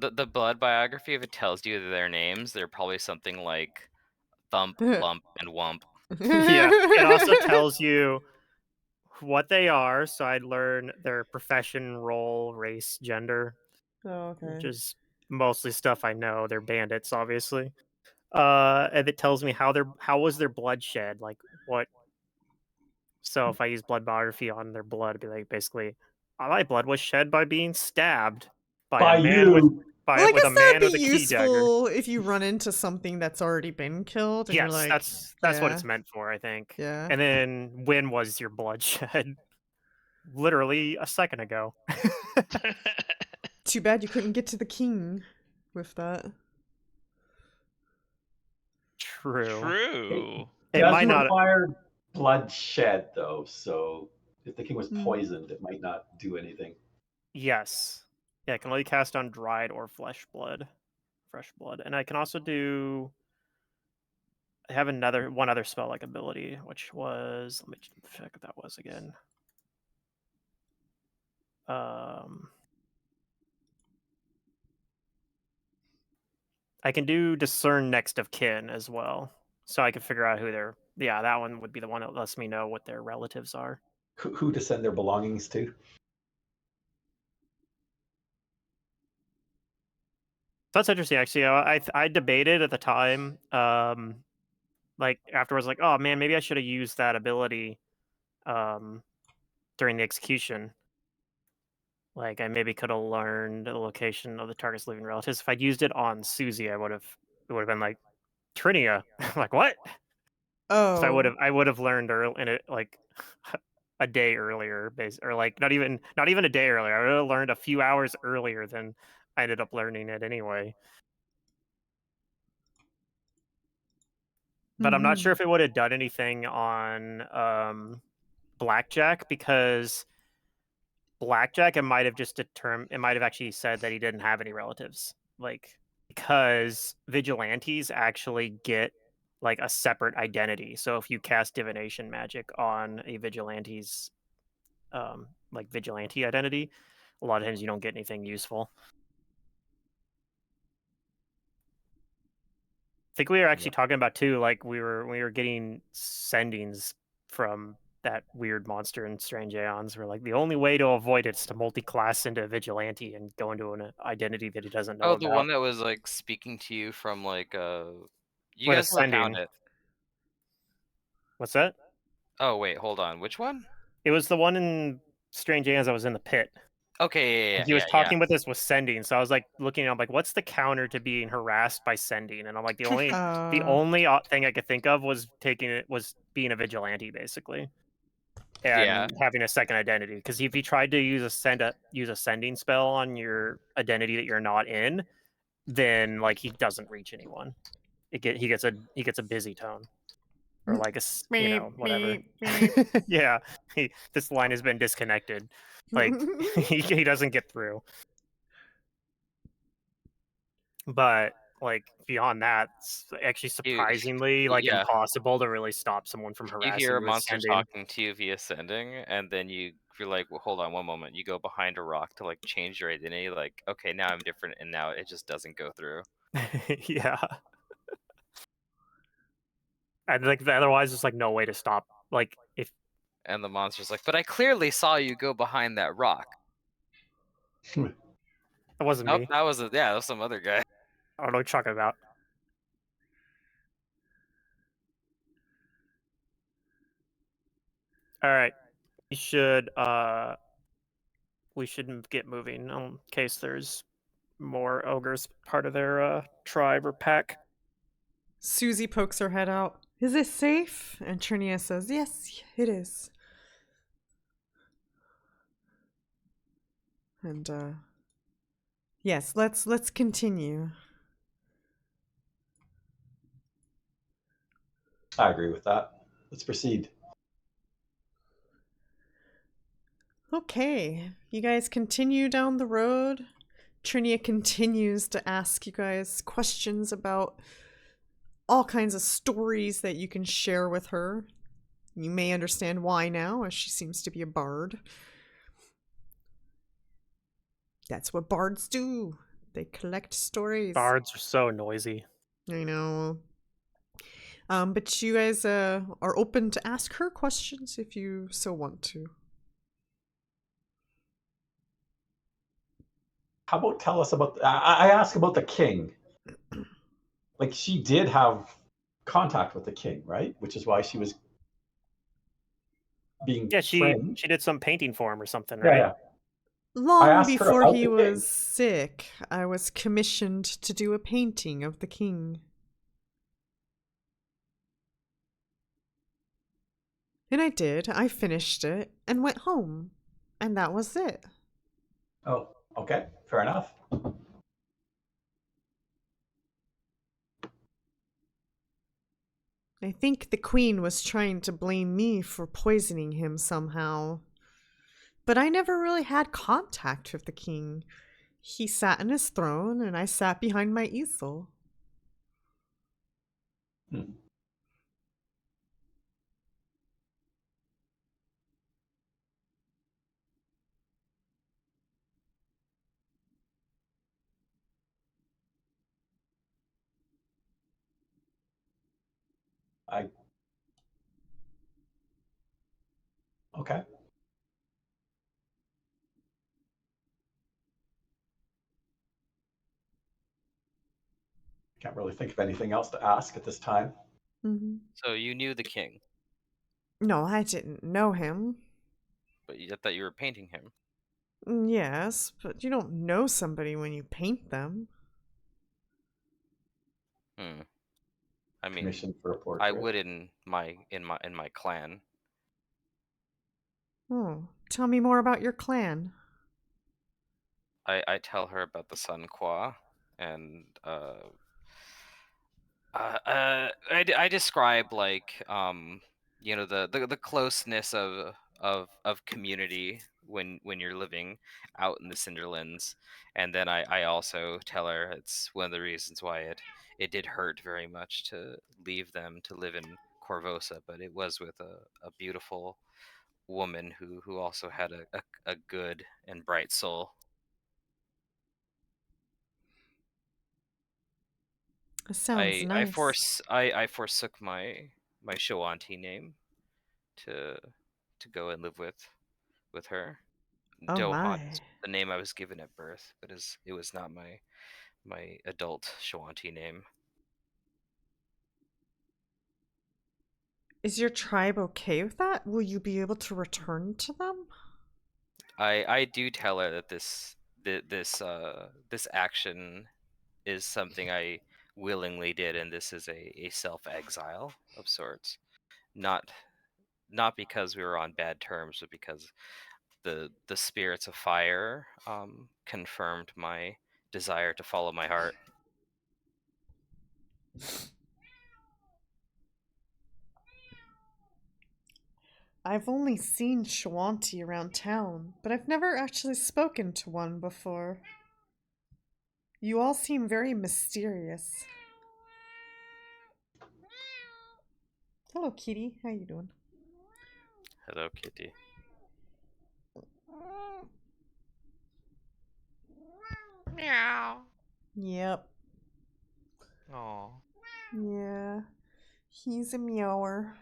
The blood biography, if it tells you their names, they're probably something like Thump, Lump, and Wump. Yeah. It also tells you what they are, so I'd learn their profession, role, race, gender, Oh, okay. which is mostly stuff I know. They're bandits, obviously. And it tells me how was their blood shed, like what. So if I use blood biography on their blood, it'd be like basically, my blood was shed by being stabbed by By a man with you. Well, I with guess a that'd man be with a key dagger. useful if you run into something that's already been killed and you're Yes, like, that's what it's meant for, I think. Yeah. And then when was your blood shed? Literally a second ago. Too bad you couldn't get to the king with that. True. True. It does might not. require bloodshed, though. So if the king was Hmm. poisoned, it might not do anything. Yes. Yeah, I can only cast on dried or fresh blood, and I can also do. I have one other spell like ability, which was, let me check what that was again. I can do discern next of kin as well, so I can figure out who their. Yeah, that one would be the one that lets me know what their relatives are. Who to send their belongings to? That's interesting, actually. I debated at the time, like afterwards, like, oh man, maybe I should have used that ability, during the execution. Like, I maybe could have learned the location of the target's living relatives. If I'd used it on Susie, it would have been like Trinia. Like what? Oh. So I would have learned in it like a day earlier, or like not even a day earlier. I would have learned a few hours earlier than I ended up learning it anyway. but I'm not sure Mhm. if it would have done anything on Blackjack, because Blackjack, it might have actually said that he didn't have any relatives. Like, because vigilantes actually get like a separate identity. So if you cast divination magic on a vigilante's like vigilante identity, a lot of times you don't get anything useful. I think we were actually talking about too, like we were getting sendings from that weird monster in Strange Aeons. We're like, the only way to avoid it is to multi-class into a vigilante and go into an identity that he doesn't know Oh, about. the one that was like speaking to you from like you What, guys still ascending? found it. What's that? Oh wait, hold on. Which one? It was the one in Strange Aeons that was in the pit. Okay, yeah, He was yeah. talking with us with sending, so I was like looking. I'm like, what's the counter to being harassed by sending? And I'm like, the only thing I could think of was being a vigilante, basically, and having a second identity. Because if he tried to use a sending spell on your identity that you're not in, then like he doesn't reach anyone. He gets a busy tone, or like whatever. Yeah, this line has been disconnected. Like he doesn't get through. But like beyond that, it's actually surprisingly like yeah. impossible to really stop someone from You harassing hear a you monster ascending. talking to you via sending, and then you're like, well, hold on one moment. You go behind a rock to like change your identity. Like, okay, now I'm different, and now it just doesn't go through. Yeah. And like otherwise, there's like no way to stop. Like if And the monster's like, but I clearly saw you go behind that rock. it wasn't Nope, me, that was some other guy. I don't know what you're talking about. All right, we should get moving in case there's more ogres part of their tribe or pack. Susie pokes her head out. Is it safe? And Trinia says, yes, it is. And yes, let's continue. I agree with that. Let's proceed. Okay, you guys continue down the road. Trinia continues to ask you guys questions about all kinds of stories that you can share with her. You may understand why now, as she seems to be a bard. That's what bards do. They collect stories. Bards are so noisy. I know. But you guys are open to ask her questions if you so want to. How about tell us about? I asked about the king. Like she did have contact with the king, right? Which is why she was being trained. She did some painting for him or something, Yeah, right? yeah. I Long asked her before about he the was king. sick, I was commissioned to do a painting of the king. And I did. I finished it and went home. And that was it. Oh, okay, fair enough. I think the queen was trying to blame me for poisoning him somehow. But I never really had contact with the king. He sat in his throne and I sat behind my easel. Hmm. Okay. Can't really think of anything else to ask at this time. Mm-hmm. So you knew the king, No, I didn't know him. but I thought you were painting him. Yes, but you don't know somebody when you paint them. I mean, Commission for a portrait. I would in my clan. Oh, tell me more about your clan. I tell her about the Sun Qua, and I describe like the closeness of community when you're living out in the Cinderlands, and then I also tell her it's one of the reasons why it did hurt very much to leave them to live in Korvosa, but it was with a beautiful woman who also had a good and bright soul. That sounds nice. I forsook my Shoanti name to go and live with her. Oh Dohan my. is the name I was given at birth, but it was not my adult Shoanti name. Is your tribe okay with that? Will you be able to return to them? I do tell her that this action is something I willingly did, and this is a self-exile of sorts. Not because we were on bad terms, but because the spirits of fire confirmed my desire to follow my heart. I've only seen Shawanti around town, but I've never actually spoken to one before. You all seem very mysterious. Hello, kitty. How you doing? Hello, kitty. Meow. Yep. Oh. Yeah. He's a meower.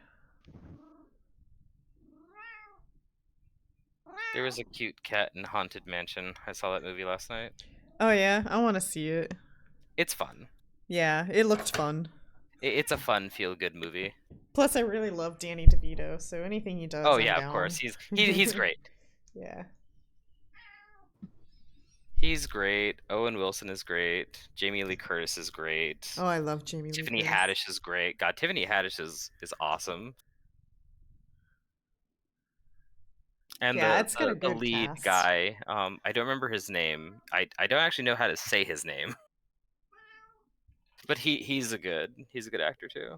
There was a cute cat in Haunted Mansion. I saw that movie last night. Oh yeah, I want to see it. It's fun. Yeah, it looked fun. It's a fun, feel-good movie. Plus, I really love Danny DeVito, so anything he does, Oh I'm yeah, down. of course. He's great. Yeah. He's great. Owen Wilson is great. Jamie Lee Curtis is great. Oh, I love Jamie Lee Tiffany Curtis. Haddish is great. God, Tiffany Haddish is awesome. And Yeah, it's got a the good lead cast. guy, I don't remember his name. I don't actually know how to say his name. But he's a good actor too.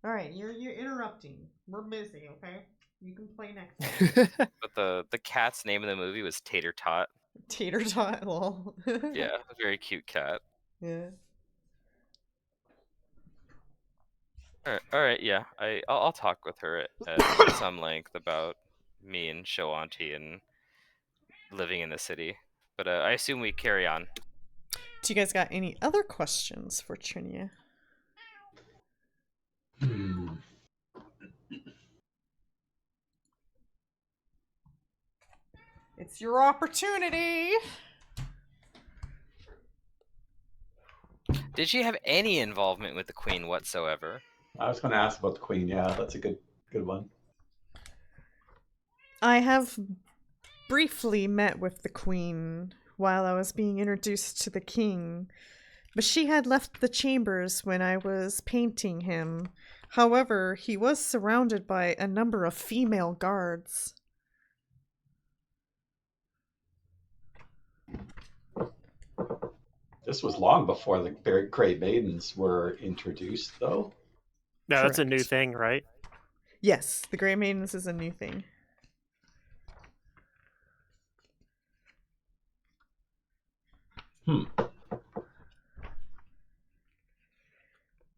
All right, you're interrupting. We're busy, okay? You can play next time. But the cat's name in the movie was Tater Tot. Tater tot, lol. Yeah, a very cute cat. Yeah. All right, yeah. I'll talk with her at some length about me and Shoanti and living in the city. But I assume we carry on. Do you guys got any other questions for Trinia? It's your opportunity. Did she have any involvement with the Queen whatsoever? I was going to ask about the Queen. Yeah, that's a good one. I have briefly met with the Queen while I was being introduced to the King, but she had left the chambers when I was painting him. However, he was surrounded by a number of female guards. This was long before the Grey Maidens were introduced, though. No, that's a new Correct. thing, right? Yes, the Grey Maidens is a new thing.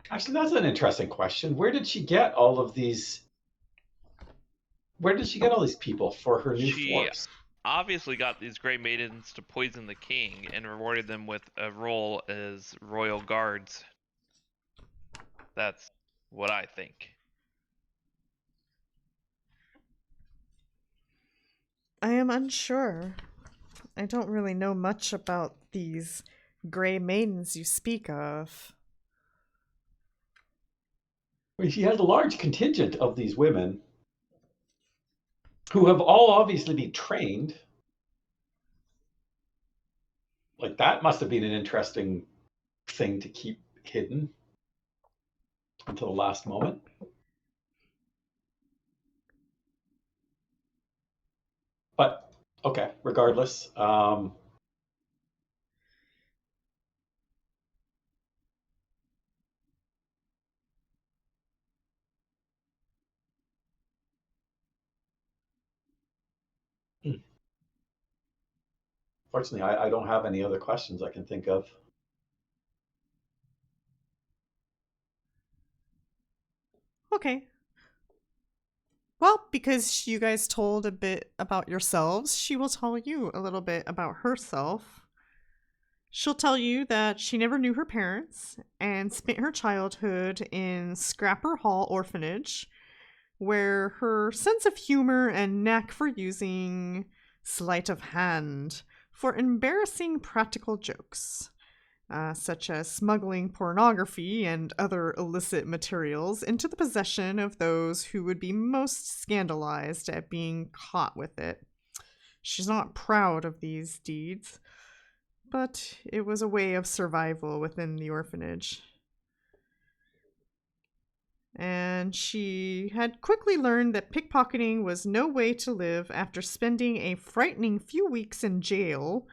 Actually, that's an interesting question. Where did she get all these people for her new She force? obviously got these Grey Maidens to poison the king and rewarded them with a role as royal guards. That's what I think. I am unsure. I don't really know much about these Grey Maidens you speak of. Well, she has a large contingent of these women who have all obviously been trained. Like, that must have been an interesting thing to keep hidden until the last moment. But okay, regardless, Fortunately, I don't have any other questions I can think of. Okay. Well, because you guys told a bit about yourselves, she will tell you a little bit about herself. She'll tell you that she never knew her parents and spent her childhood in Scrapper Hall Orphanage, where her sense of humor and knack for using sleight of hand for embarrassing practical jokes, such as smuggling pornography and other illicit materials into the possession of those who would be most scandalized at being caught with it. She's not proud of these deeds, but it was a way of survival within the orphanage. And she had quickly learned that pickpocketing was no way to live after spending a frightening few weeks in jail,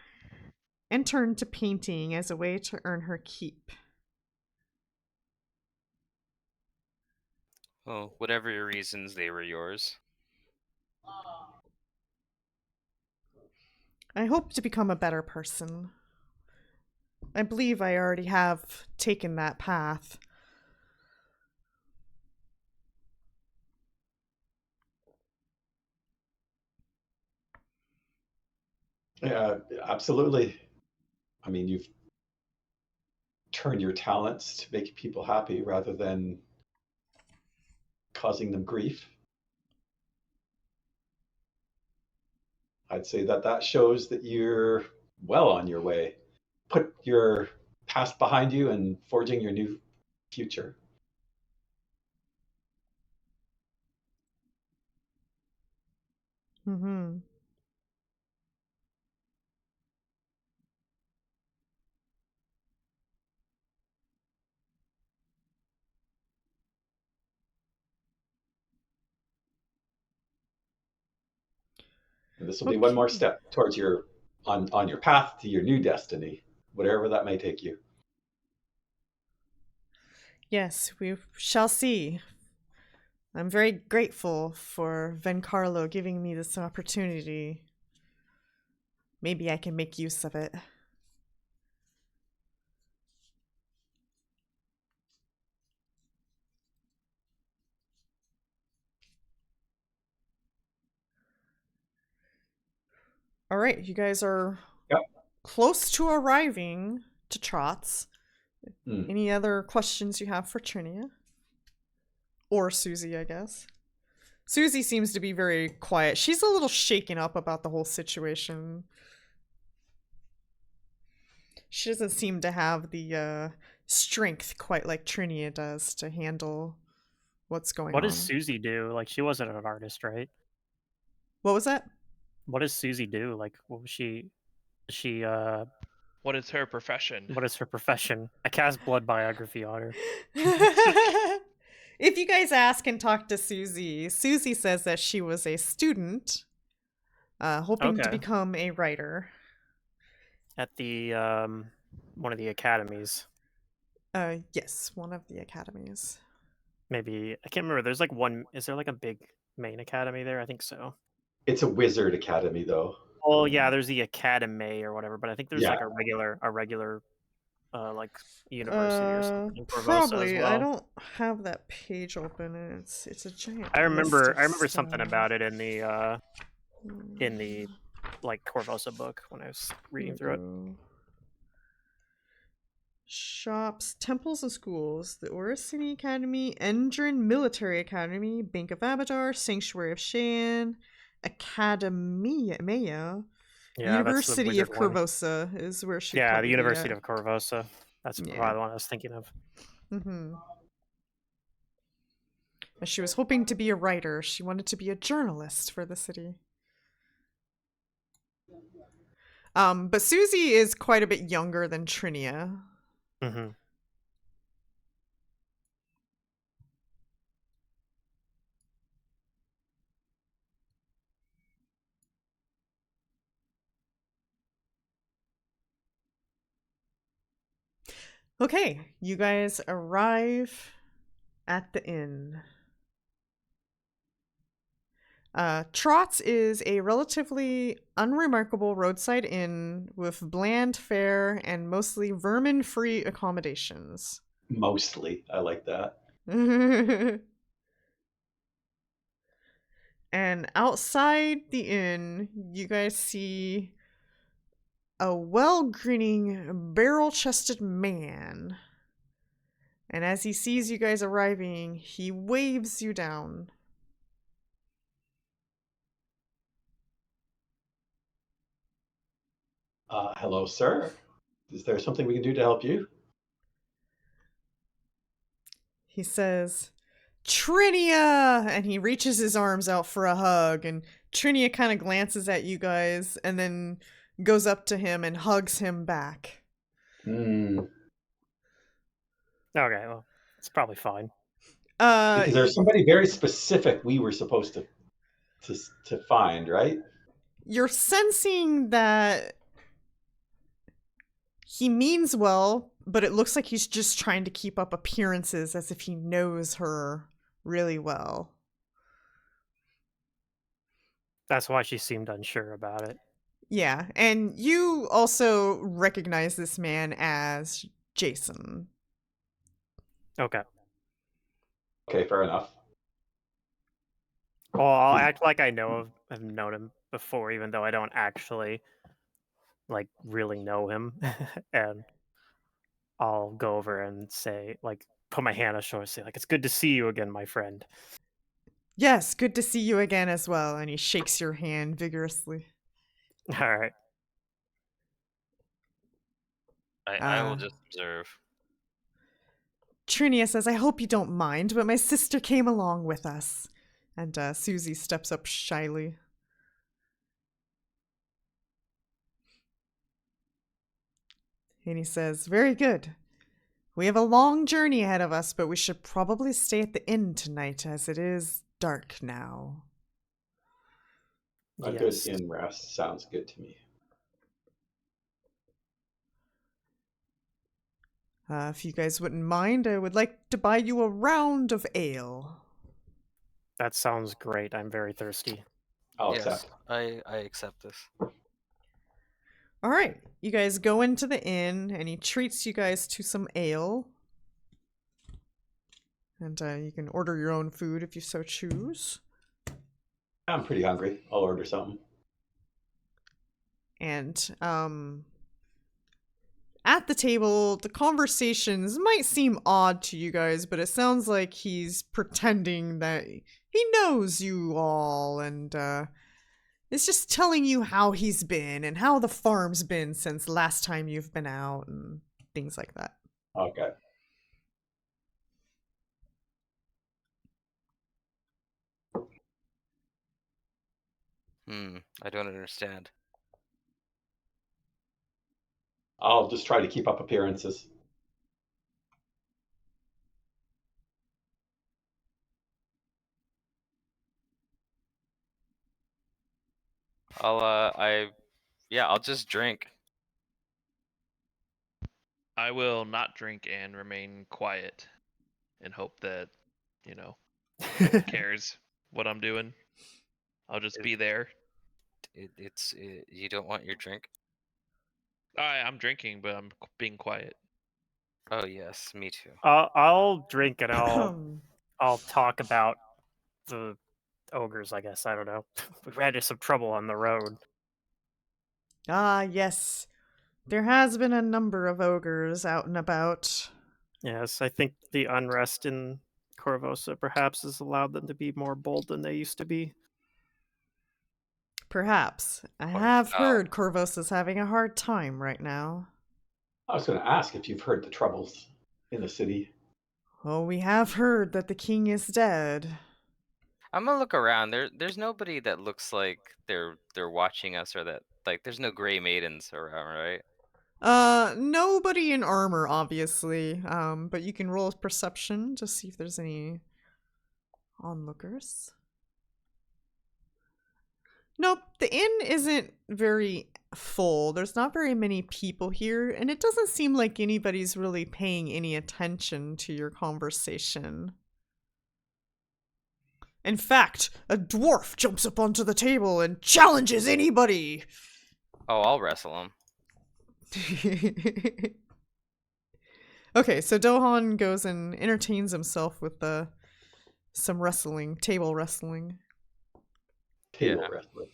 and turned to painting as a way to earn her keep. Well, whatever your reasons, they were yours. I hope to become a better person. I believe I already have taken that path. Yeah, absolutely. I mean, you've turned your talents to make people happy rather than causing them grief. I'd say that shows that you're well on your way. Put your past behind you and forging your new future. Mm-hmm. And this will be one more Okay. step towards your on your path to your new destiny, whatever that may take you. Yes, we shall see. I'm very grateful for Vencarlo giving me this opportunity. Maybe I can make use of it. All right, you guys are Yep. close to arriving to Trots. Hmm. Any other questions you have for Trinia? Or Susie, I guess. Susie seems to be very quiet. She's a little shaken up about the whole situation. She doesn't seem to have the strength quite like Trinia does to handle what's going What on. does Susie do? Like, she wasn't an artist, right? What was that? What does Susie do? Like, what was she? She What is her profession? What is her profession? I cast blood biography on her. If you guys ask and talk to Susie, Susie says that she was a student, hoping to Okay. become a writer. At the one of the academies. Yes, one of the academies. Maybe I can't remember. There's like one. Is there like a big main academy there? I think so. It's a wizard academy, though. Oh yeah, there's the academy or whatever, but I think there's Yeah. like a regular like university or something in Korvosa as Probably. well. I don't have that page open, and it's a giant. I remember list of something stuff. about it in the like Korvosa book when I was reading through it. Shops, temples, and schools. The Oricini Academy, Endrin Military Academy, Bank of Abadar, Sanctuary of Shan, Academia, Yeah, University of that's the wizard one. Korvosa is where she. Yeah, the University of Korvosa. That's Yeah. probably the one I was thinking of. Mm-hmm. She was hoping to be a writer. She wanted to be a journalist for the city. But Susie is quite a bit younger than Trinia. Mm-hmm. Okay, you guys arrive at the inn. Trot's is a relatively unremarkable roadside inn with bland fare and mostly vermin-free accommodations. Mostly. I like that. And outside the inn, you guys see a well-grinning, barrel-chested man. And as he sees you guys arriving, he waves you down. Hello, sir. Is there something we can do to help you? He says, Trinia! And he reaches his arms out for a hug, and Trinia kind of glances at you guys and then goes up to him and hugs him back. Hmm. Okay, well, it's probably fine. Because there's somebody very specific we were supposed to find, right? You're sensing that he means well, but it looks like he's just trying to keep up appearances as if he knows her really well. That's why she seemed unsure about it. Yeah, and you also recognize this man as Jason. Okay. Okay, fair enough. Well, I'll act like I I've known him before, even though I don't actually, like, really know him. And I'll go over and say, like, put my hand on his shoulder and say, like, it's good to see you again, my friend. Yes, good to see you again as well. And he shakes your hand vigorously. All right. I will just observe. Trinia says, I hope you don't mind, but my sister came along with us. And Susie steps up shyly. And he says, very good. We have a long journey ahead of us, but we should probably stay at the inn tonight as it is dark now. A Yes. good inn rest sounds good to me. If you guys wouldn't mind, I would like to buy you a round of ale. That sounds great. I'm very thirsty. I'll Yes, accept. I accept this. All right, you guys go into the inn, and he treats you guys to some ale. And you can order your own food if you so choose. I'm pretty hungry. I'll order something. And at the table, the conversations might seem odd to you guys, but it sounds like he's pretending that he knows you all, and is just telling you how he's been and how the farm's been since last time you've been out and things like that. Okay. I don't understand. I'll just try to keep up appearances. I'll just drink. I will not drink and remain quiet and hope that, no one cares what I'm doing. I'll just be there. You don't want your drink? I'm drinking, but I'm being quiet. Oh yes, me too. I'll drink and I'll talk about the ogres, I guess. I don't know. We ran into some trouble on the road. Ah, yes. There has been a number of ogres out and about. Yes, I think the unrest in Korvosa perhaps has allowed them to be more bold than they used to be. Perhaps. I What have about- heard Korvosa's having a hard time right now. I was going to ask if you've heard the troubles in the city. Oh, we have heard that the king is dead. I'm gonna look around. There's nobody that looks like they're watching us, or that there's no gray maidens around, right? Nobody in armor, obviously. But you can roll a perception to see if there's any onlookers. Nope, the inn isn't very full. There's not very many people here, and it doesn't seem like anybody's really paying any attention to your conversation. In fact, a dwarf jumps up onto the table and challenges anybody. Oh, I'll wrestle him. Okay, so Dohan goes and entertains himself with some wrestling, table wrestling. Table Yeah. wrestling.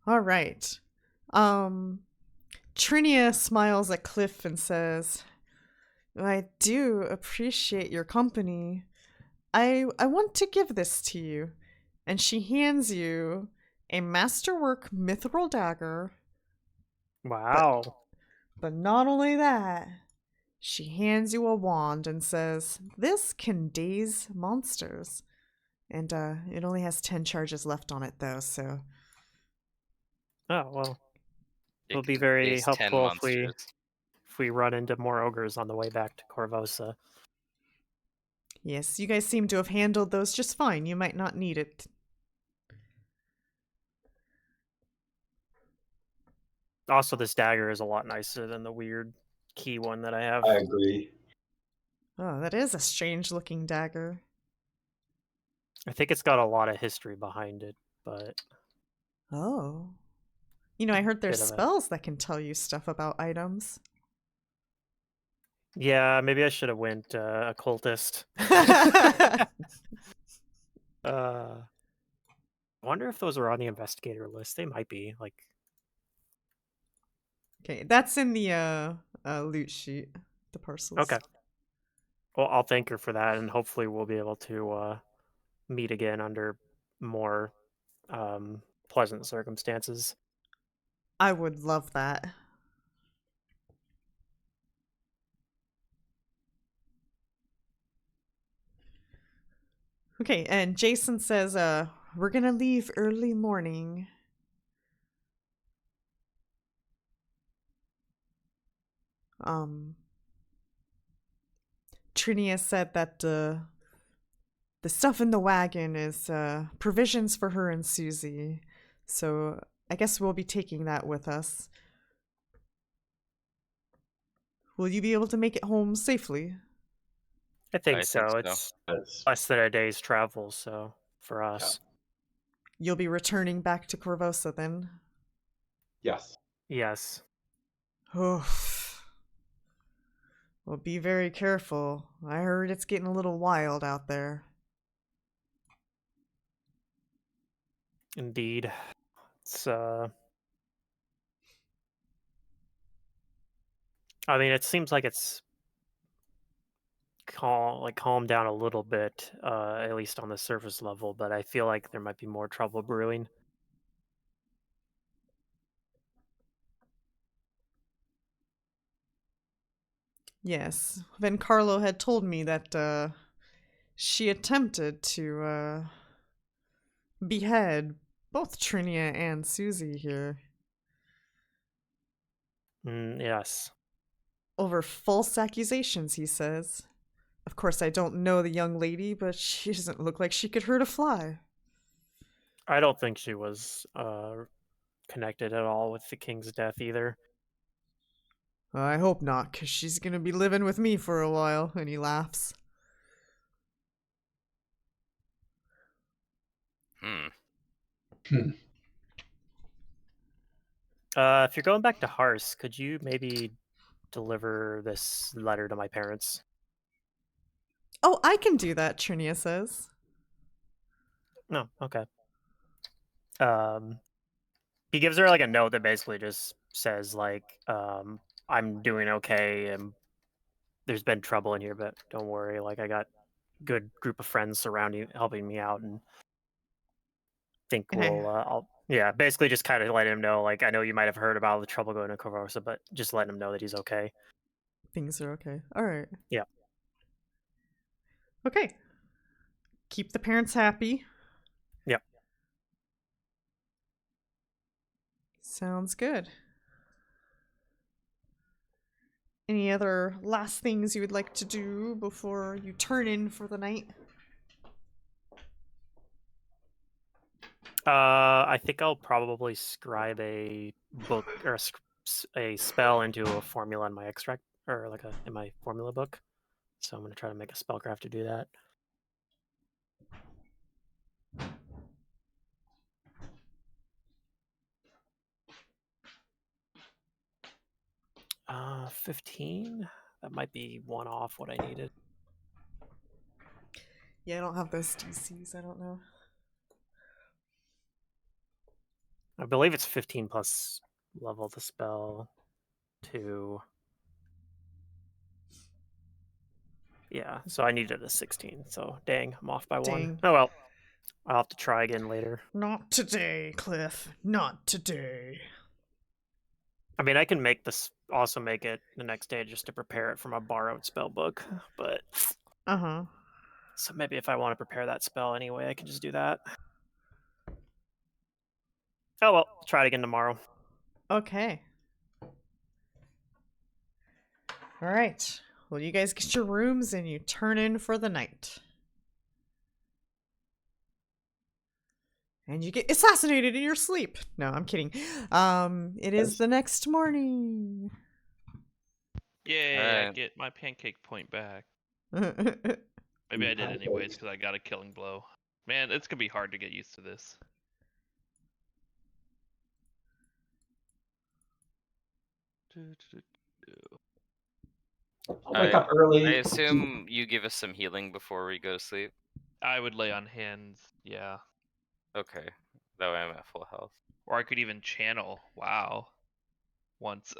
All right. Trinia smiles at Cliff and says, I do appreciate your company. I want to give this to you. And she hands you a masterwork mithril dagger. Wow. But not only that, she hands you a wand and says, this can daze monsters. And it only has 10 charges left on it, though, so... Oh, well. It'll be can very daze 10 helpful monsters. if we run into more ogres on the way back to Korvosa. Yes, you guys seem to have handled those just fine. You might not need it. Also, this dagger is a lot nicer than the weird key one that I have. I agree. Oh, that is a strange-looking dagger. I think it's got a lot of history behind it, but Oh. You know, I heard there's Bit of a- spells that can tell you stuff about items. yeah, maybe I should have went occultist. I wonder if those are on the investigator list. They might be. Like, Okay, that's in the loot sheet, the parcels. okay. Well, I'll thank her for that, and hopefully we'll be able to meet again under more pleasant circumstances. I would love that. Okay, and Jason says, we're gonna leave early morning. Trinia said that the stuff in the wagon is provisions for her and Susie, so I guess we'll be taking that with us. Will you be able to make it home safely? I think I so. think so. It's That's, less than a day's travel, so for us. You'll be returning back to Korvosa then? yes. Yes. Oof. Well, be very careful. I heard it's getting a little wild out there. Indeed. It's I mean, it seems like it's calmed down a little bit, at least on the surface level, but I feel like there might be more trouble brewing. Yes. Then Carlo had told me that she attempted to behead both Trinia and Susie here Yes. over false accusations, he says. Of course, I don't know the young lady, but she doesn't look like she could hurt a fly. I don't think she was connected at all with the king's death either. I hope not, because she's going to be living with me for a while, and he laughs. Hmm. If you're going back to Hars, could you maybe deliver this letter to my parents? Oh, I can do that, Trinia says. No, okay. He gives her like a note that basically just says like, I'm doing okay, and there's been trouble in here, but don't worry. Like, I got a good group of friends surrounding, helping me out, and think I'll basically just kind of let him know. Like, I know you might have heard about the trouble going to Korvosa, but just letting him know that he's okay. Things are okay. All right. Yeah. Okay. Keep the parents happy. Yep. Sounds good. Any other last things you would like to do before you turn in for the night? I think I'll probably scribe a book or a spell into a formula in my extract, or like in my formula book. So I'm going to try to make a spellcraft to do that. Uh, 15? That might be one off what I needed. Yeah, I don't have those DCs. I don't know. I believe it's 15 plus level the spell to... Yeah, so I needed a 16. So dang, I'm off by one. Dang. Oh well. I'll have to try again later. Not today, Cliff. Not today. I mean, I can make this, also make it the next day just to prepare it from a borrowed spell book, but... Uh-huh. So maybe if I want to prepare that spell anyway, I can just do that. Oh well, I'll try it again tomorrow. Okay. All right. Well, you guys get your rooms and you turn in for the night. And you get assassinated in your sleep. No, I'm kidding. It is the next morning. Yay, I Alright. get my pancake point back. Oh Maybe I did anyways because I got a killing blow. Man, it's gonna be hard to get used to this. I'll wake up early. I assume you give us some healing before we go to sleep. I would lay on hands, yeah. Okay, that way I'm at full health. Or I could even channel. Wow. Once.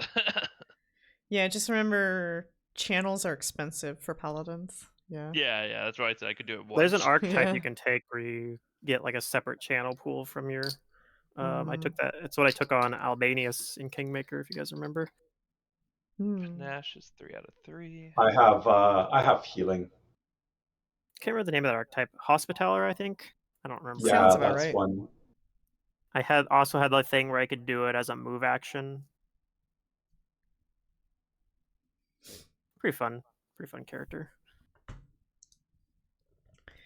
yeah, just remember channels are expensive for paladins. Yeah. yeah, that's right. I could do it once. There's an archetype Yeah. you can take where you get like a separate channel pool from your... I took Mm. that. It's what I took on Albanius in Kingmaker, if you guys remember. Hmm. Nash is 3 out of 3. I have healing. Can't remember the name of that archetype. Hospitaller, I think. I don't remember. Yeah, Sounds about that's right. one. I had also had the thing where I could do it as a move action. Pretty fun character.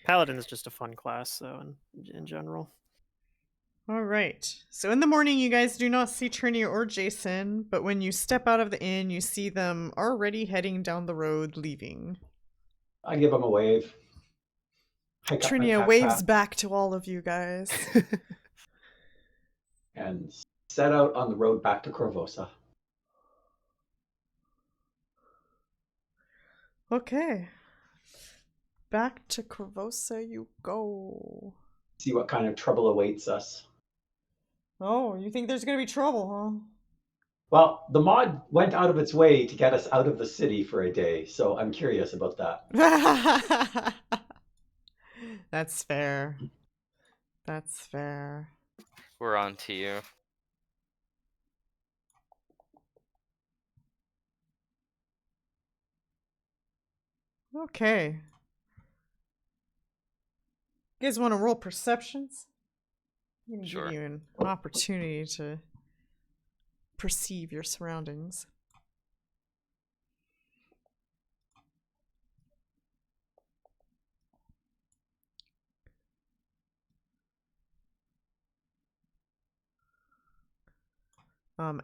Paladin is just a fun class, though, in general. All right. So in the morning, you guys do not see Trini or Jason, but when you step out of the inn, you see them already heading down the road, leaving. I give him a wave. Hike up my Trinia pack waves pack back to all of you guys. and set out on the road back to Korvosa. Okay. Back to Korvosa you go. See what kind of trouble awaits us. Oh, you think there's gonna be trouble, Well, the mod went out of its way to get us out of the city for a day, so I'm curious about that. huh? That's fair. That's fair. We're on to you. Okay. You guys want to roll perceptions? I'm gonna Sure. give you an opportunity to perceive your surroundings.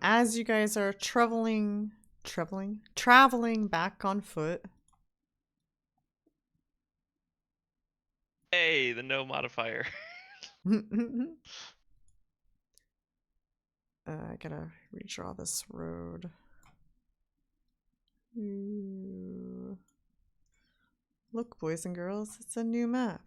As you guys are traveling back on foot. Hey, the no modifier. I gotta redraw this road. Ooh. Look, boys and girls, it's a new map.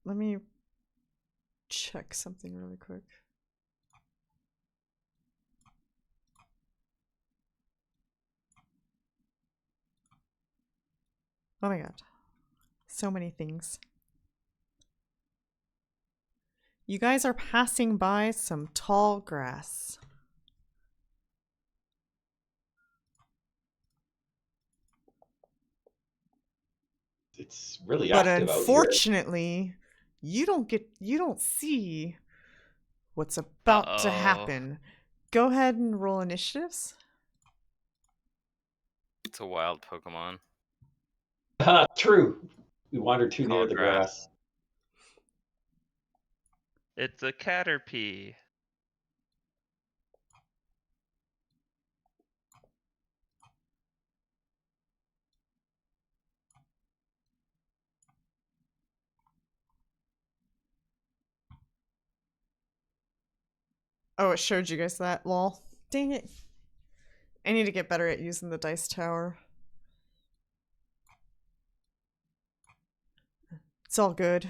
Let me check something really quick. Oh my god. So many things. You guys are passing by some tall grass. It's really But active out here. unfortunately, you don't see what's about to happen. Go ahead and roll initiatives. It's a wild Pokemon. True. We wandered too near Tall the grass. grass. It's a caterpie. Oh, it showed you guys that. Lol. Dang it. I need to get better at using the dice tower. It's all good.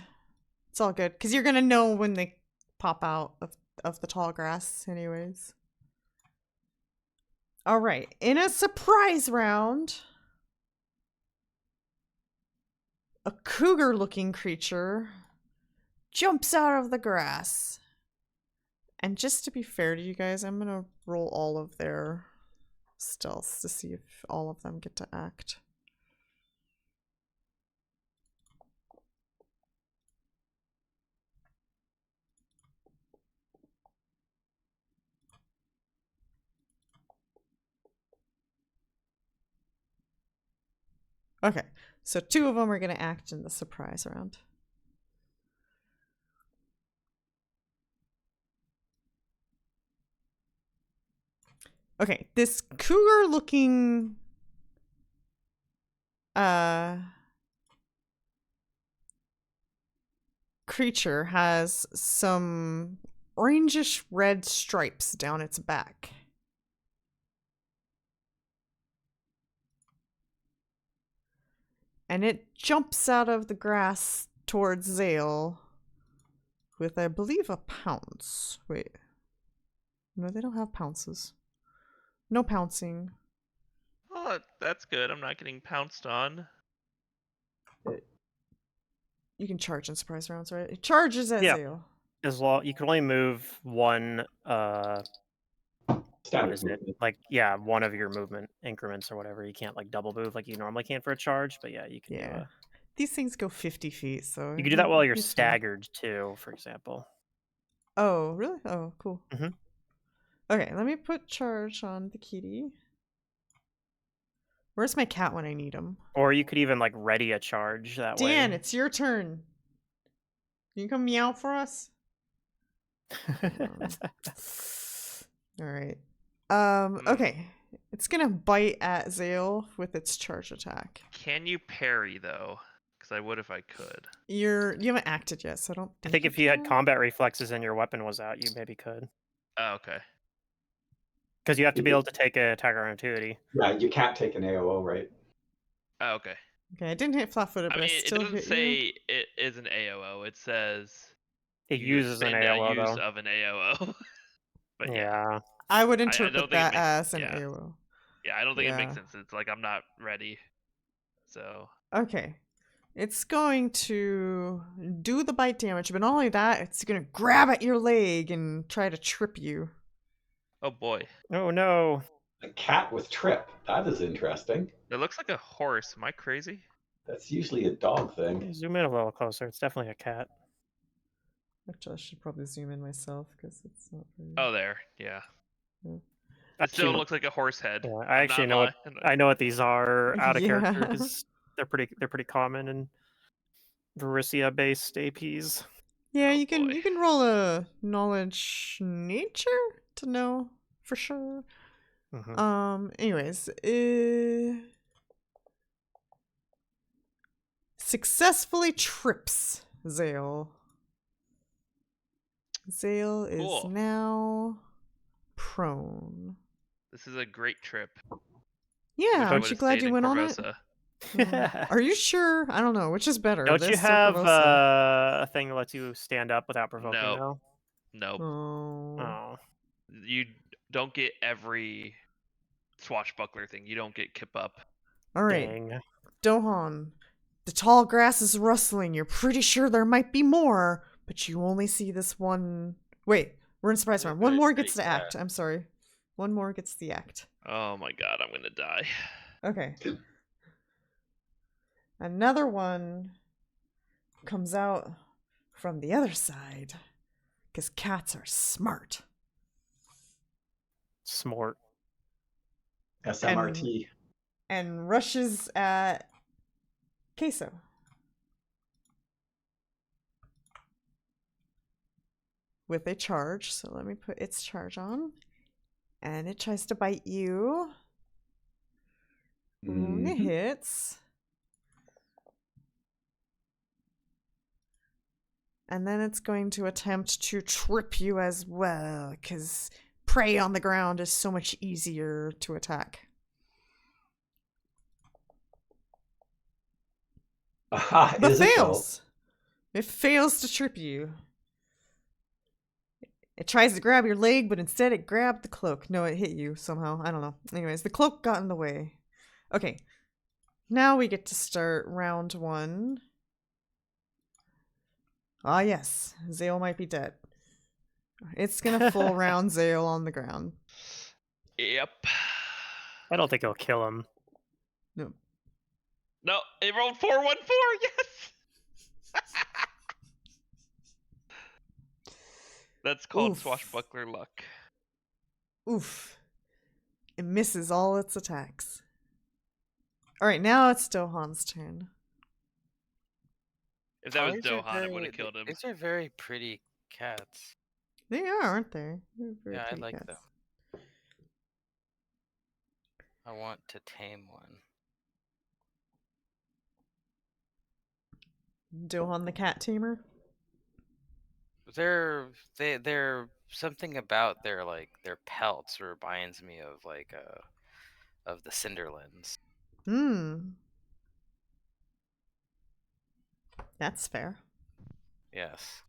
It's all good. Because you're going to know when they pop out of the tall grass anyways. All right. In a surprise round, a cougar-looking creature jumps out of the grass. And just to be fair to you guys, I'm going to roll all of their stealths to see if all of them get to act. Okay, so 2 of them are going to act in the surprise round. Okay, this cougar-looking creature has some orangish red stripes down its back. And it jumps out of the grass towards Xale with, I believe, a pounce. Wait. No, they don't have pounces. No pouncing. Oh, that's good. I'm not getting pounced on. You can charge in surprise rounds, right? It charges at Yeah. Xale. As long you can only move one what Standard is it? movement. Like, yeah, one of your movement increments or whatever. You can't like double move like you normally can for a charge, but yeah, you can do Yeah. a These things go 50 feet, so... You can do that while you're he's fine. staggered too, for example. Oh, really? Oh, cool. Mhm. Okay, let me put charge on the kitty. Where's my cat when I need him? Or you could even like ready a charge that Dan, way. it's your turn. Can you come meow for us? Alright. Okay. It's gonna bite at Xale with its charge attack. Can you parry though? Because I would if I could. You haven't acted yet, so I don't I think think if you had can. combat reflexes and your weapon was out, you maybe could. Oh, okay. Because you have to be able to take a attack on activity. Yeah, you can't take an AOO, right? Oh, okay. Okay, I didn't hit flat-footed, I but mean, I it still doesn't hit you. say it is an AOO. It says It you uses an expend AOO use though. of an AOO. But yeah. Yeah. I would I interpret don't think that it makes, as an yeah. AOO. Yeah, I don't think it makes Yeah. sense. It's like I'm not ready. So Okay. It's going to do the bite damage, but not only that, it's going to grab at your leg and try to trip you. oh boy. Oh no. A cat with trip. That is interesting. It looks like a horse. Am I crazy? That's usually a dog thing. Zoom in a little closer. It's definitely a cat. Actually, I should probably zoom in myself because it's not very... Oh, there. Yeah. It Actually, still looks like a horse head. yeah, I'm I actually not know what lying. I know what these are out of character Yeah. because they're pretty common in Varisia based APs. Yeah, Oh, you can boy. roll a knowledge nature to know for sure. Mhm. Anyways, successfully trips Xale. Xale is Cool. now prone. This is a great trip. Yeah, Wish I aren't you would've glad stayed you in went on it? Korvosa. Are you sure? I don't know. Which is better? Don't you this or have Korvosa? a thing that lets you stand up without provoking Nope. though? Nope. Oh. Oh. You don't get every swashbuckler thing. You don't get kip up. All right. Dang. Dohan, the tall grass is rustling. You're pretty sure there might be more, but you only see this one. Wait, we're in surprise round. One more gets to act. I'm sorry. One more gets the act. Oh my god, I'm gonna die. Okay. Another one comes out from the other side because cats are smart. Smart. SMRT. And rushes at Kaeso. with a charge. So let me put its charge on. And it tries to bite you. Ooh, it Mhm. hits. And then it's going to attempt to trip you as well, because prey on the ground is so much easier to attack. Aha, But is it though? fails. It fails to trip you. It tries to grab your leg, but instead it grabbed the cloak. No, it hit you somehow. I don't know. Anyways, the cloak got in the way. Okay. Now we get to start round 1. Ah, yes. Xale might be dead. It's gonna full round Xale on the ground. Yep. I don't think it'll kill him. No. No, it rolled 414. Yes. That's called Oof. swashbuckler luck. Oof. It misses all its attacks. Alright, now it's Dohan's turn. If that was These are Dohan, it would have killed him. These are very pretty cats. They are, aren't they? They're very Yeah, I pretty like cats. them. I want to tame one. Dohan the cat tamer? They're something about their pelts reminds me of of the Cinderlands. Hmm. That's fair. Yes.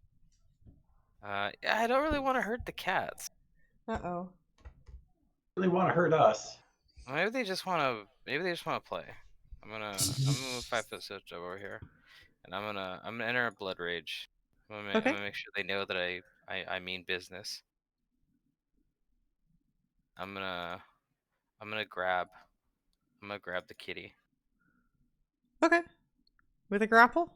Yeah, I don't really want to hurt the cats. Uh-oh. Really want to hurt us? Maybe they just want to play. I'm gonna move 5 foot switch over here, and I'm gonna enter a blood rage. I'm Okay. gonna make sure they know that I mean business. I'm gonna grab the kitty. Okay. With a grapple?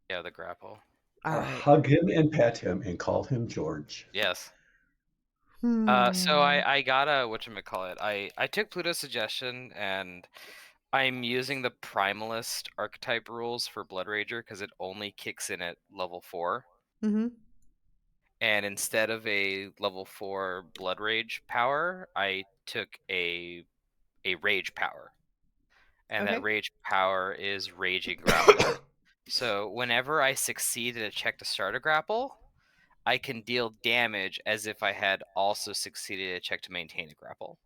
Yeah, the grapple. Alright. Hug him and pet him and call him George. Yes. Hmm. So I got a whatchamacallit. I took Pluto's suggestion and I'm using the Primalist archetype rules for Blood Rager because it only kicks in at level 4. Mm-hmm. And instead of a level 4 Blood Rage power, I took a Rage power. And Okay. that Rage power is Raging Grapple. So whenever I succeed in a check to start a grapple, I can deal damage as if I had also succeeded a check to maintain a grapple.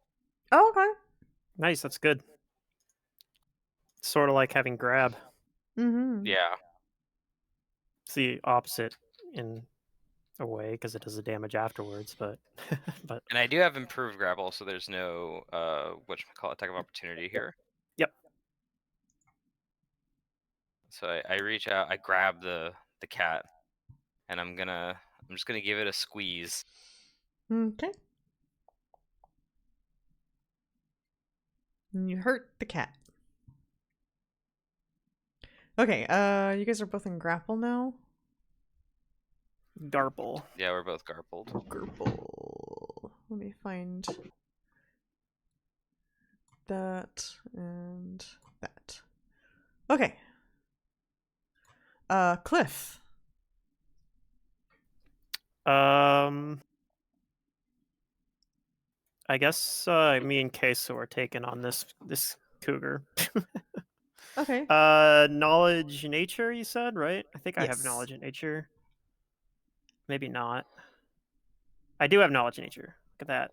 Oh, okay. Nice, that's good. Sort of like having grab. Mm-hmm. Yeah. It's the opposite in a way because it does the damage afterwards, but but And I do have improved grapple, so there's no attack of opportunity here. Yep. So I reach out, I grab the cat, and I'm just gonna give it a squeeze. Okay. And you hurt the cat. Okay, you guys are both in grapple now? Garble. Yeah, we're both garbled. Grapple. Let me find that and that. Okay. Cliff. I guess me and Kaeso are taking on this cougar. Okay. Knowledge nature, you said, right? I think I have Yes. knowledge in nature. Maybe not. I do have knowledge in nature. Look at that.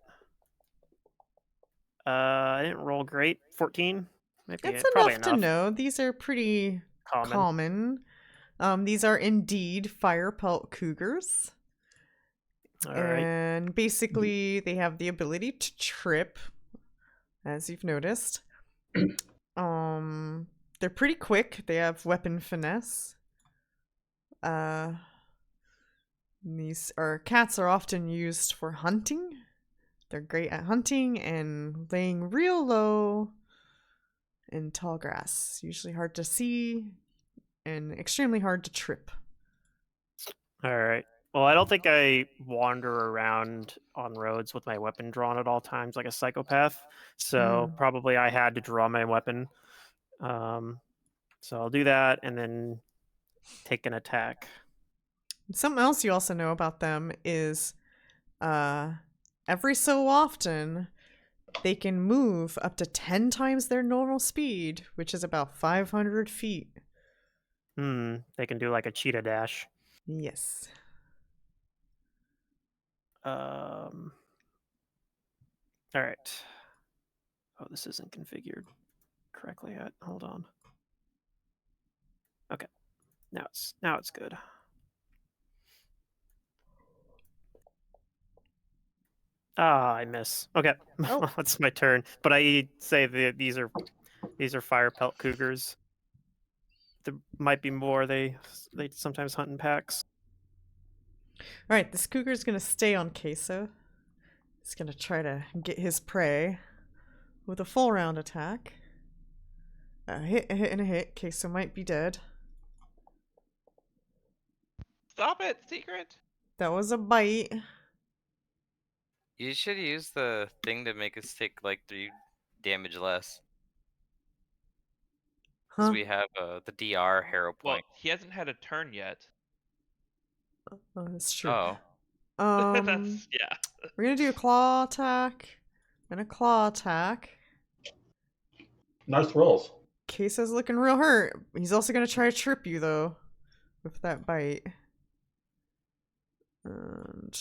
I didn't roll great. 14. Maybe It's probably enough to know. These are pretty Common. These are indeed fire pelt cougars. All right. And basically they have the ability to trip, as you've noticed. They're pretty quick. They have weapon finesse. Cats are often used for hunting. They're great at hunting and laying real low in tall grass. Usually hard to see and extremely hard to trip. All right. Well, I don't think I wander around on roads with my weapon drawn at all times like a psychopath. So probably I had to draw my weapon. So I'll do that and then take an attack. Something else you also know about them is every so often they can move up to 10 times their normal speed, which is about 500 feet. They can do like a cheetah dash. Yes. All right. Oh, this isn't configured correctly yet. Hold on. Okay. Now it's good. Ah, I miss. Okay. Oh. It's my turn. But I say that these are fire pelt cougars. There might be more. They sometimes hunt in packs. Alright, this cougar's gonna stay on Kaeso. He's gonna try to get his prey with a full round attack. A hit, and a hit. Kaeso might be dead. Stop it, secret. That was a bite. You should use the thing to make us take like 3 damage less. Because Huh? we have the DR hero Well, point. he hasn't had a turn yet. Oh, that's true. Oh, That's yeah. We're gonna do a claw attack and a claw attack. Nice rolls. Kaeso's looking real hurt. He's also gonna try to trip you though, with that bite. And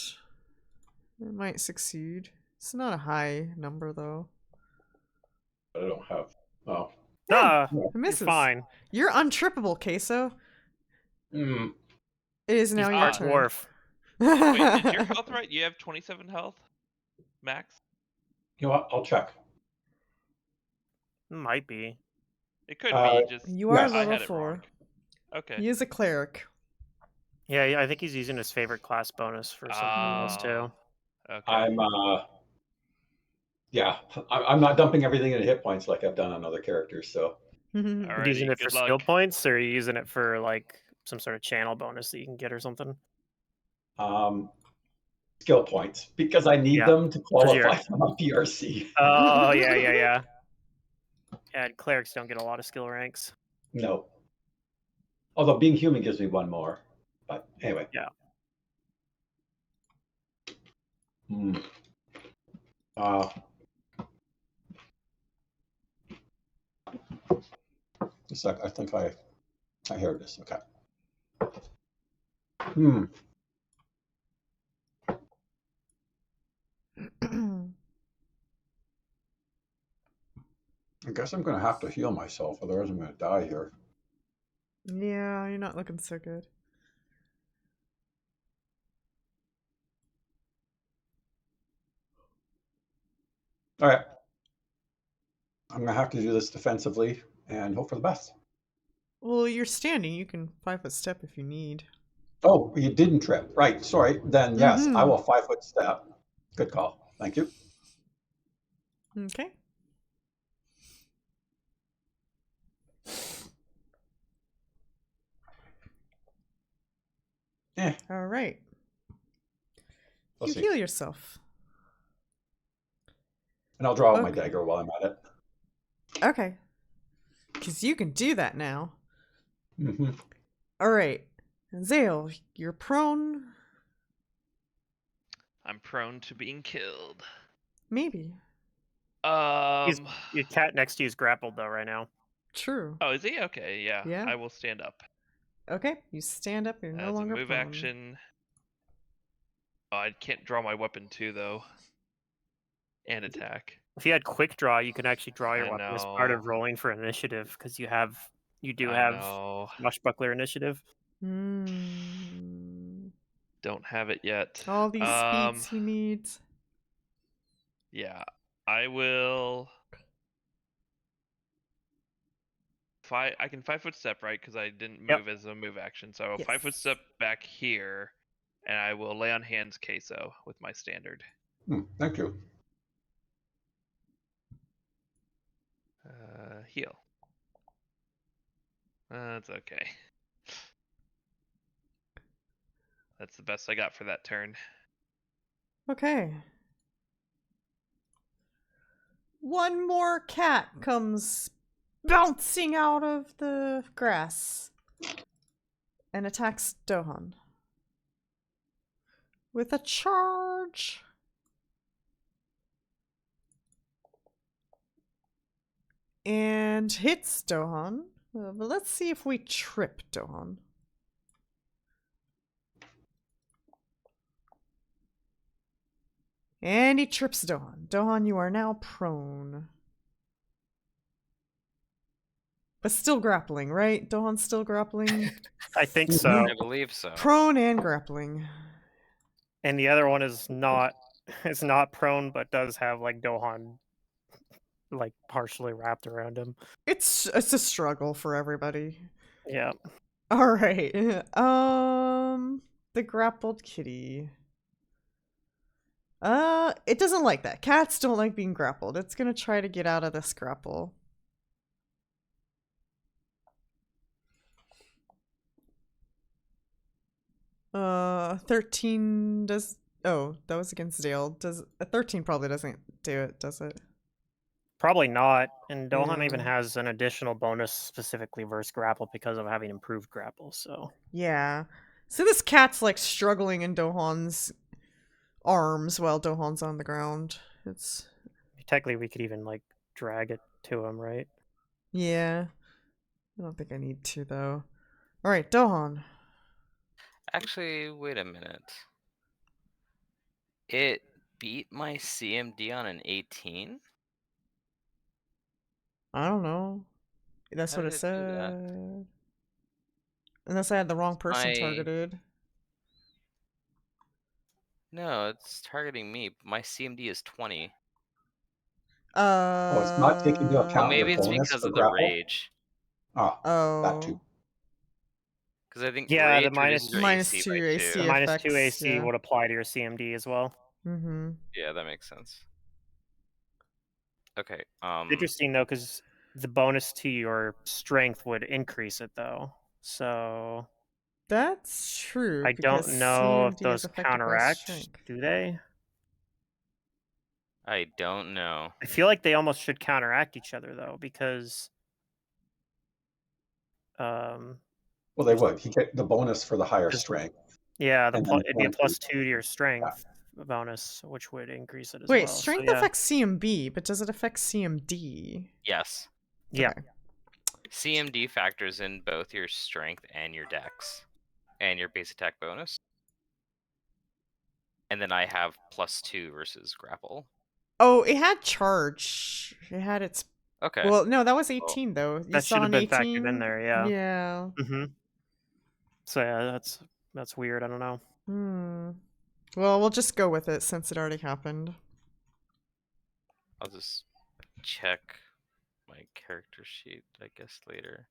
it might succeed. It's not a high number though. But I don't have. Oh. Ah, It you're misses. fine. You're untrippable, Kaeso. Mm. It is now He's your part turn. dwarf. Wait, is your health right? You have 27 health, max. You know what? I'll check. Might be. It could be just. You are Yes. I level had it 4. wrong. Okay. He is a cleric. Yeah, I think he's using his favorite class bonus for something else too. Okay. I'm yeah, I'm not dumping everything into hit points like I've done on other characters. So Are you Alrighty, using it for good skill luck. points, or are you using it for like some sort of channel bonus that you can get or something? skill points because I need Yeah, them to you're- qualify for my PRC. Oh, yeah. Yeah, and clerics don't get a lot of skill ranks. No. Although being human gives me one more. But anyway. Yeah. A sec. I think I hear this. Okay. I guess I'm going to have to heal myself, otherwise I'm going to die here. Yeah, you're not looking so good. All right. I'm going to have to do this defensively and hope for the best. Well, you're standing. You can 5-foot step if you need. Oh, you didn't trip. Right. Sorry. Then yes, I will 5-foot step. Good call. Thank you. Okay. All right. Let's You see. heal yourself. And I'll draw out my Okay. dagger while I'm at it. Okay. Because you can do that now. Mm-hmm. All right. Xale, you're prone. I'm prone to being killed. Maybe. Your cat next to you is grappled though right now. True. Oh, is he? Okay, yeah. Yeah. I will stand up. Okay. You stand up. You're no As a longer move prone. action. Oh, I can't draw my weapon too, though. And attack. If you had quick draw, you can actually draw your I weapon as part of know. rolling for initiative because you do I have know. swashbuckler initiative. Don't have it yet. All these speeds he needs. Yeah, I will. I can 5-foot step, right? Because I didn't move as a move action. So I will 5-foot step back here, and I will lay on hands Kaeso with my standard. Thank you. Heal. That's okay. That's the best I got for that turn. Okay. One more cat comes bouncing out of the grass and attacks Dohan. with a charge. And hits Dohan. But let's see if we trip Dohan. And he trips Dohan. Dohan, you are now prone. But still grappling, right? Dohan's still grappling. I think so. I believe so. Prone and grappling. And the other one is not it's not prone, but does have like Dohan like partially wrapped around him. It's a struggle for everybody. Yeah. All right. The grappled kitty. It doesn't like that. Cats don't like being grappled. It's gonna try to get out of this grapple. Uh, 13 does. Oh, that was against Xale. Does a 13 probably doesn't do it, does it? Probably not. And Dohan even Yeah. has an additional bonus specifically versus grapple because of having improved grapple, so Yeah. So this cat's like struggling in Dohan's arms while Dohan's on the ground. It's technically we could even like drag it to him, right? yeah. I don't think I need to though. All right, Dohan. Actually, wait a minute. It beat my CMD on an 18? I don't know. That's How what did it it do that? said. Unless I had the wrong person My targeted. No, it's targeting me. My CMD is 20. Oh, it's not taking into Oh, account your maybe it's bonus because for of the grapple? rage. Ah, that too. Oh. Because I think Yeah, the rage reduces your minus AC 2 by 2. AC The minus 2 effects, AC yeah. would apply to your CMD as well. Mm-hmm. Yeah, that makes sense. Okay. Interesting though, because the bonus to your strength would increase it though. So That's true, I because don't know if CMD is those affected by counteract. strength. Do they? I don't know. I feel like they almost should counteract each other though, because Well, they would. He get the bonus for the higher Just- strength. yeah, And then it'd be a point plus two. 2 to your strength bonus, which would increase it as Wait, well. So, strength yeah. affects CMB, but does it affect CMD? Yes. Yeah. Okay. CMD factors in both your strength and your dex and your base attack bonus. And then I have +2 versus grapple. Oh, it had charge. It had its. Okay. Well, no, that was 18 though. You That saw should have an been 18? factored in there, yeah. Yeah. Mm-hmm. So yeah, that's weird. I don't know. Hmm. Well, we'll just go with it since it already happened. I'll just check my character sheet, I guess, later.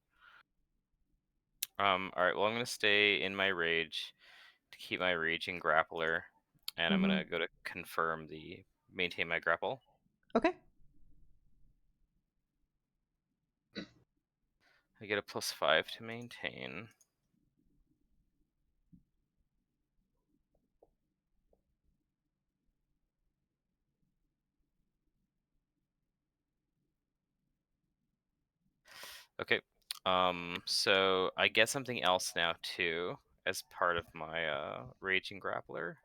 Alright, well I'm gonna stay in my rage to keep my raging grappler. And I'm gonna go to confirm the maintain my grapple. Okay. I get a +5 to maintain. Okay. So I get something else now too as part of my raging grappler.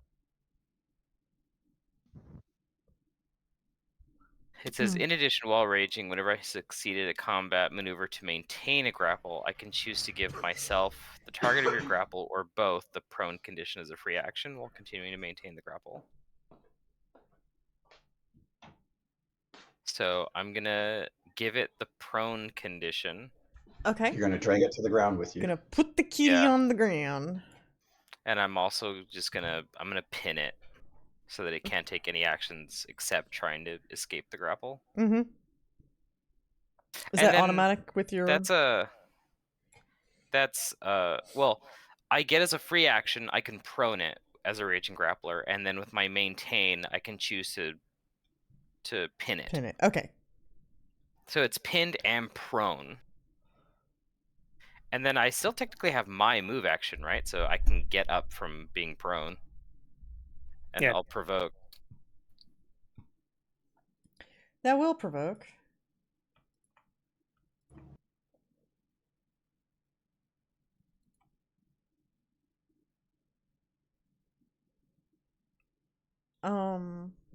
It says, in addition, while raging, whenever I succeeded a combat maneuver to maintain a grapple, I can choose to give myself, the target of your grapple, or both the prone condition as a free action while continuing to maintain the grapple. So I'm gonna give it the prone condition. Okay. You're going to drag it to the ground with you. Gonna put the kitty Yeah. on the ground. And I'm also just gonna pin it so that it can't take any actions except trying to escape the grapple. Mm-hmm. Is And that then automatic with your... well, I get as a free action, I can prone it as a raging grappler, and then with my maintain, I can choose to pin it. Pin it. Okay. So it's pinned and prone. And then I still technically have my move action, right? So I can get up from being prone. And Yeah. I'll provoke. That will provoke.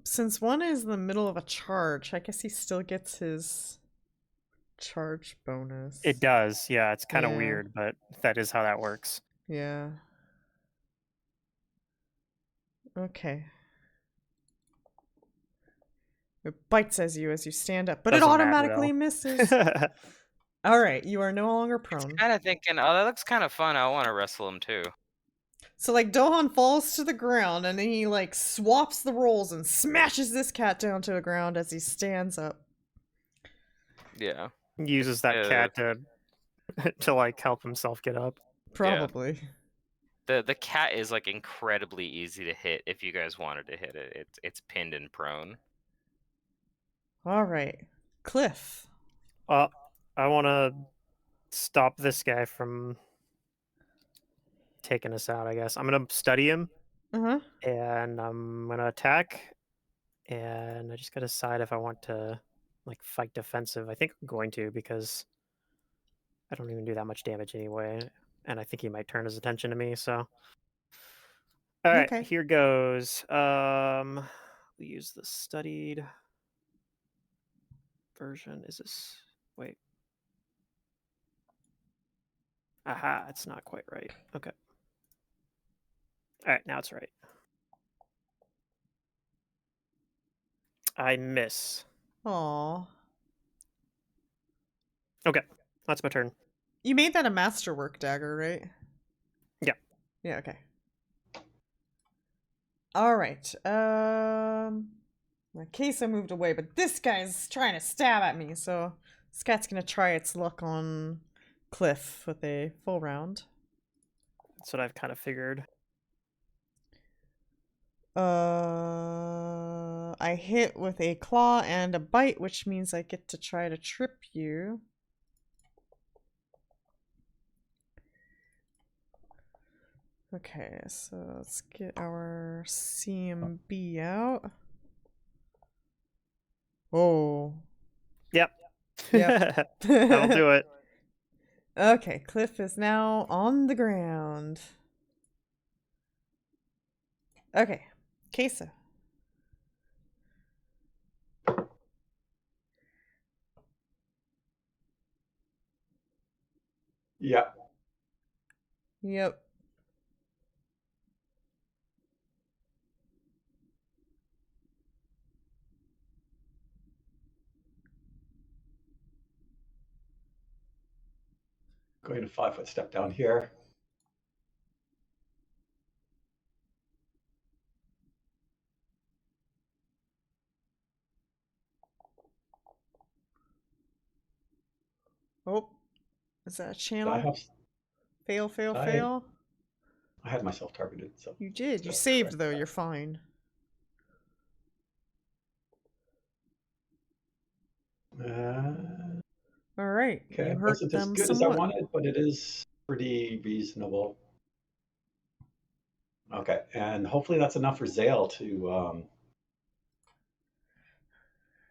Since one is in the middle of a charge, I guess he still gets his charge bonus. It does, yeah. It's kind of Yeah. weird, but that is how that works. Yeah. Okay. It bites as you stand up, but it Doesn't matter, automatically though. misses. All right, you are no longer prone. Kind of thinking, oh, that looks kind of fun. I want to wrestle him too. So like Dohan falls to the ground and then he like swaps the rolls and smashes this cat down to the ground as he stands up. Yeah. Uses that Yeah. cat to like help himself get up. Probably. The cat is like incredibly easy to hit if you guys wanted to hit it. It's pinned and prone. All right. Cliff. I want to stop this guy from taking us out, I guess. I'm going to study him, Uh-huh. and I'm going to attack, and I just got to decide if I want to like fight defensive. I think I'm going to, because I don't even do that much damage anyway, and I think he might turn his attention to me, so... All right, Okay. here goes. We use the studied version. Is this... Wait. Aha, it's not quite right. Okay. All right, now it's right. I miss. Aw. Okay, that's my turn. You made that a masterwork dagger, right? Yeah. Yeah, okay. All right. My Kaeso moved away, but this guy's trying to stab at me, so this cat's gonna try its luck on Cliff with a full round. That's what I've kind of figured. I hit with a claw and a bite, which means I get to try to trip you. Okay, so let's get our CMB out. Oh. Yep. Yep. That'll do it. Okay, Cliff is now on the ground. Okay, Kaeso. Yeah. Yep. Going to 5-foot step down here. Oh, is that a I channel? have. Fail, fail, I- fail. I had myself targeted, so. You did. You That's saved, correct. though. You're fine. All right. Okay, You it hurt wasn't as them good as I somewhat. wanted, but it is pretty reasonable. Okay, and hopefully that's enough for Xale to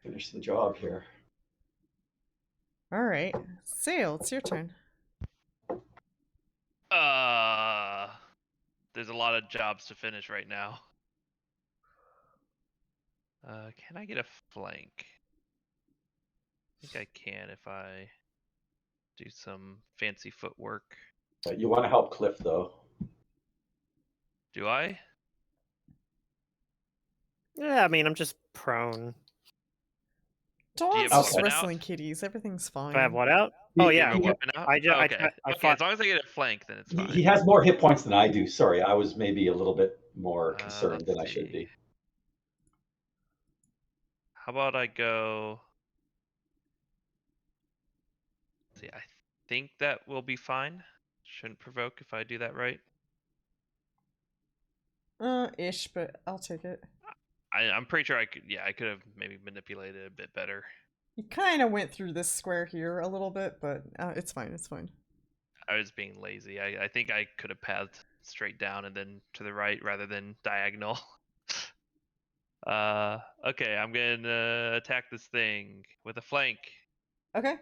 finish the job here. All right. Sail, it's your turn. There's a lot of jobs to finish right now. Can I get a flank? I think I can if I do some fancy footwork. You want to help Cliff, though. Do I? Yeah, I mean, I'm just prone. Dogs have just weapon out? wrestling kitties. Everything's fine. Do I have what out? Oh, He- yeah. Do you have a he- weapon out? I okay. I Okay, fought... as long as I get a flank, then it's fine. He has more hit points than I do. Sorry, I was maybe a little bit more concerned let's than I should see. be. How about I go? Let's see, I think that will be fine. Shouldn't provoke if I do that right. Ish, but I'll take it. I'm pretty sure I could. Yeah, I could have maybe manipulated it a bit better. You kind of went through this square here a little bit, but it's fine. It's fine. I was being lazy. I think I could have pathed straight down and then to the right rather than diagonal. Okay, I'm gonna attack this thing with a flank. Okay.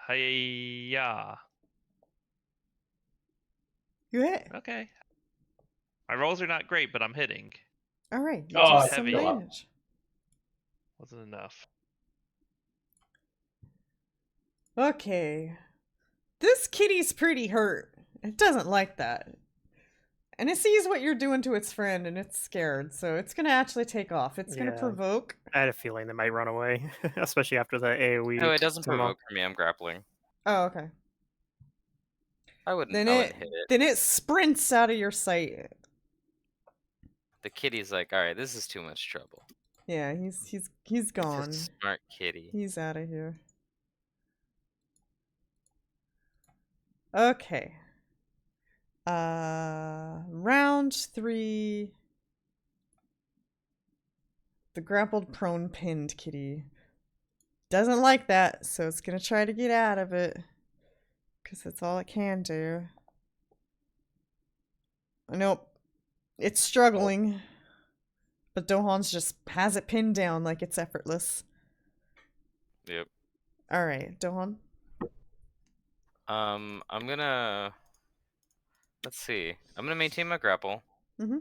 Hiya. You hit. Okay. My rolls are not great, but I'm hitting. All right, you Oh, do it's some still up. damage. Wasn't enough. Okay. This kitty's pretty hurt. It doesn't like that. And it sees what you're doing to its friend and it's scared, so it's gonna actually take off. It's gonna Yeah. provoke. I had a feeling they might run away, especially after the AoE. No, it doesn't summon. provoke for me. I'm grappling. Oh, okay. I wouldn't Then hit it. then it sprints out of your sight. The kitty's like, all right, this is too much trouble. Yeah, he's It's gone. a smart kitty. He's out of here. Okay. Round 3. The grappled prone pinned kitty doesn't like that, so it's gonna try to get out of it. Because that's all it can do. Nope. It's struggling. But Dohan's just has it pinned down like it's effortless. Yep. Alright, Dohan. I'm gonna... Let's see. I'm gonna maintain my grapple. Mm-hmm.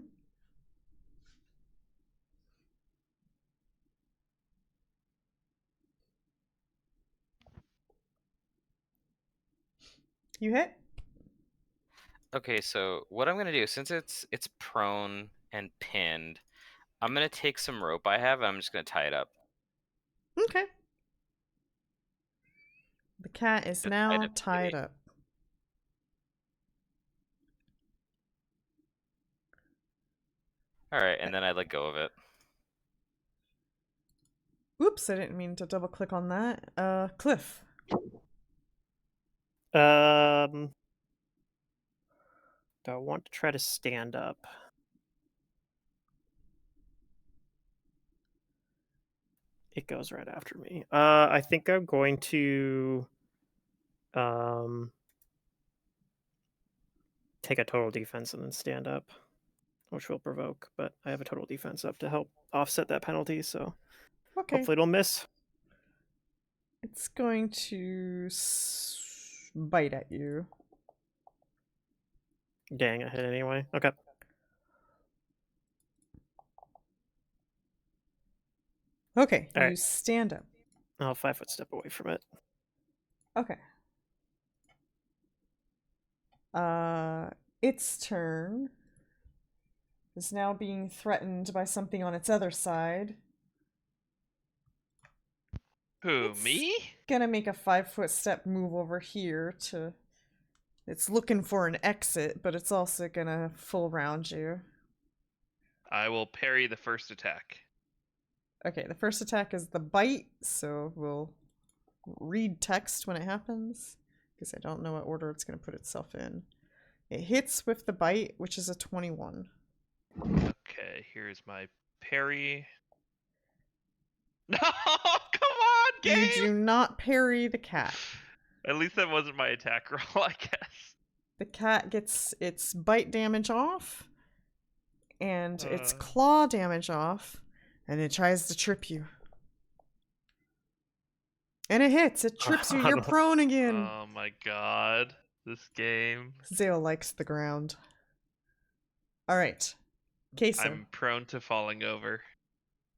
You hit? Okay, so what I'm gonna do, since it's prone and pinned, I'm gonna take some rope I have and I'm just gonna tie it up. Okay. The cat is Just now up, tied kitty. up. Alright, and then I let go of it. Oops, I didn't mean to double click on that. Cliff. Do I want to try to stand up? It goes right after me. I think I'm going to take a total defense and then stand up, which will provoke, but I have a total defense up to help offset that penalty, so Okay. hopefully it'll miss. It's going to bite at you. Dang, I hit anyway. Okay. Okay, All you right. stand up. I'll 5-foot step away from it. Okay. Its turn is now being threatened by something on its other side. Who, It's me? Gonna make a 5-foot step move over here to... It's looking for an exit, but it's also gonna full round you. I will parry the first attack. Okay, the first attack is the bite, so we'll read text when it happens, because I don't know what order it's going to put itself in. It hits with the bite, which is a 21. Okay, here's my parry. No, come on, game! You do not parry the cat. At least that wasn't my attack roll, I guess. The cat gets its bite damage off, and its Uh. claw damage off, and it tries to trip you. And it hits. It trips you. You're prone again. Oh my god. This game. Xale likes the ground. Alright. Kaeso. I'm prone to falling over.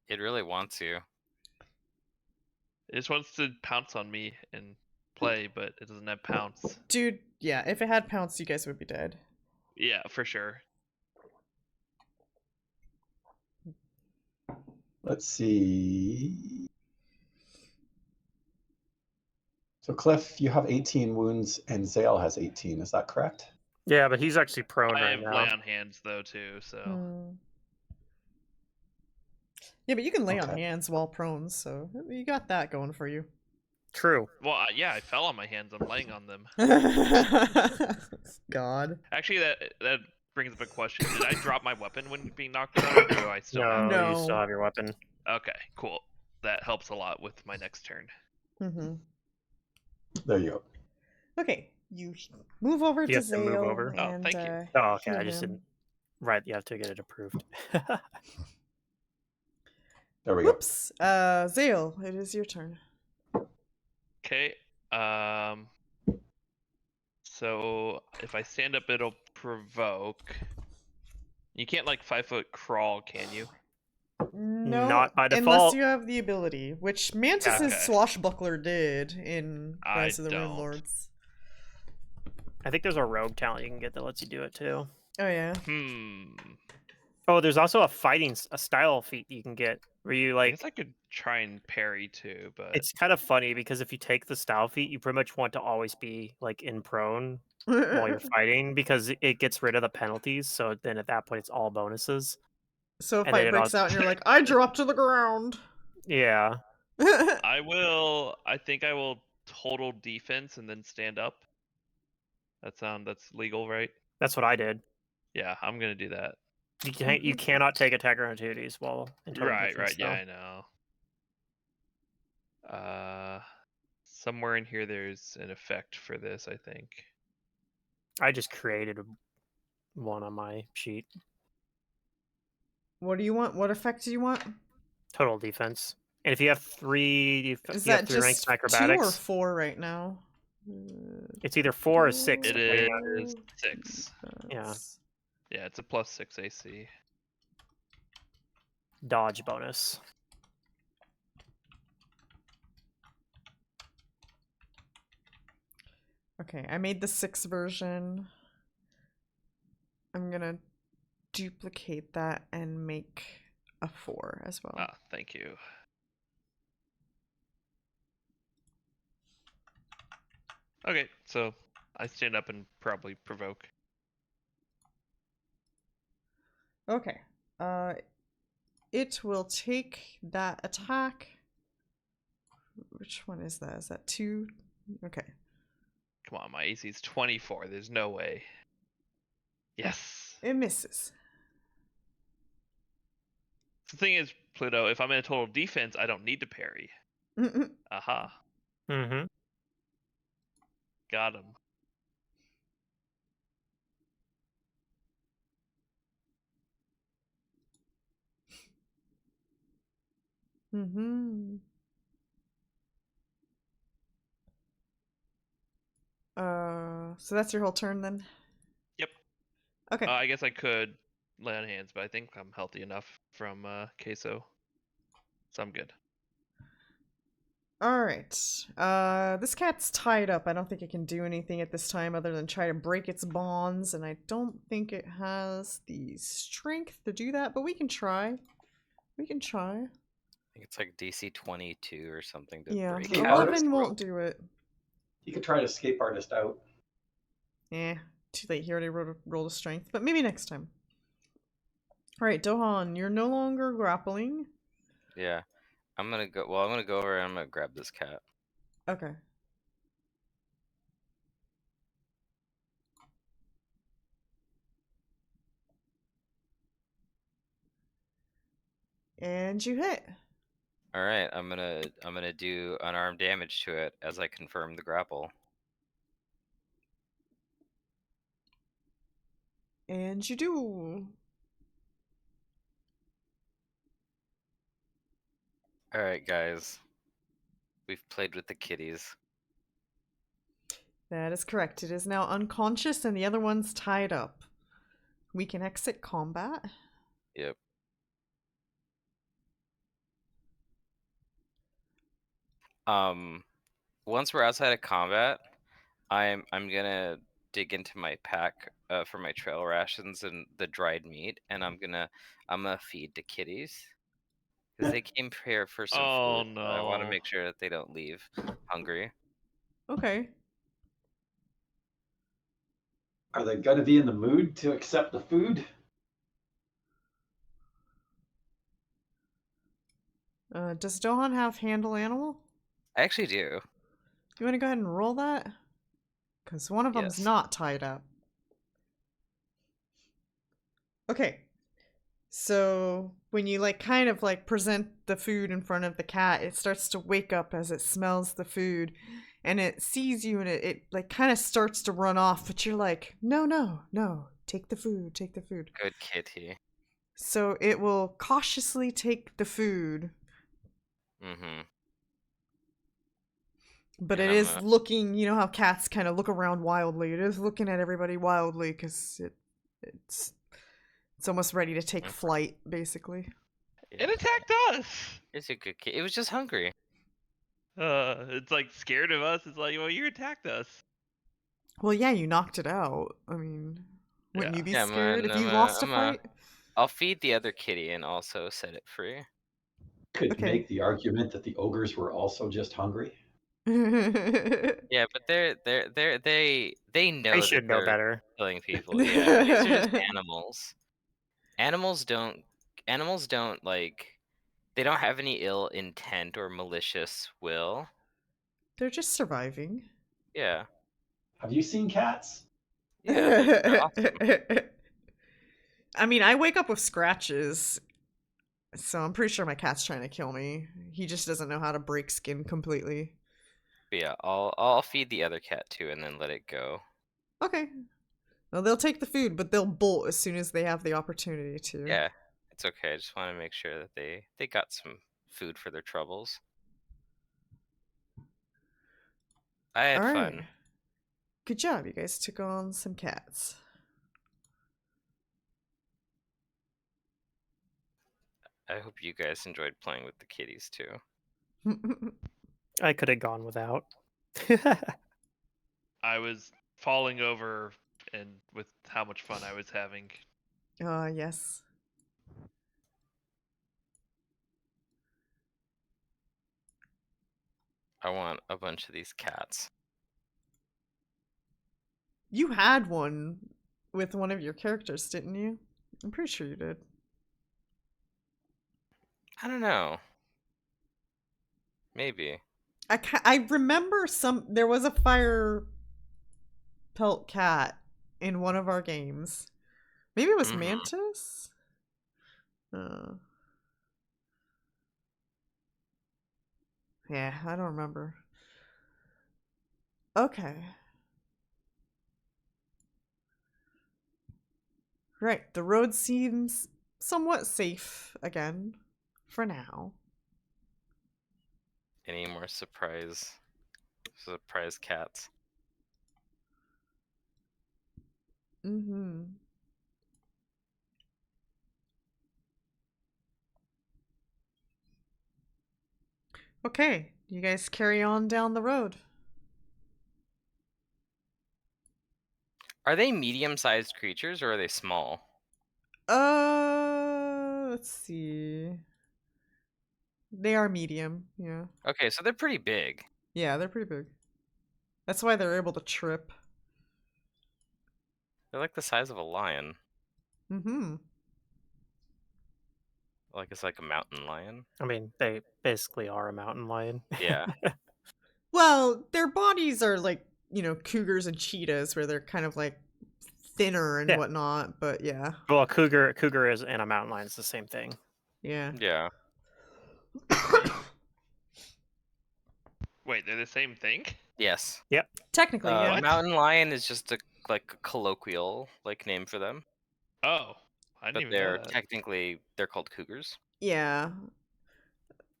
It really wants you. It just wants to pounce on me and play, but it doesn't have pounce. Dude, yeah, if it had pounce, you guys would be dead. Yeah, for sure. Let's see. So Cliff, you have 18 wounds and Xale has 18. Is that correct? Yeah, but he's actually prone I right have now. lay on hands though too, so Yeah, but you can lay on Okay. hands while prone, so you got that going for you. True. well, yeah, I fell on my hands. I'm laying on them. God. Actually, that brings up a question. Did I drop my weapon when being knocked down, or do I still have No, it? you No. still have your weapon. Okay, cool. That helps a lot with my next turn. Mm-hmm. There you go. Okay, you move over You to have to move Xale over? Oh, and thank you. Oh, okay. I heal just him. didn't. Right, you have to get it approved. There we go. Whoops. Xale, it is your turn. Okay. So if I stand up, it'll provoke. You can't like 5-foot crawl, can you? No, Not by unless default. you have the ability, which Mantis's Okay. swashbuckler did in I Rise of the Rune don't. Lords. I think there's a rogue talent you can get that lets you do it too. Oh yeah. Oh, there's also a style feat you can get where you I like. guess I could try and parry too, but It's kind of funny because if you take the style feat, you pretty much want to always be like in prone while you're fighting because it gets rid of the penalties. So then at that point, it's all bonuses. So a And then fight it breaks also- out and you're like, I drop to the ground. Yeah, I think I will total defense and then stand up. That's legal, right? that's what I did. Yeah, I'm gonna do that. You cannot take attack opportunities while in total Right, defense, yeah, though. I know. Somewhere in here there's an effect for this, I think. I just created one on my sheet. What do you want? What effect do you want? Total defense. And if you have three, Is you have that 3 ranks just in 2 or acrobatics. 4 right now? It's either 4 or 6. It depending on- is 6. Yeah. Yeah, it's a +6 AC. Dodge bonus. Okay, I made the 6 version. I'm gonna duplicate that and make a 4 as well. Ah, thank you. Okay, so I stand up and probably provoke. Okay. It will take that attack. Which one is that? Is that 2? Okay. Come on, my AC is 24. There's no way. Yes. It misses. The thing is, Pluto, if I'm in a total defense, I don't need to parry. Aha. Mm-hmm. Got him. Mm-hmm. So that's your whole turn then? Yep. Okay. I guess I could lay on hands, but I think I'm healthy enough from Kaeso. So I'm good. Alright. This cat's tied up. I don't think it can do anything at this time other than try to break its bonds, and I don't think it has the strength to do that, but we can try. We can try. I think it's like DC 22 or something to Yeah, break. Yeah, out. 11 won't do it. You could try to escape artist out. Eh, too late. He already rolled a strength, but maybe next time. Alright, Dohan, you're no longer grappling. Yeah, I'm gonna go. Well, I'm gonna go over and I'm gonna grab this cat. Okay. And you hit. All right, I'm gonna do unarmed damage to it as I confirm the grapple. And you do. All right, guys, we've played with the kitties. That is correct. It is now unconscious and the other one's tied up. We can exit combat. Yep. Once we're outside of combat, I'm gonna dig into my pack for my trail rations and the dried meat, and I'm gonna feed the kitties because they came here for some Oh, food. So I want to no. make sure that they don't leave hungry. Okay. Are they going to be in the mood to accept the food? Does Dohan have handle animal? I actually do. You want to go ahead and roll that? Because one of them's Yes. not tied up. Okay. So when you like kind of like present the food in front of the cat, it starts to wake up as it smells the food and it sees you and it like kind of starts to run off, but you're like, no, take the food, take the food. Good kitty. So it will cautiously take the food, Mm-hmm. but And it I'm is looking, you know how cats kind of look around wildly. It is looking at everybody wildly because it's It's almost ready to take Okay. flight, basically. It attacked us. It's a good kid. It was just hungry. It's like scared of us. It's like, well, you attacked us. Well, yeah, you knocked it out. I mean, wouldn't Yeah. you be Yeah, scared if you lost a fight? I'll feed the other kitty and also set it free. Could Okay. make the argument that the ogres were also just hungry. Yeah, but they know They that should know they're better. killing people. Yeah, these are just animals. Animals don't like, they don't have any ill intent or malicious will. They're just surviving. Yeah, Have you seen cats? yeah, they're awesome. I mean, I wake up with scratches, so I'm pretty sure my cat's trying to kill me. He just doesn't know how to break skin completely. But yeah, I'll feed the other cat too, and then let it go. Okay. Well, they'll take the food, but they'll bolt as soon as they have the opportunity to. Yeah, it's okay. I just want to make sure that they got some food for their troubles. I had All right. fun. Good job, you guys took on some cats. I hope you guys enjoyed playing with the kitties too. I could have gone without. I was falling over, and with how much fun I was having. Yes. I want a bunch of these cats. You had one with one of your characters, didn't you? I'm pretty sure you did. I don't know. Maybe. I remember there was a fire pelt cat in one of our games. Maybe it was Mhm. Mantis? Yeah, I don't remember. Okay. Right, the road seems somewhat safe again, for now. Any more surprise cats? Mm-hmm. Okay, you guys carry on down the road. Are they medium-sized creatures or are they small? Let's see. They are medium, yeah. Okay, so they're pretty big. Yeah, they're pretty big. That's why they're able to trip. They're like the size of a lion. Mm-hmm. Like it's like a mountain lion. I mean, they basically are a mountain lion. Yeah. Well, their bodies are like, cougars and cheetahs, where they're kind of like thinner and Yeah. whatnot, but yeah. Well, a cougar is and a mountain lion is the same thing. Yeah. Yeah. Wait, they're the same thing? Yes. Technically, yeah. What? Mountain lion is just a colloquial name for them, Oh, I didn't but even know they're that. technically they're called cougars. Yeah.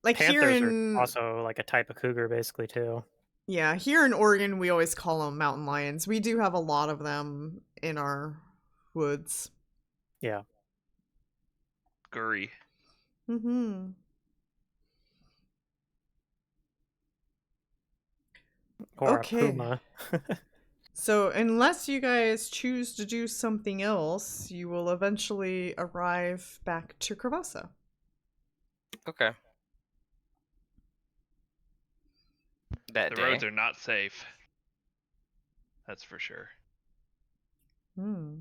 Like here Panthers in are also like a type of cougar, basically too. Yeah, here in Oregon we always call them mountain lions. We do have a lot of them in our woods. Yeah. Gurry. Mm-hmm. Or Okay. a puma. So, unless you guys choose to do something else, you will eventually arrive back to Korvosa. Okay. That The day. roads are not safe. That's for sure. Hmm.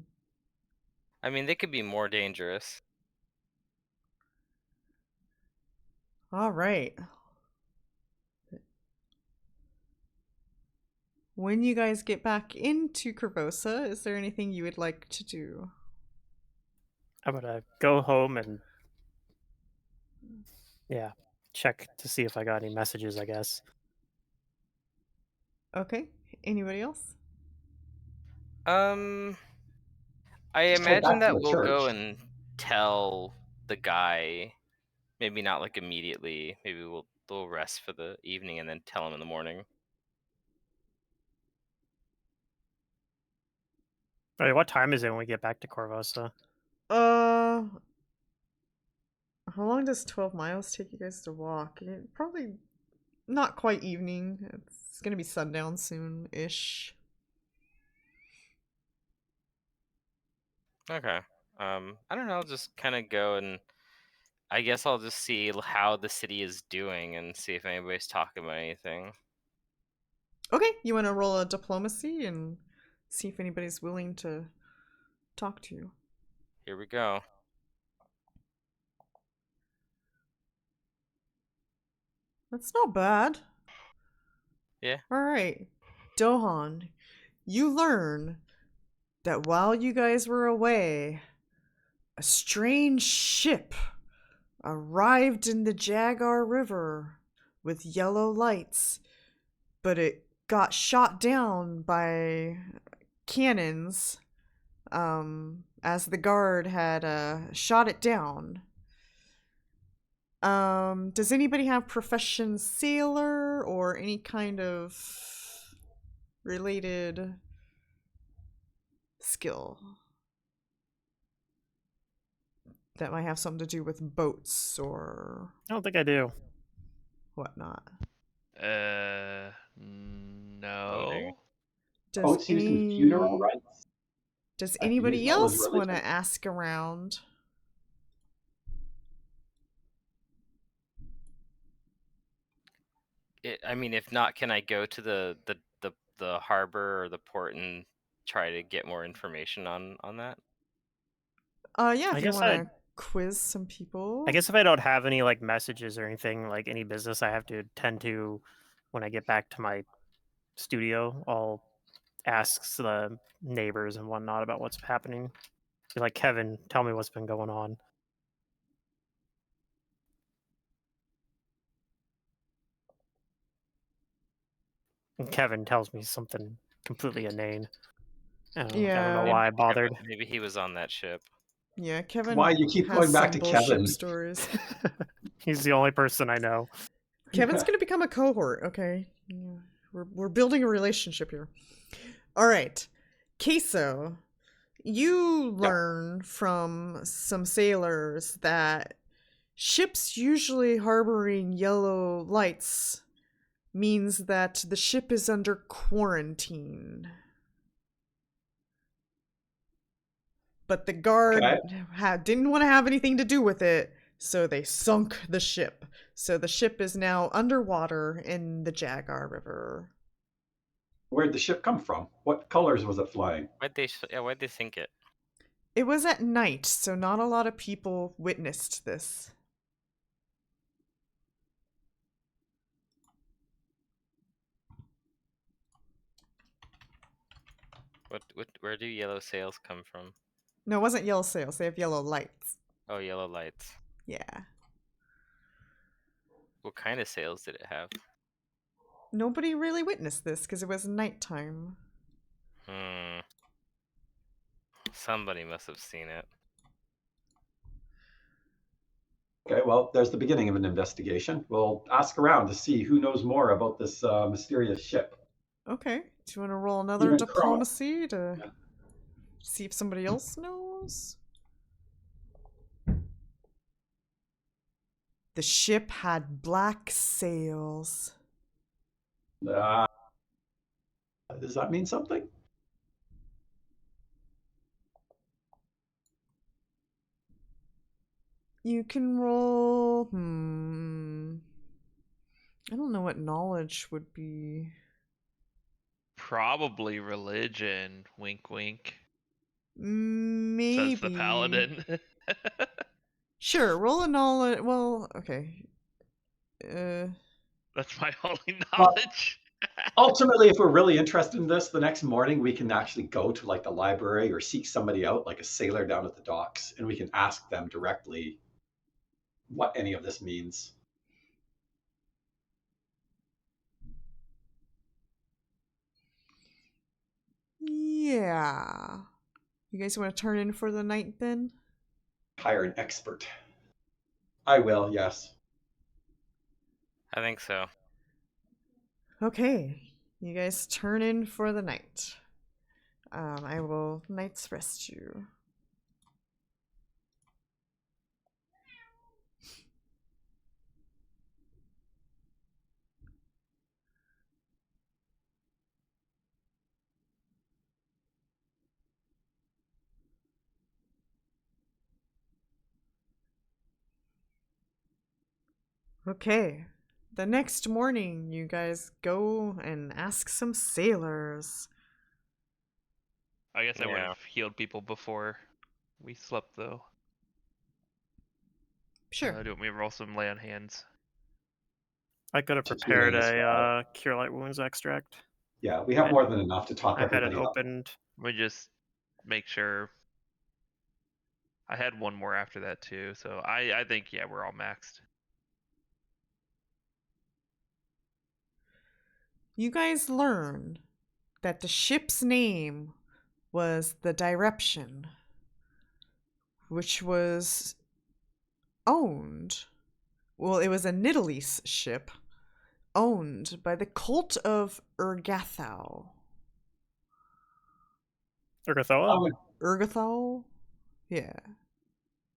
I mean, they could be more dangerous. All right. When you guys get back into Korvosa, is there anything you would like to do? I'm gonna go home and check to see if I got any messages, I guess. Okay. Anybody else? I Just head imagine back to that the we'll go church. and tell the guy. Maybe not like immediately. Maybe we'll rest for the evening and then tell him in the morning. Wait, what time is it when we get back to Korvosa? Uh, how long does 12 miles take you guys to walk? Probably not quite evening. It's gonna be sundown soon-ish. Okay. I don't know. I'll just kind of go and I guess I'll just see how the city is doing and see if anybody's talking about anything. Okay, you want to roll a diplomacy and see if anybody's willing to talk to you. Here we go. That's not bad. Yeah. Alright. Dohan, you learn that while you guys were away, a strange ship arrived in the Jagar River with yellow lights, but it got shot down by cannons as the guard had shot it down. Does anybody have profession sailor or any kind of related skill that might have something to do with boats or I don't think I do. whatnot? No. Does Boats used in funeral rites? Does I can use anybody that one as else want to religion. ask around? I mean, if not, can I go to the harbor or the port and try to get more information on that? Yeah, I if you guess want to quiz some people. I guess if I don't have any like messages or anything, like any business I have to attend to when I get back to my studio, I'll ask the neighbors and whatnot about what's happening. Be like, Kevin, tell me what's been going on. And Kevin tells me something completely inane. I don't know Yeah. why I bothered. Maybe he was on that ship. Yeah, Kevin Why you keep has going back some to bullshit Kevin? stories. He's the only person I know. Kevin's gonna become a cohort, okay? Yeah. We're building a relationship here. Alright. Kaeso, you learn from some sailors that ships usually harboring yellow lights means that the ship is under quarantine. But the guard didn't want to have anything to do with it, so they sunk the ship. So the ship is now underwater in the Jagar River. Where'd the ship come from? What colors was it flying? Why'd they sink it? It was at night, so not a lot of people witnessed this. Where do yellow sails come from? No, it wasn't yellow sails. They have yellow lights. Oh, yellow lights. Yeah. What kind of sails did it have? Nobody really witnessed this because it was nighttime. Somebody must have seen it. Okay, well, there's the beginning of an investigation. We'll ask around to see who knows more about this mysterious ship. Okay. Do you want to roll another Even diplomacy to see if somebody else knows? The ship had black sails. Does that mean something? You can roll. I don't know what knowledge would be. Probably religion. Wink, wink. Maybe. Says the paladin. Sure, roll a knowledge. Well, okay. That's my only knowledge. Ultimately, if we're really interested in this, the next morning we can actually go to like the library or seek somebody out, like a sailor down at the docks, and we can ask them directly what any of this means. Yeah. You guys want to turn in for the night then? Hire an expert. I will, yes. I think so. Okay. You guys turn in for the night. I will night's rest you. Okay. The next morning, you guys go and ask some sailors. I guess I would Yeah. have healed people before we slept, though. Sure. Do you want me to roll some lay on hands? I could have Just prepared doing as well. a cure light wounds extract. Yeah, we have more than enough to top I had it everybody up. opened. Let me just make sure. I had one more after that too, so I think yeah, we're all maxed. You guys learn that the ship's name was the Direption, which was owned. Well, it was a Nidalese ship owned by the cult of Urgathau. Urgathoa? Urgathau? Yeah.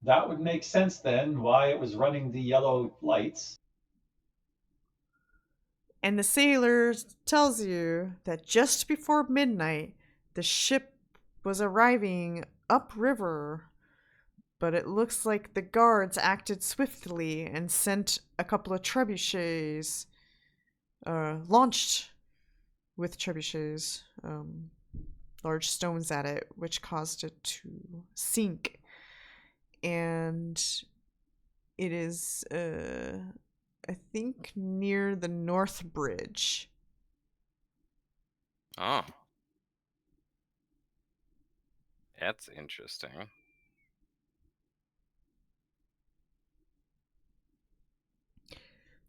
That would make sense then, why it was running the yellow lights. And the sailor tells you that just before midnight, the ship was arriving upriver, but it looks like the guards acted swiftly and sent a couple of trebuchets, launched with trebuchets, large stones at it, which caused it to sink. And it is, I think, near the North Bridge. Oh. That's interesting.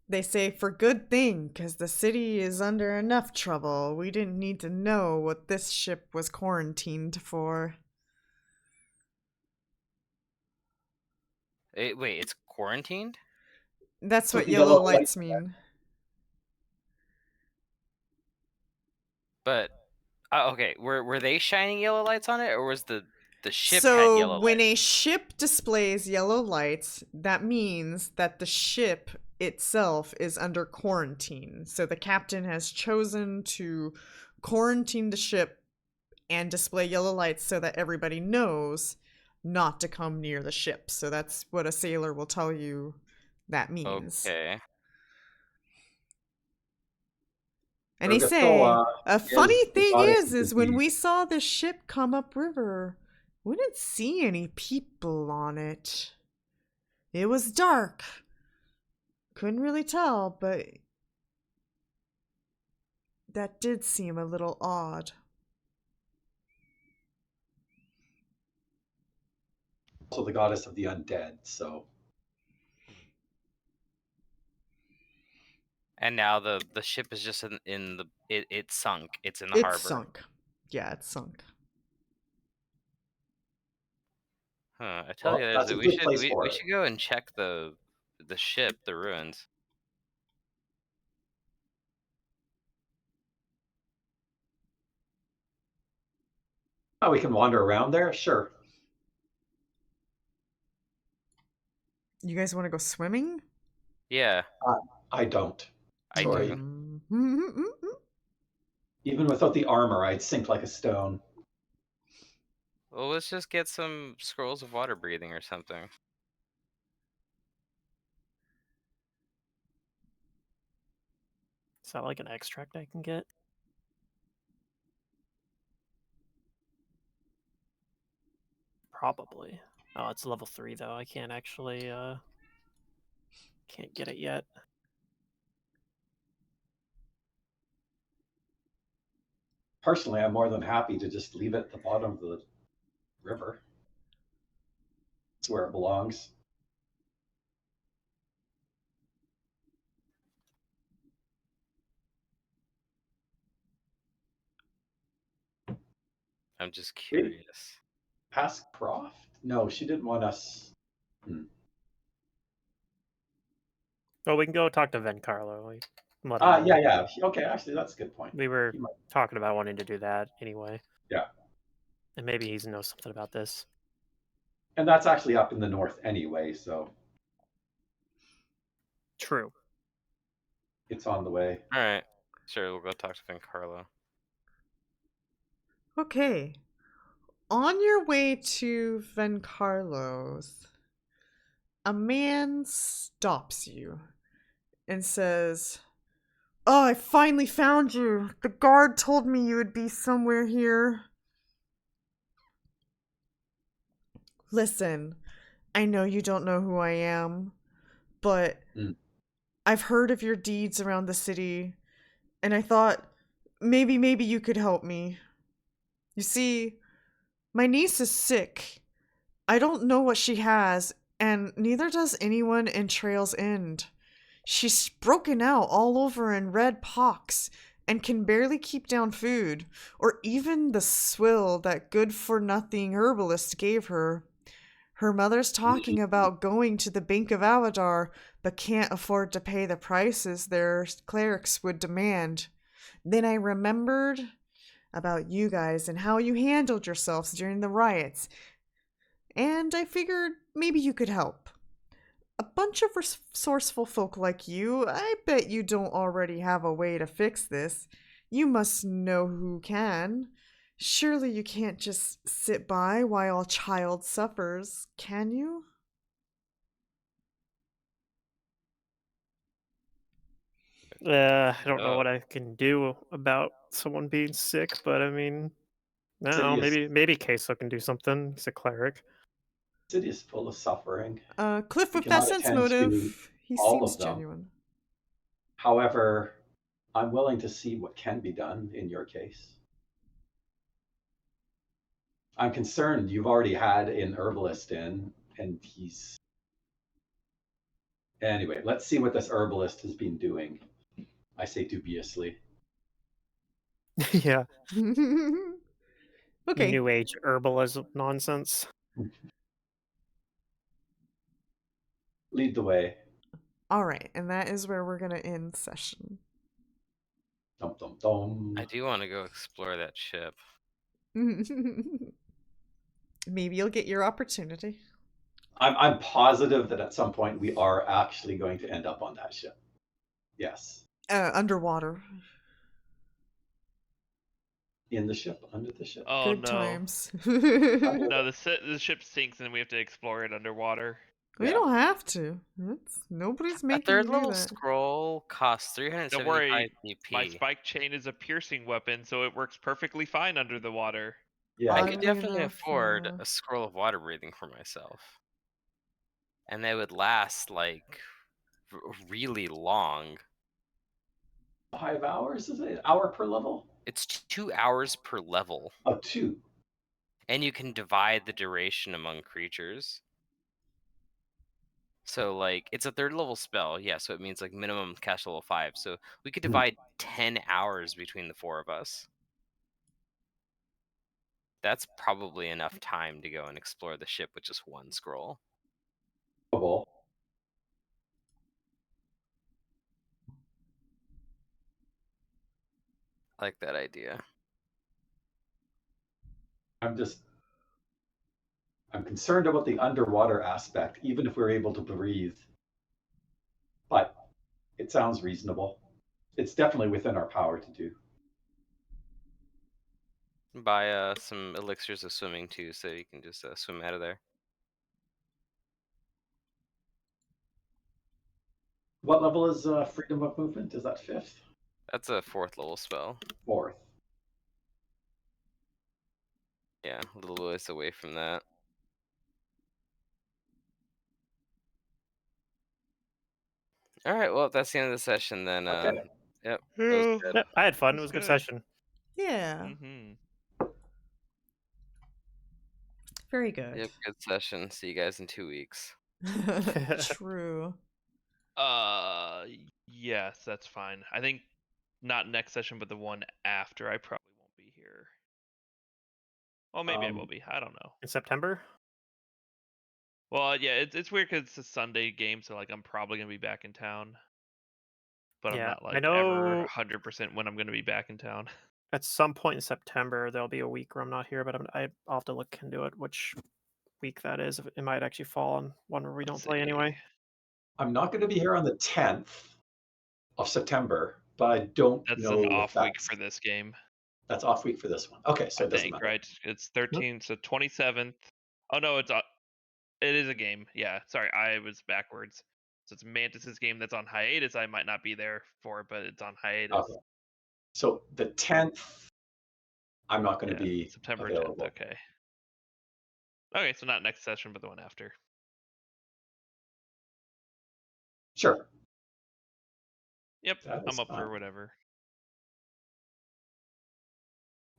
They say for good thing, 'cause the city is under enough trouble. We didn't need to know what this ship was quarantined for. Wait, it's quarantined? That's So what the yellow yellow lights lights mean. But okay, were they shining yellow lights on it, or was the ship had So yellow when lights? a ship displays yellow lights, that means that the ship itself is under quarantine. So the captain has chosen to quarantine the ship and display yellow lights so that everybody knows not to come near the ship. So that's what a sailor will tell you that means. Okay. And they say a funny is the thing goddess of is when disease. we saw the ship come upriver, we didn't see any people on it. It was dark. Couldn't really tell, but that did seem a little odd. Also the goddess of the undead, so And now the ship is just in the it sunk. It's in the It's harbor. sunk. Yeah, it's sunk. Huh. I tell well, you, that's a we good place for we it. should go and check the ship, the ruins. Oh, we can wander around there? Sure. You guys want to go swimming? Yeah, I don't. I Sorry. do. Even without the armor, I'd sink like a stone. Well, let's just get some scrolls of water breathing or something. Is that like an extract I can get? Probably. Oh, it's level 3 though. I can't actually can't get it yet. Personally, I'm more than happy to just leave it at the bottom of the river. It's where it belongs. I'm just curious. Ask Croft? No, she didn't want us. Well, we can go talk to Vencarlo. Yeah. Okay, actually, that's a good point. We were He might- talking about wanting to do that anyway. Yeah. And maybe he knows something about this. And that's actually up in the north anyway, so True. it's on the way. All right, sure. We'll go talk to Vencarlo. Okay. On your way to Vencarlo's, a man stops you and says, "Oh, I finally found you. The guard told me you would be somewhere here. Listen, I know you don't know who I am, but Mm. I've heard of your deeds around the city, and I thought maybe you could help me. You see, my niece is sick. I don't know what she has, and neither does anyone in Trail's End. She's broken out all over in red pox and can barely keep down food, or even the swill that good-for-nothing herbalist gave her. Her mother's talking about going to the Bank of Aladar, but can't afford to pay the prices their clerics would demand. Then I remembered about you guys and how you handled yourselves during the riots, and I figured maybe you could help. A bunch of resourceful folk like you, I bet you don't already have a way to fix this. You must know who can. Surely you can't just sit by while a child suffers, can you?" I don't know Oh. what I can do about someone being sick, but I mean, no, City maybe Kaeso can do something. He's a cleric. is full of suffering. Cliff, We with that cannot sense attend to motive, he all seems of them. genuine. However, I'm willing to see what can be done in your case. I'm concerned you've already had an herbalist in, and he's. Anyway, let's see what this herbalist has been doing. I say dubiously. Yeah, Okay, new age herbalism nonsense. Lead the way. all right, and that is where we're gonna end session. Dum dum dum. I do want to go explore that ship. Maybe you'll get your opportunity. I'm positive that at some point we are actually going to end up on that ship. Yes. Underwater. In the ship, under the ship. Oh Good no. times. No, the ship sinks and we have to explore it underwater. We Yeah. don't have to. Nobody's A making third you do level that. scroll costs Don't 375 worry, my BP. spike chain is a piercing weapon, so it works perfectly fine under the water. Yeah. I Oddly could definitely enough, afford yeah. a scroll of water breathing for myself. And they would last like really long. 5 hours, is it? An hour per level? It's 2 hours per level. Oh, 2. And you can divide the duration among creatures. So like it's a third level spell, yeah, so it means like minimum cast level 5. So we could divide 10 hours between the 4 of us. That's probably enough time to go and explore the ship with just one scroll. Doable. I like that idea. I'm concerned about the underwater aspect, even if we're able to breathe. But it sounds reasonable. It's definitely within our power to do. Buy some elixirs of swimming too, so you can just swim out of there. What level is freedom of movement? Is that 5th? That's a 4th level spell. 4th. Yeah, a little ways away from that. All right, well, that's the end of the session then. Okay. Yep. That was good. Yeah, I had fun. It That's was a good good. session. Yeah, Mm-hmm. very good. Yep, good session. See you guys in 2 weeks. True. Yes, that's fine. I think not next session, but the one after. I probably won't be here. Well, maybe I will be. I don't know. In September? Well, yeah, it's weird because it's a Sunday game, so like I'm probably gonna be back in town. But I'm Yeah, not I like ever know 100% when I'm gonna be back in town. at some point in September there'll be a week where I'm not here, but I'll have to look into it, which week that is. It might actually fall on one where we don't Let's play see. anyway. I'm not going to be here on the 10th of September, but I don't That's know an if off week that's for this game. that's off week for this one. Okay, so I it doesn't think, matter. right? It's 13th, so 27th. Oh no, it is a game. Yeah, sorry, I was backwards. So it's Mantis's game that's on hiatus. I might not be there for, but it's on hiatus. Okay. So the 10th, I'm not going to Yeah, be September available. 10th. Okay. Okay, so not next session, but the one after. Sure. Yep, That is I'm up fine. for whatever.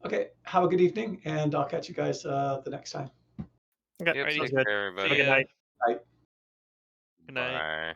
Okay, have a good evening, and I'll catch you guys the next time. Okay, Yep, Alrighty. sounds take good. care, Have a everybody. good night. Good night. Bye.